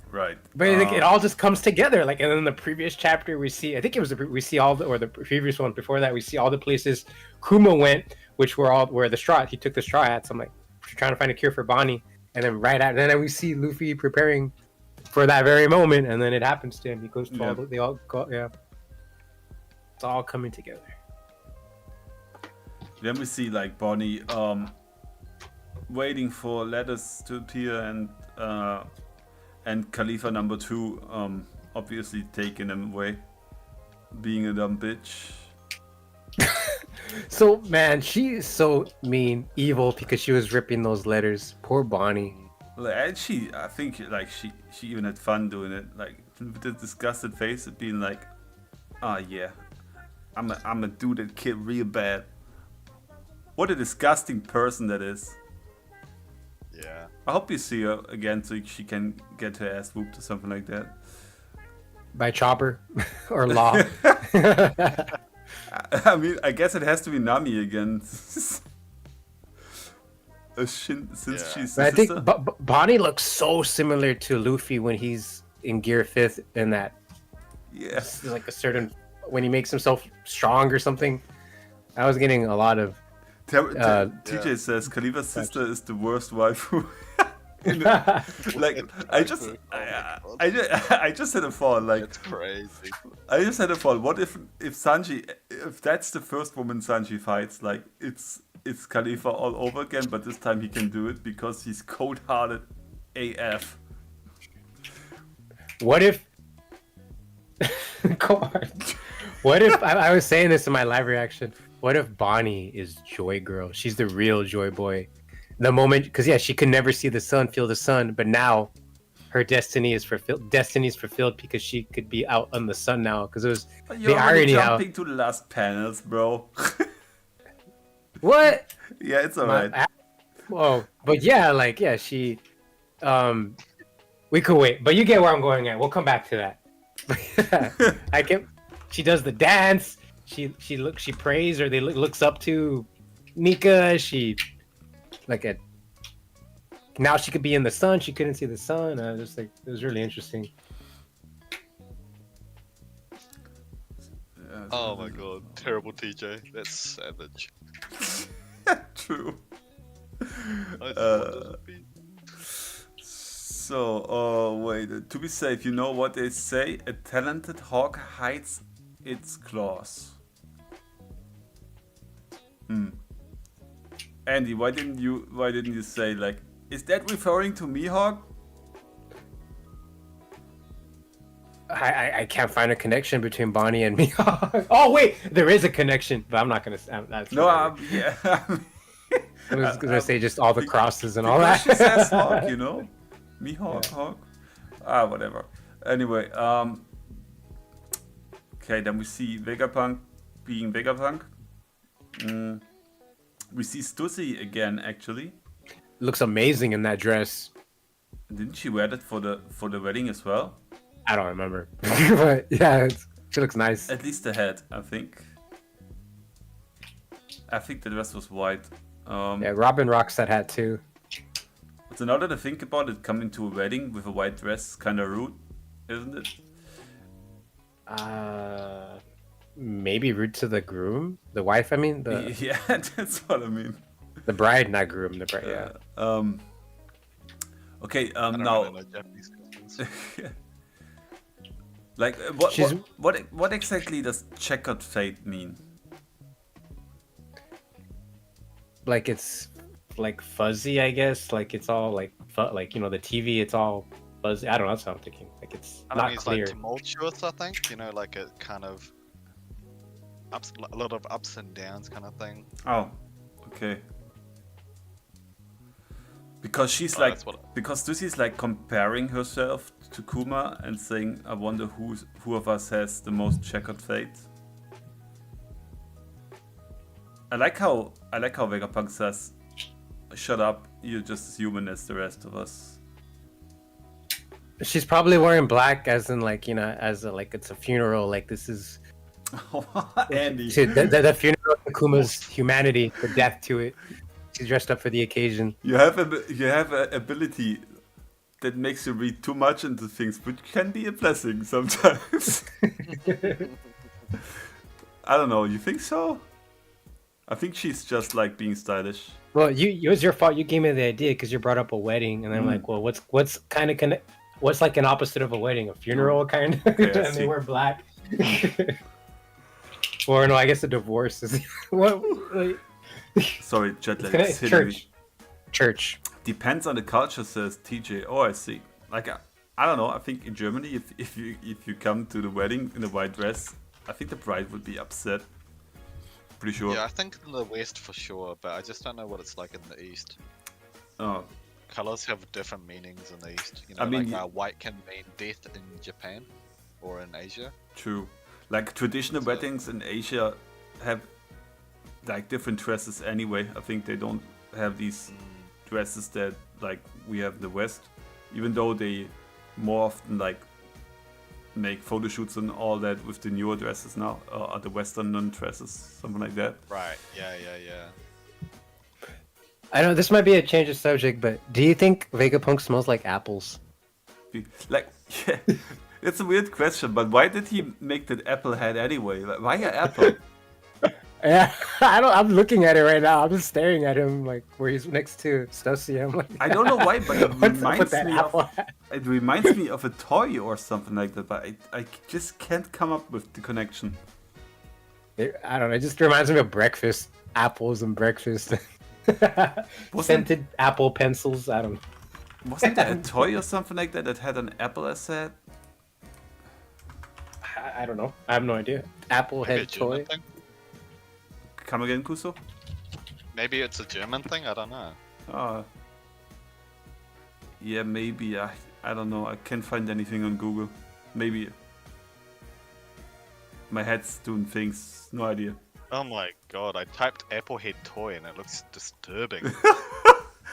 S2: Right.
S3: But I think it all just comes together. Like, and then the previous chapter, we see, I think it was we see all the previous one before that, we see all the places Kuma went, which were all where he took the straw hats. I'm like, trying to find a cure for Bonnie, and then then we see Luffy preparing for that very moment, and then it happens to him. He goes to they all go, it's all coming together.
S2: Then we see like Bonnie waiting for letters to appear and Khalifa number 2 obviously taking him away, being a dumb bitch.
S3: So man, she is so mean, evil, because she was ripping those letters. Poor Bonnie.
S2: And I think like she even had fun doing it, like with the disgusted face of being like, yeah, I'm a do that kid real bad. What a disgusting person that is.
S5: Yeah.
S2: I hope you see her again so she can get her ass whooped or something like that.
S3: By Chopper or Law.
S2: I mean, I guess it has to be Nami again. Since she's the
S3: I think
S2: sister.
S3: Bonnie looks so similar to Luffy when he's in Gear 5th in that.
S2: Yeah.
S3: Like a certain when he makes himself strong or something. I was getting a lot of.
S2: TJ says Khalifa's sister is the worst waifu. Like I just had a thought. Like
S5: It's crazy.
S2: I just had a thought. What if Sanji, if that's the first woman Sanji fights, like it's Khalifa all over again, but this time he can do it because he's cold-hearted AF.
S3: What if? What if I was saying this in my live reaction? What if Bonnie is Joy Girl? She's the real Joy Boy. The moment, because yeah, she could never see the sun, feel the sun, but now her destiny is fulfilled. Destiny is fulfilled because she could be out on the sun now. Because it was
S2: But
S3: the
S2: you're
S3: irony.
S2: jumping to the last panels, bro.
S3: What?
S2: Yeah, it's alright.
S3: Whoa, but yeah, like yeah, she. We could wait, but you get where I'm going at. We'll come back to that. I can. She does the dance. She prays or looks up to Nika. She like a. Now she could be in the sun. She couldn't see the sun. Just like it was really interesting.
S5: Oh my god, terrible TJ. That's savage.
S2: True.
S5: I just wanted to be-
S2: So, wait. To be safe, you know what they say? A talented hawk hides its claws. Andy, why didn't you say like? Is that referring to Mihawk?
S3: I can't find a connection between Bonnie and Mihawk. Oh wait, there is a connection, but I'm not gonna. That's
S2: No, yeah.
S3: I was gonna say just all the crosses and all
S2: Because
S3: that.
S2: she says hawk, you know? Mihawk, hawk. Whatever. Anyway, okay, then we see Vegapunk being Vegapunk. We see Stussy again, actually.
S3: Looks amazing in that dress.
S2: Didn't she wear that for the wedding as well?
S3: I don't remember, but yeah, she looks nice.
S2: At least the head, I think. I think the dress was white.
S3: Yeah, Robin rocks that hat too.
S2: So now that I think about it, coming to a wedding with a white dress, kind of rude, isn't it?
S3: Maybe rude to the groom, the wife. I mean,
S2: Yeah, that's what I mean.
S3: the bride, not groom. The bride. Yeah.
S2: Okay.
S5: I don't
S2: Now,
S5: really know Japanese customs.
S2: like, what exactly does checkered fate mean?
S3: Like it's like fuzzy, I guess. Like it's all like like you know the TV. It's all fuzzy. I don't know. That's what I'm thinking. Like it's
S5: I
S3: not
S5: mean, it's
S3: clear.
S5: like tumultuous, I think. You know, like a kind of a lot of ups and downs kind of thing.
S2: Oh, okay. Because she's
S5: Oh,
S2: like,
S5: that's what-
S2: because Susie's like comparing herself to Kuma and saying, "I wonder who of us has the most checkered fate." I like how Vegapunk says, "Shut up, you're just as human as the rest of us."
S3: She's probably wearing black, as in like you know, as a, like it's a funeral. Like this is
S2: Andy.
S3: the funeral of Kuma's humanity, the death to it. She's dressed up for the occasion.
S2: You have an ability that makes you read too much into things, which can be a blessing sometimes. I don't know. You think so? I think she's just like being stylish.
S3: Well, it was your fault. You gave me the idea because you brought up a wedding, and I'm like, well, what's kind of what's like an opposite of a wedding? A funeral, kind of,
S2: Okay, I
S3: and
S2: see.
S3: they wear black. Or no, I guess a divorce is what? Like,
S2: Sorry, jet lag is hitting me.
S3: Church.
S2: Depends on the culture, says TJ. Oh, I see. Like I don't know. I think in Germany, if you come to the wedding in a white dress, I think the bride would be upset. Pretty sure.
S5: Yeah, I think in the West for sure, but I just don't know what it's like in the East.
S2: Oh,
S5: Colors have different meanings in the East. You know,
S2: I mean,
S5: like white can mean death in Japan or in Asia.
S2: true. Like traditional weddings in Asia have like different dresses anyway. I think they don't have these dresses that like we have in the West, even though they more often like make photo shoots and all that with the newer dresses now, or the Western dresses, something like that.
S5: Right. Yeah.
S3: I know this might be a change of subject, but do you think Vegapunk smells like apples?
S2: Like, yeah, It's a weird question, but why did he make that apple head anyway? Like, why an apple?
S3: Yeah, I'm looking at it right now. I'm just staring at him like where he's next to Stussy. I'm like,
S2: I don't know why, but it
S3: what's up with
S2: reminds
S3: that
S2: me
S3: apple
S2: of
S3: hat?
S2: it reminds me of a toy or something like that. But I just can't come up with the connection.
S3: I don't know. It just reminds me of breakfast, apples and breakfast. Scented apple pencils. I don't know.
S2: Wasn't there a toy or something like that that had an apple as head?
S3: I don't know. I have no idea. Apple
S5: Maybe a
S3: head
S5: German
S3: toy.
S5: thing?
S2: Come again, Kuso?
S5: Maybe it's a German thing. I don't know.
S2: Yeah, maybe. I don't know. I can't find anything on Google. Maybe. My head's doing things. No idea.
S5: Oh my god! I typed apple head toy and it looks disturbing.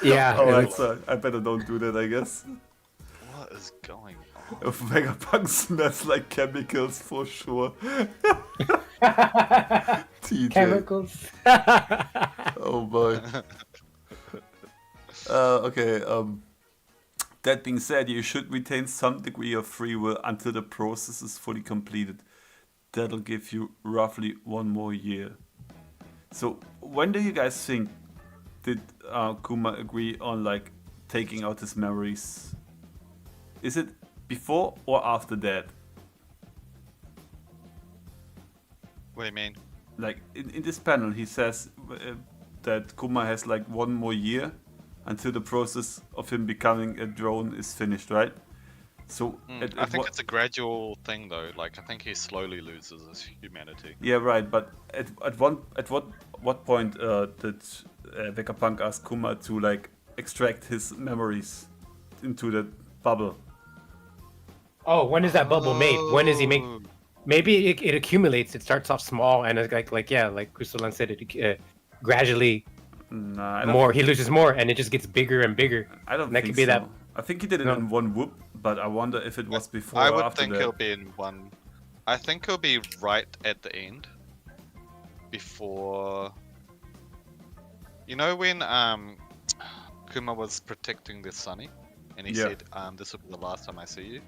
S3: Yeah.
S2: Oh,
S3: it
S2: that's,
S3: looks-
S2: I better don't do that, I guess.
S5: What is going on?
S2: Vegapunk smells like chemicals for sure. TJ.
S3: Chemicals.
S2: Oh boy. Okay. That being said, you should retain some degree of free will until the process is fully completed. That'll give you roughly 1 more year. So, when do you guys think did Kuma agree on like taking out his memories? Is it before or after that?
S5: What do you mean?
S2: Like in this panel, he says that Kuma has like 1 more year until the process of him becoming a drone is finished, right? So
S5: I think it's a gradual thing though. Like I think he slowly loses his humanity.
S2: yeah, right. But at what point did Vegapunk ask Kuma to like extract his memories into the bubble?
S3: Oh, when is that bubble made? When does he make?
S5: Oh.
S3: Maybe it accumulates. It starts off small and it's like Kusulan said, it gradually
S2: Nah, I don't
S3: more. He loses more and it just gets bigger and bigger.
S2: I don't
S3: And that
S2: think
S3: could be
S2: so.
S3: that.
S2: I think he did it
S3: No.
S2: in one whoop, but I wonder if it was before
S5: I
S2: or
S5: would
S2: after
S5: think
S2: that.
S5: he'll be in one. I think he'll be right at the end. Before. You know when Kuma was protecting the Sunny, and he
S2: Yeah.
S5: said, "This will be the last time I see you."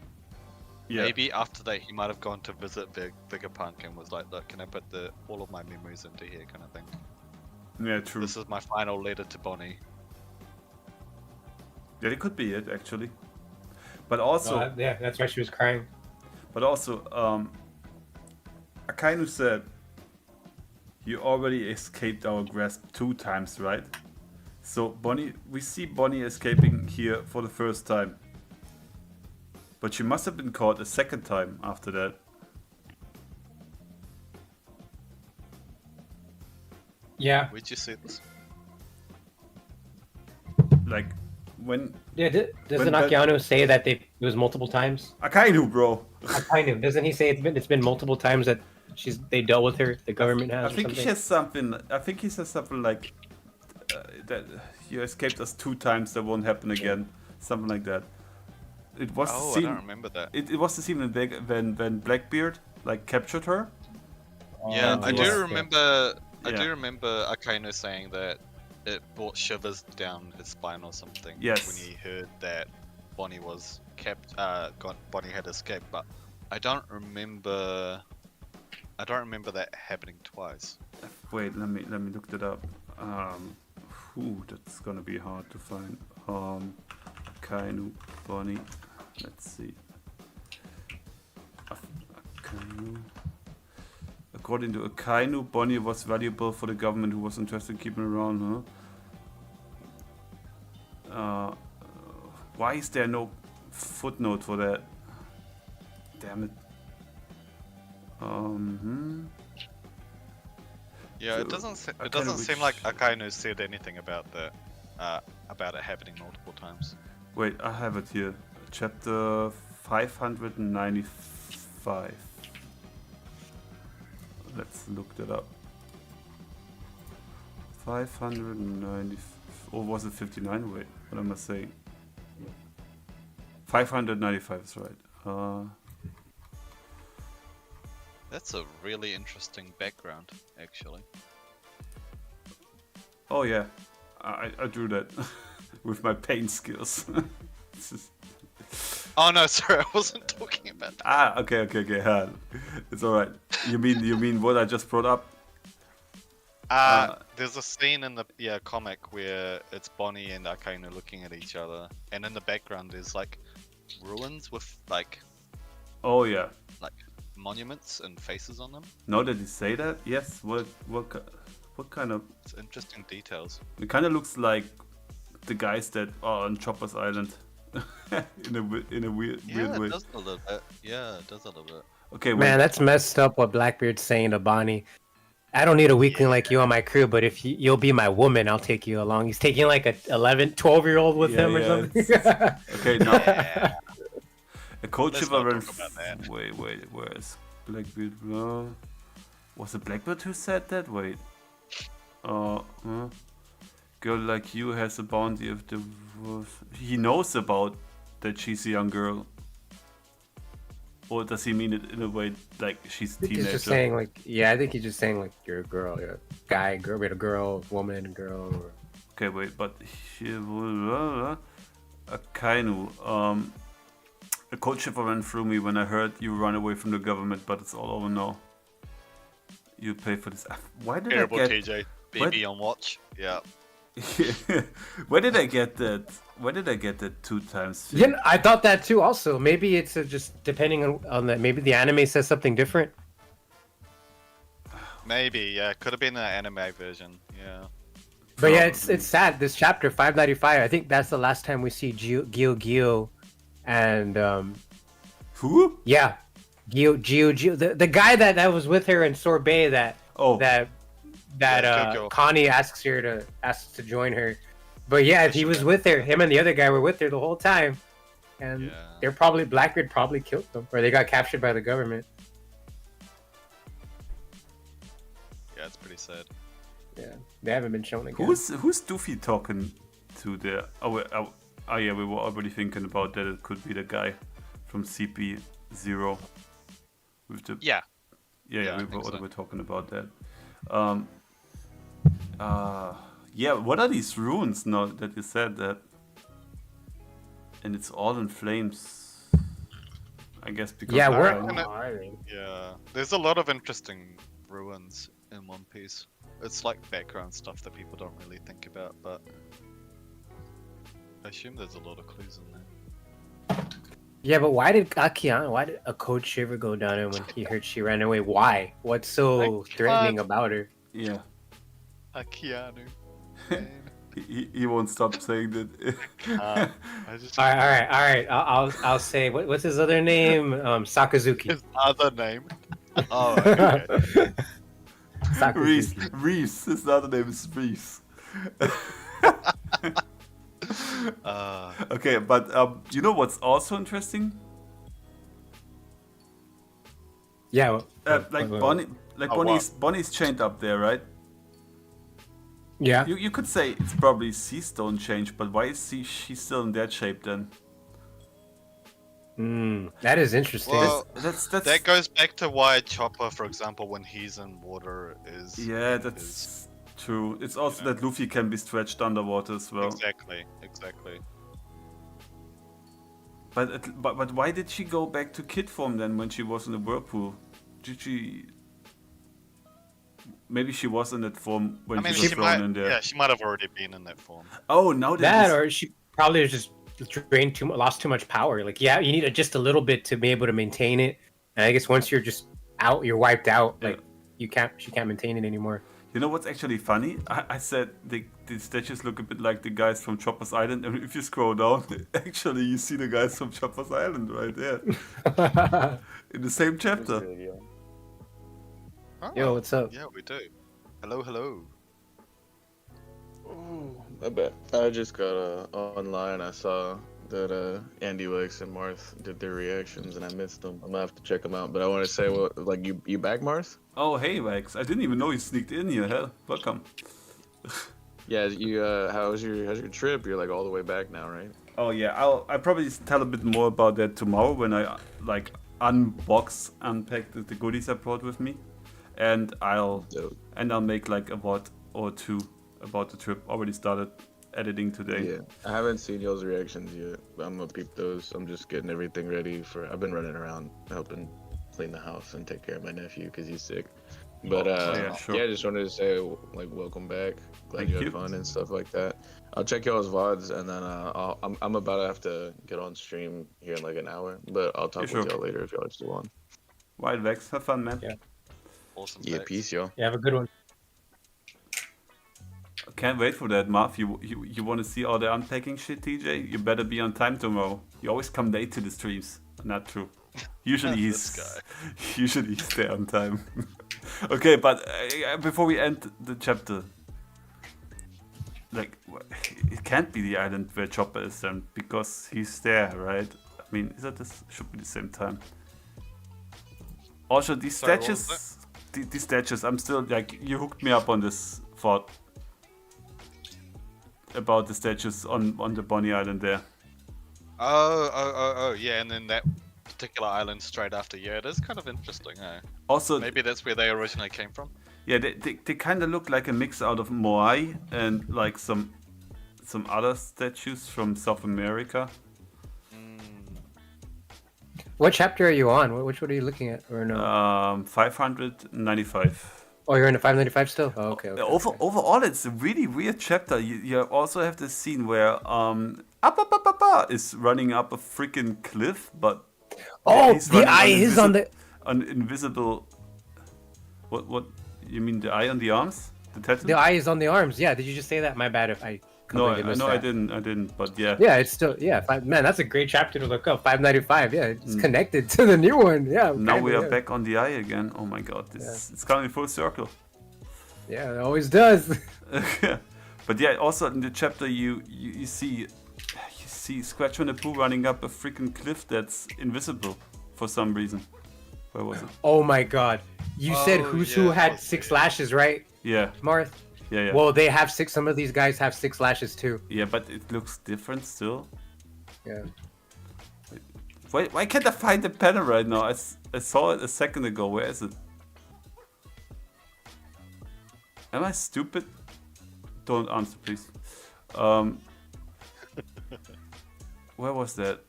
S2: Yeah.
S5: Maybe after that he might have gone to visit Vegapunk and was like, "Look, can I put all of my memories into here?" kind of thing.
S2: Yeah, true.
S5: This is my final letter to Bonnie.
S2: Yeah, it could be it actually. But also,
S3: Yeah, that's why she was crying.
S2: but also, Akainu said, "You already escaped our grasp 2 times, right?" So Bonnie, we see Bonnie escaping here for the first time, but she must have been caught a second time after that.
S3: Yeah.
S5: Where'd you see this?
S2: Like when
S3: Yeah. Doesn't
S2: When-
S3: Akiano say that it was multiple times?
S2: Akainu, bro.
S3: Akainu, doesn't he say it's been multiple times that they dealt with her? The government has.
S2: I
S3: or
S2: think
S3: something?
S2: he says something. I think he says something like that. You escaped us 2 times. That won't happen again. Something like that. It was
S5: Oh,
S2: the
S5: I
S2: scene.
S5: don't remember that.
S2: It was the scene when Blackbeard like captured her.
S5: Yeah,
S2: And
S5: I
S2: he
S5: do
S2: was-
S5: remember. I
S2: Yeah.
S5: do remember Akainu saying that it brought shivers down his spine or something.
S2: Yes.
S5: When he heard that Bonnie was Bonnie had escaped, but I don't remember. I don't remember that happening twice.
S2: Wait, let me look that up. That's gonna be hard to find. Akainu, Bonnie. Let's see. Akainu. According to Akainu, Bonnie was valuable for the government who was interested in keeping her around, huh? Why is there no footnote for that? Damn it.
S5: Yeah,
S2: So,
S5: it doesn't.
S2: I
S5: It doesn't
S2: kinda
S5: seem
S2: wish-
S5: like Akainu said anything about that. About it happening multiple times.
S2: Wait, I have it here. Chapter 595. Let's look that up. 590. Or was it 59? Wait, what am I saying? 595 is right.
S5: That's a really interesting background, actually.
S2: Oh yeah, I drew that with my paint skills. This is-
S5: Oh no, sorry, I wasn't talking about that.
S2: Ah, okay. It's all right. You mean what I just brought up?
S5: There's a scene in the comic where it's Bonnie and Akainu looking at each other, and in the background there's like ruins with like
S2: Oh yeah.
S5: monuments and faces on them.
S2: Now that you say that, yes. What kind of?
S5: It's interesting details.
S2: It kind of looks like the guys that are on Chopper's Island, in a weird way.
S5: It does a little bit. Yeah, it does a little bit.
S2: Okay, wait.
S3: Man, that's messed up what Blackbeard's saying to Bonnie. I don't need a weakling like you on my crew, but if you'll be my woman, I'll take you along. He's taking like a 12-year-old with him or something.
S2: Okay, now
S5: Yeah.
S2: a cold
S5: Let's
S2: shiver
S5: not
S2: ran.
S5: talk about that.
S2: Wait, where's Blackbeard? Was it Blackbeard who said that? Wait. Girl like you has a bounty of the. He knows about that she's a young girl. Or does he mean it in a way like she's a
S3: I think
S2: teenager?
S3: he's just saying like, I think he's just saying like you're a girl, you're a guy, girl, with a girl, woman, girl. Or...
S2: Okay, wait, but Akainu, a cold shiver ran through me when I heard you run away from the government, but it's all over now. You pay for this. Why did
S5: Terrible
S2: I get?
S5: TJ. BB on watch. Yeah.
S2: Where did I get that? Where did I get that 2 times?
S3: Yeah, I thought that too. Also, maybe it's just depending on that. Maybe the anime says something different.
S5: Maybe, yeah. Could have been an anime version. Yeah.
S3: But yeah, it's sad. This chapter 595. I think that's the last time we see Gio, and
S2: Who?
S3: yeah, Gio, the guy that was with her in Sorbet that
S5: Gio.
S3: Connie asks to join her. But yeah, if he was with her, him and the other guy were with her the whole time, and
S5: Yeah.
S3: they're probably Blackbeard probably killed them, or they got captured by the government.
S5: Yeah, it's pretty sad.
S3: Yeah, they haven't been shown again.
S2: Who's Doofy talking to there? Oh yeah, we were already thinking about that. It could be the guy from CP0 with the
S5: Yeah.
S2: yeah.
S5: I
S2: We
S5: think so.
S2: were talking about that. Yeah. What are these runes now that you said that? And it's all in flames. I guess because
S3: Yeah,
S5: Yeah. There's a lot of interesting ruins in One Piece. It's like background stuff that people don't really think about, but I assume there's a lot of clues in there.
S3: Yeah, but why did a cold shiver go down him when he heard she ran away? Why? What's so
S5: Like,
S3: threatening
S5: what?
S3: about her?
S2: yeah.
S5: Keanu.
S2: He won't stop saying that.
S5: I just
S3: All right. I'll say what's his other name? Sakazuki.
S5: his other name. Oh, okay.
S3: Sakazuki.
S2: Reese. His other name is Reese. Okay, but you know what's also interesting?
S3: Yeah.
S2: Bonnie's chained up there, right?
S3: Yeah.
S2: You could say it's probably sea stone change, but why is she still in that shape then?
S3: That is interesting.
S5: Well,
S2: That's
S5: that goes back to why Chopper, for example, when he's in water, is
S2: yeah, that's true. It's also that Luffy can be stretched underwater as well.
S5: exactly.
S2: But why did she go back to kid form then when she was in the whirlpool? Did she? Maybe she was in that form when she was thrown in there.
S5: Yeah, she might have already been in that form.
S2: Oh, now
S3: that or she probably just lost too much power. Like, yeah, you need just a little bit to be able to maintain it. And I guess once you're just out, you're wiped out. Like, she can't maintain it anymore.
S2: You know what's actually funny? I said the statues look a bit like the guys from Chopper's Island, and if you scroll down, actually you see the guys from Chopper's Island right there in the same chapter.
S5: Oh,
S3: Yo, what's up?
S5: yeah, we do. Hello.
S6: Oh, I bet. I just got online. I saw that Andy Wakes and Marth did their reactions, and I missed them. I'm gonna have to check them out. But I want to say, well, like you back, Marth?
S2: Oh, hey, Wax. I didn't even know you sneaked in here. Hell, welcome.
S6: Yeah, you. How's your trip? You're like all the way back now, right?
S2: Oh yeah, I'll probably tell a bit more about that tomorrow when I like unpack the goodies I brought with me, and I'll
S6: Dope.
S2: make like a word or two about the trip. Already started, editing today.
S6: Yeah, I haven't seen y'all's reactions yet. I'm gonna peep those. I'm just getting everything ready for. I've been running around helping clean the house and take care of my nephew because he's sick. But
S2: yeah, sure.
S6: I just wanted to say like welcome back. Glad
S2: Thank
S6: you had
S2: you.
S6: fun and stuff like that. I'll check y'all's VODs and then I'm about to have to get on stream here in like an hour, but I'll talk
S2: Yeah,
S6: with
S2: sure.
S6: y'all later if y'all are still on.
S2: Wild Vex, have fun, man.
S3: Yeah.
S5: Awesome.
S6: Yeah,
S5: Vex.
S6: peace, y'all.
S3: Yeah, have a good one.
S2: Can't wait for that, Marth. You want to see all the unpacking shit, TJ? You better be on time tomorrow. You always come late to the streams. Not true. Usually
S5: This guy.
S2: he's there on time. Okay, but before we end the chapter, like it can't be the island where Chopper is then because he's there, right? I mean, is that this should be the same time? Also, these
S5: Sorry, what was
S2: statues, these statues. I'm still like you hooked me up on this thought about the statues on the Bonnie Island there.
S5: Oh, yeah, and then that particular island straight after. Yeah, it is kind of interesting, eh?
S2: Also,
S5: Maybe that's where they originally came from.
S2: yeah, they kind of look like a mix out of Moai and like some other statues from South America.
S3: What chapter are you on? Which one are you looking at? Or no?
S2: 595.
S3: Oh, you're in the 595 still? Oh, okay. okay, okay.
S2: Overall, it's a really weird chapter. You also have the scene where Appa is running up a freaking cliff, but
S3: Oh,
S2: he's
S3: the
S2: running
S3: eye is on the.
S2: an invisible. What you mean? The eye on the arms? The tattoo?
S3: The eye is on the arms. Yeah. Did you just say that? My bad if I.
S2: No,
S3: completely missed that.
S2: I didn't. But yeah.
S3: Yeah, it's still man. That's a great chapter to look up. 595. Yeah, it's connected to the new one. Yeah.
S2: Now we are
S3: yeah.
S2: back on the eye again. Oh my god, it's coming full circle.
S3: Yeah, it always does.
S2: But yeah, also in the chapter you see Scratch and the Pooh running up a freaking cliff that's invisible for some reason. Where was it?
S3: Oh my god. You said
S5: Oh,
S3: who's
S5: yeah,
S3: who
S5: it
S3: had
S5: was
S3: 6
S5: weird.
S3: lashes, right,
S2: Yeah,
S3: Marth?
S2: yeah.
S3: Well, they have 6. Some of these guys have 6 lashes too.
S2: Yeah, but it looks different still.
S3: Yeah.
S2: Why can't I find the panel right now? I saw it a second ago. Where is it? Am I stupid? Don't answer, please. Where was that?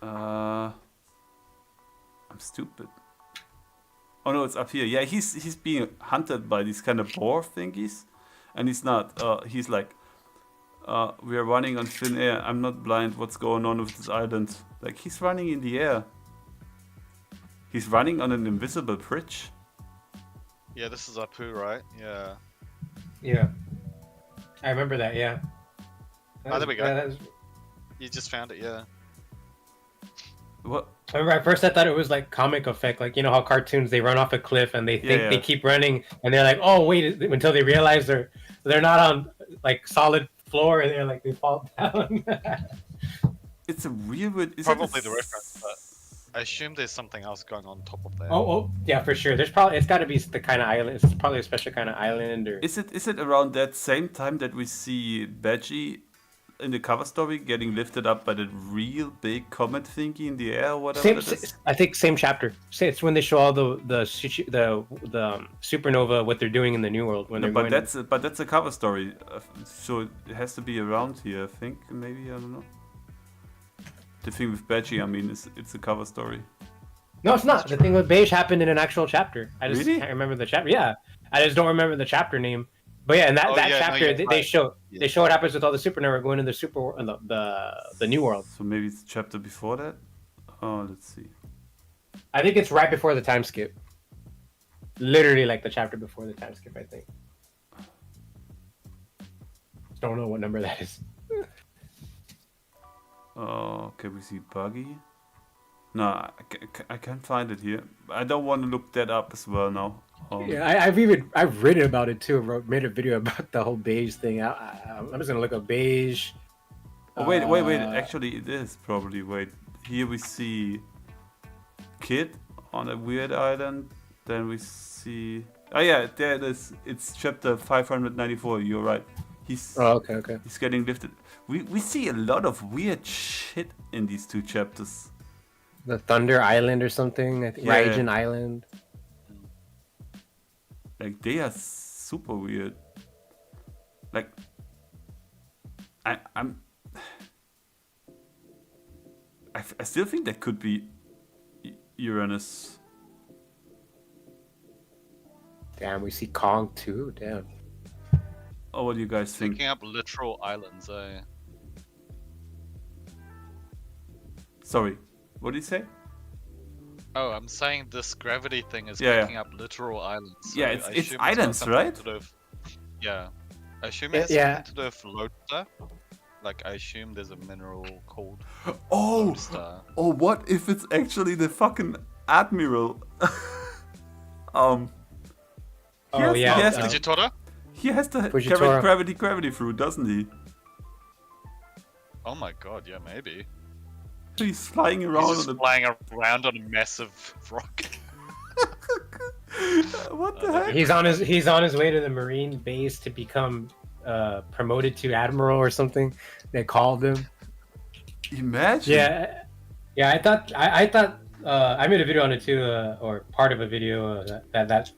S2: I'm stupid. Oh no, it's up here. Yeah, he's being hunted by these kind of boar thingies, and he's not. He's like, we are running on thin air. I'm not blind. What's going on with this island? Like he's running in the air. He's running on an invisible bridge.
S5: Yeah, this is Apu, right? Yeah.
S3: Yeah. I remember that. Yeah.
S5: Oh, there we go.
S3: Yeah, that was...
S5: You just found it, yeah.
S2: What?
S3: I remember at first I thought it was like comic effect, like you know how cartoons they run off a cliff and they think they keep running and they're like, oh wait, until they realize they're not on like solid floor and they're like they fall down.
S2: It's a weird.
S5: Probably the reference, but I assume there's something else going on top of that.
S3: Oh yeah, for sure. There's probably it's got to be the kind of island. It's probably a special kind of island or.
S2: Is it around that same time that we see Badgie in the cover story getting lifted up by that real big comet thingy in the air or whatever that is?
S3: I think same chapter. It's when they show all the supernova what they're doing in the new world when
S2: No,
S3: they're
S2: but
S3: going.
S2: that's a cover story, so it has to be around here. I think maybe I don't know. The thing with Badgie, I mean, it's a cover story.
S3: No, it's not. The thing with Beige happened in an actual chapter. I just
S2: Really?
S3: can't remember the chapter. Yeah, I just don't remember the chapter name. But yeah, in that chapter, they show what happens with all the supernova going into the new world.
S2: So maybe it's the chapter before that. Oh, let's see.
S3: I think it's right before the time skip. Literally, like the chapter before the time skip. I think. Don't know what number that is.
S2: Oh, okay, we see Buggy. No, I can't find it here. I don't want to look that up as well now.
S3: Yeah, I've written about it too. Made a video about the whole beige thing. I'm just gonna look up beige.
S2: Oh, wait. Actually, it is probably. Wait, here we see Kid on a weird island. Then we see. Oh yeah, there it is. It's chapter 594. You're right. He's.
S3: Oh, okay.
S2: He's getting lifted. We see a lot of weird shit in these 2 chapters.
S3: The Thunder Island or something. I think
S2: Yeah.
S3: Raijin Island.
S2: Like they are super weird. Like, I'm. I still think that could be Uranus.
S3: Damn, we see Kong too. Damn.
S2: Oh, what do you guys think?
S5: Picking up literal islands, eh?
S2: Sorry, what did you say?
S5: Oh, I'm saying this gravity thing is
S2: Yeah,
S5: picking up literal islands. So
S2: Yeah,
S5: I
S2: it's
S5: assume got
S2: islands,
S5: something
S2: right?
S5: to do with- yeah. I assume
S3: Yeah,
S5: it's
S3: yeah.
S5: something to do with lodestar. Like, I assume there's a mineral called
S2: Oh,
S5: lodestar.
S2: oh, what if it's actually the fucking admiral? um. He
S3: Oh,
S2: has,
S3: yeah,
S2: He has,
S5: Fujitora?
S2: he has the
S3: Fujitora.
S2: gravity fruit, doesn't he?
S5: Oh my god, yeah, maybe.
S2: He's flying
S5: He's
S2: around
S5: just
S2: on
S5: flying around on a massive rock.
S2: what the heck?
S3: He's on his way to the Marine base to become promoted to admiral or something. They called him.
S2: Imagine.
S3: Yeah. I thought I made a video on it too, or part of a video that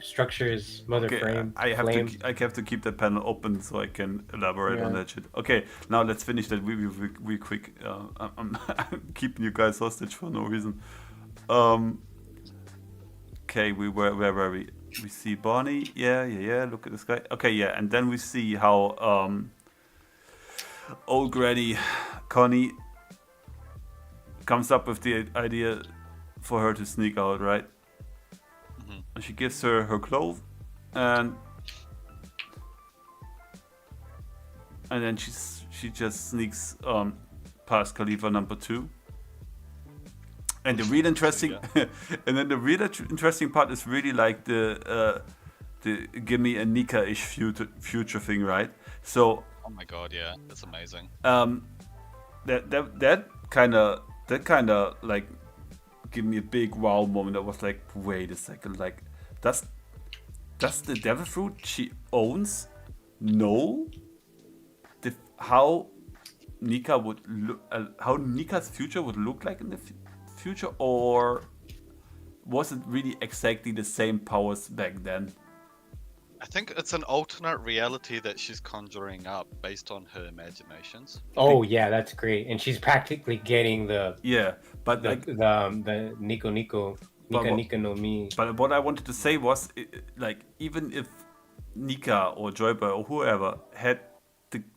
S3: structure is mother frame.
S2: I have
S3: flame.
S2: to keep that panel open so I can elaborate on
S3: Yeah.
S2: that shit. Okay, now let's finish that real quick. I'm keeping you guys hostage for no reason. Okay, where were we? We see Bonnie. Yeah. Look at this guy. Okay, yeah, and then we see how old granny Connie comes up with the idea for her to sneak out, right? And she gives her clothes, and then she just sneaks past Khalifa number 2. And the real interesting, and then the real interesting part is really like the gimme a Nika-ish future thing, right? So
S5: Oh my god, yeah, that's amazing.
S2: that kind of like give me a big wow moment. I was like, wait a second, like does the devil fruit she owns know how Nika would look, how Nika's future would look like in the future, or was it really exactly the same powers back then?
S5: I think it's an alternate reality that she's conjuring up based on her imaginations.
S3: Oh yeah, that's great. And she's practically getting the
S2: But
S3: the
S2: like,
S3: the Nika no Mi.
S2: but what I wanted to say was, like, even if Nika or Joyboy or whoever had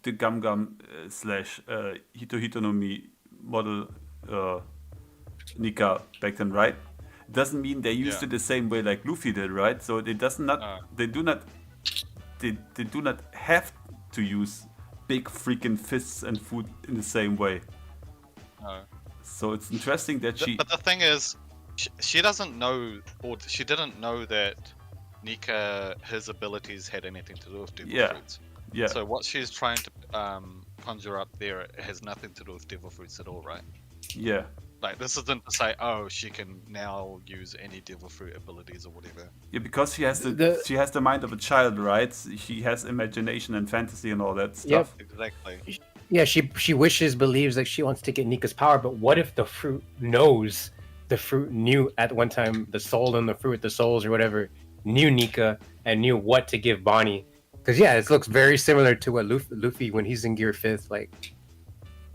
S2: the Gum Gum slash Hito Hito no Mi model Nika back then, right? It doesn't mean they used it the same way like Luffy did, right? So they do not have to use big freaking fists and food in the same way.
S5: No.
S2: So it's interesting that she.
S5: But the thing is, she doesn't know, or she didn't know that Nika, his abilities had anything to do with devil fruits.
S2: Yeah.
S5: So what she's trying to conjure up there has nothing to do with devil fruits at all, right?
S2: Yeah.
S5: Like, this isn't to say, oh, she can now use any devil fruit abilities or whatever.
S2: Yeah, because she has she has the mind of a child, right? She has imagination and fantasy and all that stuff.
S5: Yep, exactly.
S3: Yeah, she believes that she wants to get Nika's power, but what if the fruit knows? The fruit knew at one time, the soul and the fruit, the souls or whatever, knew Nika and knew what to give Bonnie. Because yeah, it looks very similar to what Luffy when he's in Gear 5th, like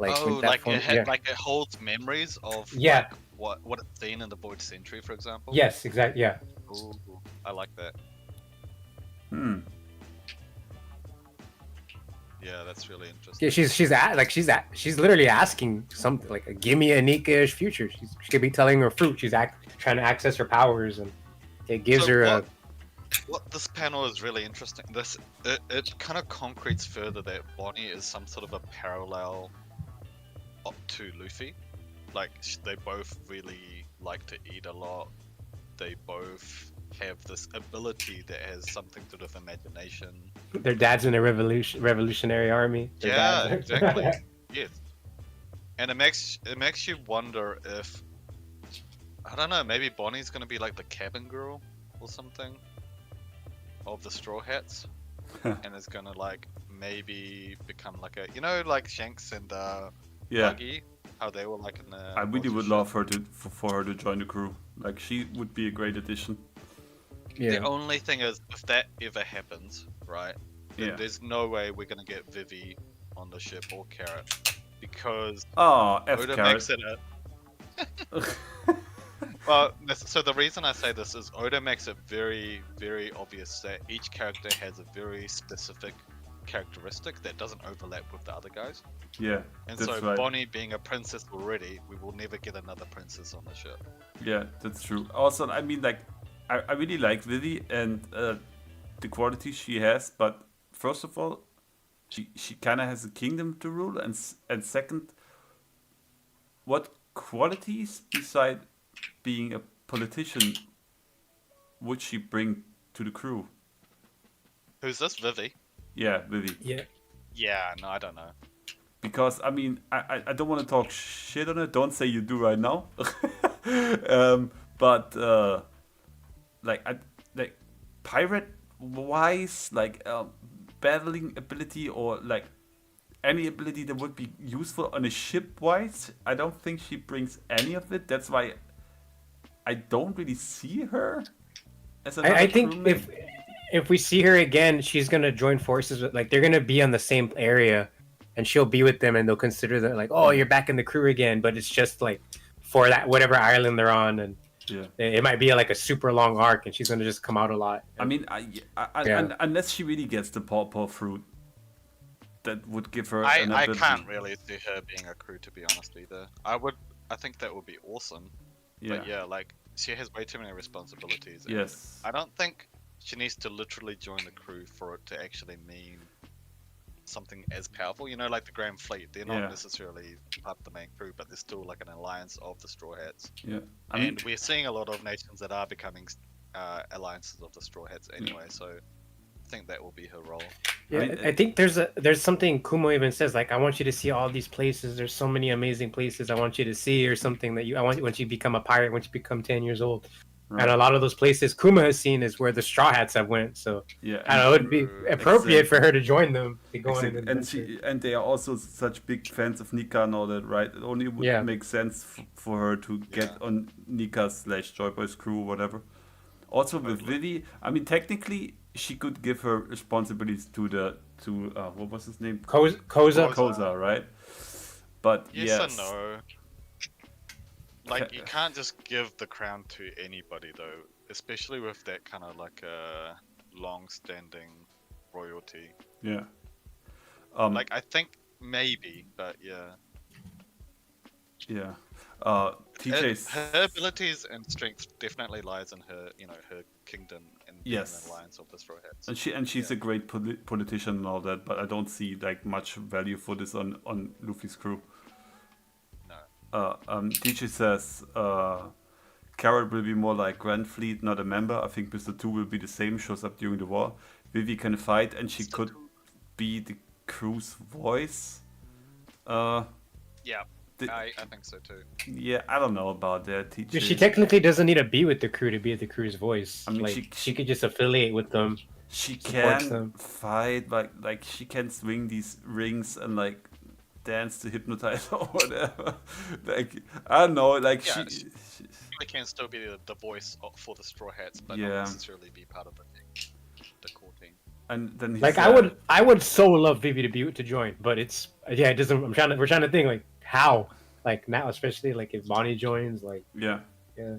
S5: Oh,
S3: that
S5: like
S3: form-
S5: it had,
S3: yeah.
S5: like it holds memories of
S3: Yeah.
S5: like, what it's seen in the Void Century, for example.
S3: Yes, exactly. Yeah.
S5: Ooh, I like that. Yeah, that's really interesting.
S3: Yeah, she's literally asking something like, "Give me a Nika-ish future." She could be telling her fruit she's trying to access her powers, and it gives her
S5: What this panel is really interesting. It kind of concretes further that Bonnie is some sort of a parallel up to Luffy. Like, they both really like to eat a lot. They both have this ability that has something to do with imagination.
S3: their dad's in a revolutionary army. Their
S5: Yeah,
S3: dad's-
S5: exactly. Yes. And it makes you wonder if, I don't know, maybe Bonnie's gonna be like the cabin girl or something of the Straw Hats, and is gonna like maybe become like a, like Shanks and Buggy, how they were like in the.
S2: I really would love her for her to join the crew. Like, she would be a great addition.
S3: Yeah.
S5: The only thing is, if that ever happens, right,
S4: then
S2: Yeah.
S4: there's no way we're gonna get Vivi on the ship or Carrot because
S2: Oh, F
S4: Oda
S2: carrot.
S4: makes it well. So the reason I say this is Oda makes it very, very obvious that each character has a very specific characteristic that doesn't overlap with the other guys.
S2: Yeah,
S4: And
S2: that's
S4: so
S2: right.
S4: Bonnie being a princess already, we will never get another princess on the ship.
S2: Yeah, that's true. Also, I mean, like, I really like Vivi and the qualities she has, but first of all, she kind of has a kingdom to rule, and second, what qualities beside being a politician would she bring to the crew?
S4: Who's this, Vivi?
S2: Yeah, Vivi.
S3: Yeah.
S4: Yeah, no, I don't know.
S2: Because I mean, I don't want to talk shit on it. Don't say you do right now. But like pirate wise, like battling ability or like any ability that would be useful on a ship wise, I don't think she brings any of it. That's why I don't really see her as another
S3: I think
S2: crewmate.
S3: if we see her again, she's gonna join forces with, like, they're gonna be on the same area, and she'll be with them, and they'll consider that like, oh, you're back in the crew again, but it's just like for that whatever island they're on, and
S2: Yeah.
S3: it might be like a super long arc, and she's gonna just come out a lot.
S2: I mean,
S3: Yeah.
S2: unless she really gets the pawpaw fruit, that would give her.
S4: I
S2: ability.
S4: can't really see her being a crew, to be honest, either. I think that would be awesome.
S2: Yeah.
S4: But yeah, like, she has way too many responsibilities. and
S2: Yes.
S4: I don't think she needs to literally join the crew for it to actually mean something as powerful. You know, like the Grand Fleet, they're not
S2: Yeah.
S4: necessarily part of the main crew, but they're still like an alliance of the Straw Hats.
S2: Yeah. I mean,
S4: And we're seeing a lot of nations that are becoming alliances of the Straw Hats anyway, so I think that will be her role.
S3: Yeah,
S2: I mean,
S3: I think there's something Kumo even says, like, I want you to see all these places. There's so many amazing places I want you to see, or something that I want once you become a pirate, once you become 10 years old.
S2: right.
S3: And a lot of those places Kuma has seen is where the Straw Hats have went. So
S2: Yeah.
S3: I don't know, it'd be appropriate for her to join them to go on an
S2: Exactly. And
S3: adventure.
S2: and they are also such big fans of Nika and all that, right? It only would
S3: Yeah.
S2: make sense for her to get
S4: Yeah.
S2: on Nika/Joy Boy's crew or whatever. Also with
S4: Totally.
S2: Vivi, I mean, technically she could give her responsibilities to what was his name?
S3: Koza.
S2: Koza, right? But
S4: Yes,
S2: yes.
S4: and no. Like, you can't just give the crown to anybody, though, especially with that kind of like a long-standing royalty.
S2: Yeah.
S4: Like, I think maybe, but yeah.
S2: Yeah.
S4: Her,
S2: TJ's.
S4: her abilities and strength definitely lies in her, her kingdom and being
S2: Yes.
S4: an alliance of the Straw Hats.
S2: And she's a great politician and all that, but I don't see like much value for this on Luffy's crew.
S4: No.
S2: DJ says Carrot will be more like Grand Fleet, not a member. I think Mr. 2 will be the same, shows up during the war. Vivi can fight, and she could be the crew's voice.
S4: Yeah,
S2: The-
S4: I think so too.
S2: Yeah, I don't know about that. TJ.
S3: She technically doesn't need to be with the crew to be the crew's voice.
S2: I mean,
S3: like,
S2: she-
S3: she could just affiliate with them.
S2: She
S3: supports
S2: can
S3: them.
S2: fight, like she can swing these rings and like dance to hypnotize or whatever. Like I don't know, like
S4: Yeah,
S2: she
S4: She can still be the voice for the Straw Hats, but
S2: Yeah.
S4: not necessarily be part of the core team.
S2: and then he
S3: Like,
S2: said,
S3: I would so love Vivi to join, but it's, yeah, it doesn't. We're trying to think, like, how, like, now, especially like if Bonnie joins, like,
S2: yeah.
S3: yeah.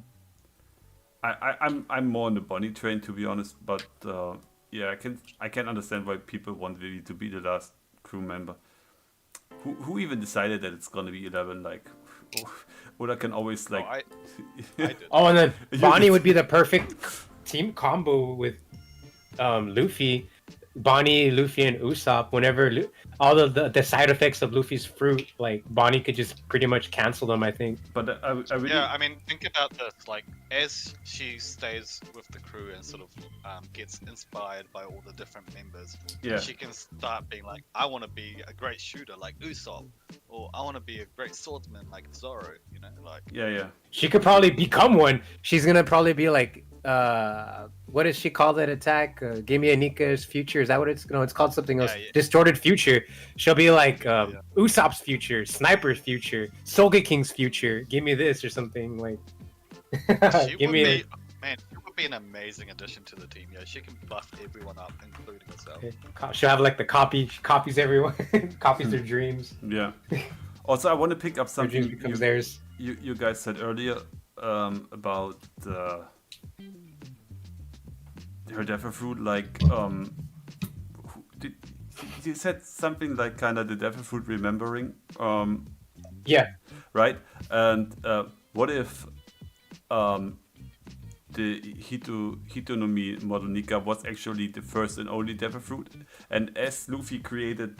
S2: I'm more on the Bonnie train, to be honest, but yeah, I can understand why people want Vivi to be the last crew member. Who even decided that it's gonna be 11? Like, Oda can always like.
S4: I did.
S3: Oh, and then
S2: You
S3: Bonnie
S2: just-
S3: would be the perfect team combo with Luffy. Bonnie, Luffy, and Usopp. Whenever all the side effects of Luffy's fruit, like, Bonnie could just pretty much cancel them, I think.
S2: But I really,
S4: Yeah, I mean, think about this. Like, as she stays with the crew and sort of gets inspired by all the different members,
S2: yeah,
S4: she can start being like, I want to be a great shooter like Usopp, or I want to be a great swordsman like Zoro. You know, like,
S2: yeah.
S3: She could probably become one. She's gonna probably be like, what does she call that attack? Give me a Nika's future. Is that what it's? No, it's called something else.
S4: Yeah.
S3: Distorted future. She'll be like Usopp's future, Sniper's future, Soga King's future. Give me this or something like.
S4: she
S3: Give
S4: would
S3: me.
S4: be, man, she would
S5: would be an amazing addition to the team. Yeah, she can buff everyone up, including herself.
S3: She'll have like the copies everyone, copies their dreams.
S2: Yeah. Also, I want to pick up
S3: Their
S2: something
S3: dreams becomes theirs.
S2: you guys said earlier about her devil fruit. Like, you said something like kind of the devil fruit remembering.
S3: Yeah.
S2: Right. And what if the Hitonomi model Nika was actually the first and only devil fruit, and as Luffy created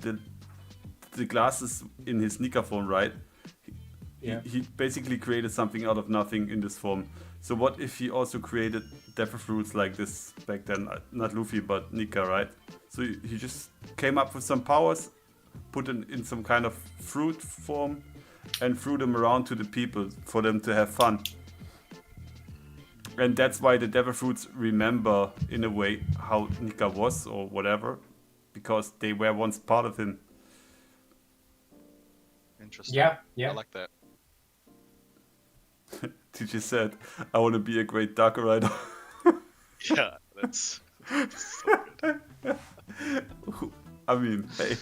S2: the glasses in his Nika form, right?
S3: Yeah.
S2: He basically created something out of nothing in this form. So what if he also created devil fruits like this back then? Not Luffy, but Nika, right? So he just came up with some powers, put it in some kind of fruit form, and threw them around to the people for them to have fun. And that's why the devil fruits remember, in a way, how Nika was or whatever, because they were once part of him.
S5: Interesting.
S3: Yeah.
S5: I like that.
S2: Teacher said, I want to be a great dark rider.
S5: Yeah, that's so good.
S2: I mean, hey.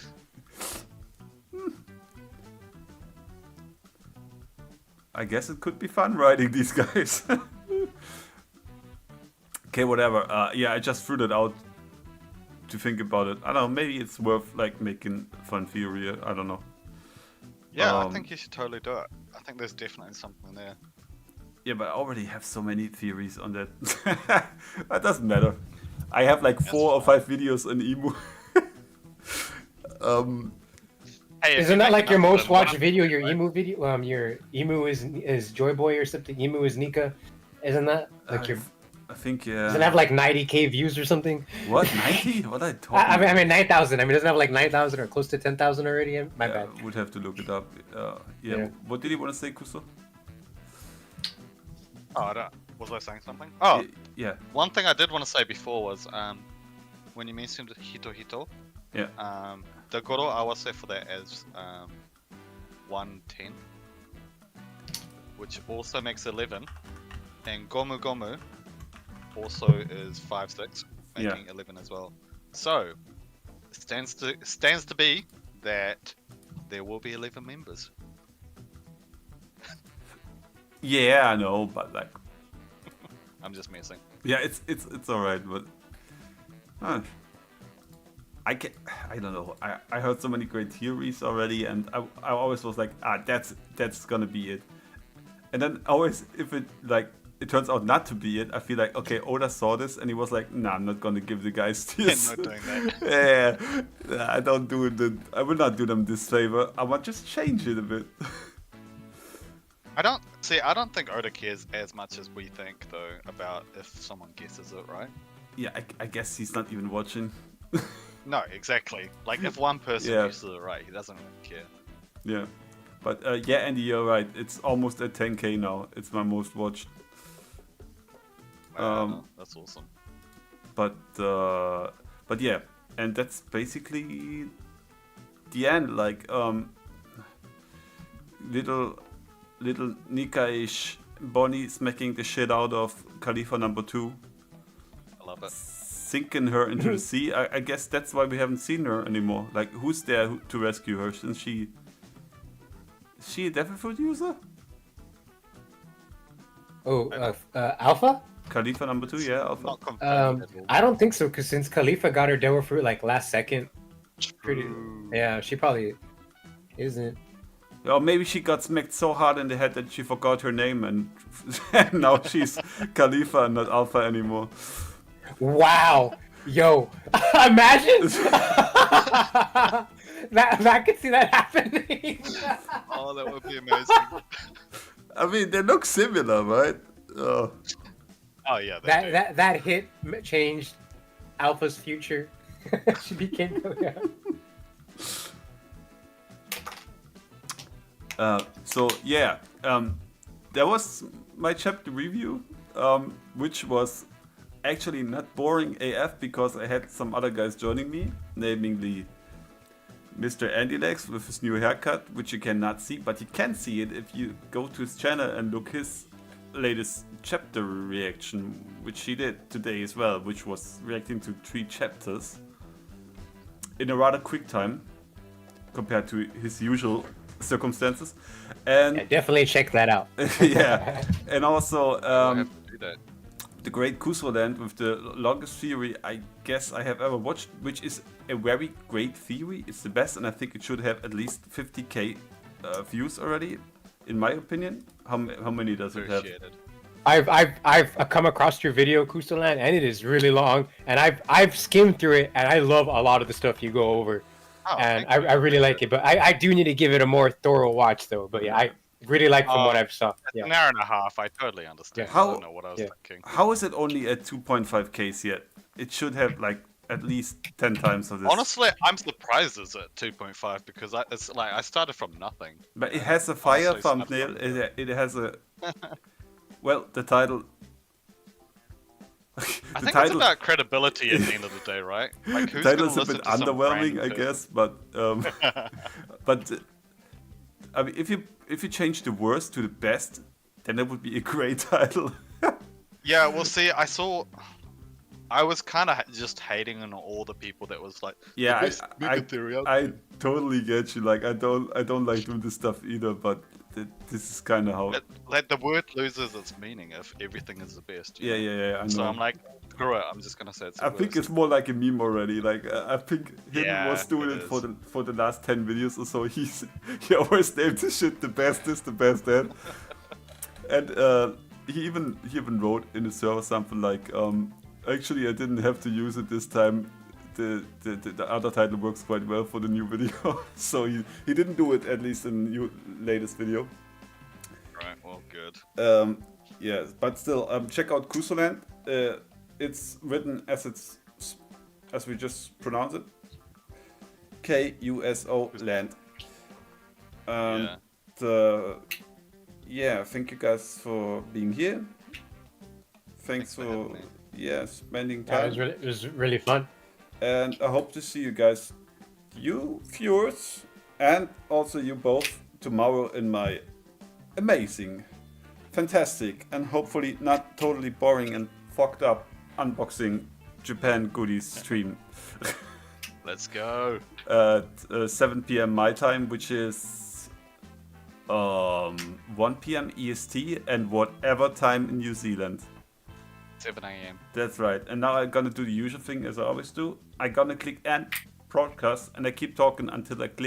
S2: I guess it could be fun riding these guys. Okay, whatever. Yeah, I just threw that out to think about it. I don't know, maybe it's worth like making fun theory. I don't know.
S5: Yeah, I think you should totally do it. I think there's definitely something there.
S2: Yeah, but I already have so many theories on that. That doesn't matter. I have like 4 or 5 videos on Emu.
S5: Hey, if
S3: Isn't
S5: you
S3: that
S5: make
S3: like your
S5: enough of
S3: most
S5: them,
S3: watched
S5: one-
S3: video? Your emu video? Your emu is Joy Boy or something. Emu is Nika. Isn't that like your?
S2: I think, yeah.
S3: Doesn't it have like 90K views or something?
S2: What, 90? What are I talking
S3: I mean 9,000. I mean, doesn't it have like 9,000 or close to 10,000 already? My bad.
S2: Would have to look it up. Yeah.
S3: Yeah.
S2: What did you want to say, Kuso?
S5: Oh, I don't. Was I saying something? Oh,
S2: Yeah.
S5: one thing I did want to say before was when you mentioned Hito.
S2: Yeah.
S5: The Goro Awase for that is 110, which also makes 11, and Gomu Gomu also is 5-6, making 11 as well. So stands to be that there will be 11 members.
S2: Yeah, I know, but like,
S5: I'm just messing.
S2: yeah, it's alright, but I don't know. I heard so many great theories already, and I always was like, that's gonna be it. And then always, if it turns out not to be it, I feel like, okay, Oda saw this and he was like, nah, I'm not gonna give the guys this.
S5: I'm not doing that.
S2: Yeah, I don't do it. I will not do them this favor. I want just change it a bit.
S5: I don't think Oda cares as much as we think, though, about if someone guesses it, right?
S2: Yeah, I guess he's not even watching.
S5: No, exactly. Like, if one person
S2: Yeah.
S5: guesses it right, he doesn't really care.
S2: Yeah, but yeah, Andy, you're right. It's almost at 10K now. It's my most watched.
S5: That's awesome.
S2: But yeah, and that's basically the end. Like little Nika-ish Bonnie smacking the shit out of Khalifa number 2,
S5: I love it.
S2: sinking her into the sea. I guess that's why we haven't seen her anymore. Like, who's there to rescue her? Since is she a devil fruit user?
S3: Oh, Alpha?
S2: Khalifa number 2, yeah, Alpha.
S5: Not confirmed at all.
S3: I don't think so, because since Khalifa got her Devil Fruit like last second, pretty.
S5: True.
S3: Yeah, she probably isn't.
S2: Or maybe she got smacked so hard in the head that she forgot her name, and now she's Khalifa and not Alpha anymore.
S3: Wow, yo, imagine that. I could see that happening.
S5: Oh, that would be amazing.
S2: I mean, they look similar, right?
S5: Oh yeah, they do.
S3: that hit changed Alpha's future. She became.
S2: So yeah, that was my chapter review, which was actually not boring AF because I had some other guys joining me, namely Mr. Andy Legs with his new haircut, which you cannot see, but you can see it if you go to his channel and look his latest chapter reaction, which he did today as well, which was reacting to 3 chapters in a rather quick time compared to his usual circumstances. And
S3: Yeah, definitely check that out.
S2: yeah, and also
S5: I have to do that.
S2: the Great Kusoland with the longest theory I guess I have ever watched, which is a very great theory. It's the best, and I think it should have at least 50k views already, in my opinion. How many does it have?
S5: Appreciate it.
S3: I've come across your video, Kusaland, and it is really long. And I've skimmed through it, and I love a lot of the stuff you go over.
S5: Oh,
S3: And
S5: thank you.
S3: I really like it, but I do need to give it a more thorough watch, though. But yeah, I really like from what
S5: Oh,
S3: I've saw.
S5: It's
S3: Yeah.
S5: an hour and a half. I totally understand.
S3: Yeah.
S2: How-
S5: I don't know what I was
S3: yeah.
S5: thinking.
S2: How is it only at 2.5k yet? It should have like at least 10 times of this.
S5: Honestly, I'm surprised it's at 2.5 because it's like I started from nothing.
S2: But it has a fire
S5: Honestly,
S2: thumbnail. It has a well, the title.
S5: I think it's about credibility at the end of the day, right? Like,
S2: The
S5: who's
S2: title
S5: gonna
S2: is a
S5: listen
S2: bit
S5: to some
S2: underwhelming,
S5: random
S2: I guess, but but I mean, if you change the worst to the best, then that would be a great title.
S5: Yeah, well, see, I was kind of just hating on all the people that was like,
S2: Yeah,
S5: the best mega theory out
S2: I
S5: there.
S2: totally get you. Like, I don't like doing this stuff either, but this is kind of how.
S5: Like the word loses its meaning if everything is the best. you
S2: Yeah,
S5: know?
S2: yeah, I know.
S5: So I'm like, screw it. I'm just gonna say it's the
S2: I think
S5: worst.
S2: it's more like a meme already. Like I think Hidden
S5: Yeah,
S2: was doing
S5: it
S2: it
S5: is.
S2: for the last 10 videos or so. He always named the shit the best this, the best that. And he even wrote in the server something like, actually I didn't have to use it this time. The other title works quite well for the new video. So he didn't do it, at least in the latest video.
S5: Right. Well, good.
S2: Yeah, but still, check out Kusoland. It's written as we just pronounce it. Kuso land.
S5: Yeah.
S2: Thank you guys for being here. Thanks
S5: for
S2: for
S5: having me.
S2: spending
S3: Yeah,
S2: time.
S3: it was really fun.
S2: And I hope to see you guys, you viewers, and also you both tomorrow in my amazing, fantastic, and hopefully not totally boring and fucked up unboxing Japan goodies stream
S5: Let's go.
S2: at 7 p.m. my time, which is 1 p.m. EST and whatever time in New Zealand.
S5: 7 a.m.
S2: That's right. And now I'm gonna do the usual thing as I always do. I'm gonna click end broadcast, and I keep talking until I click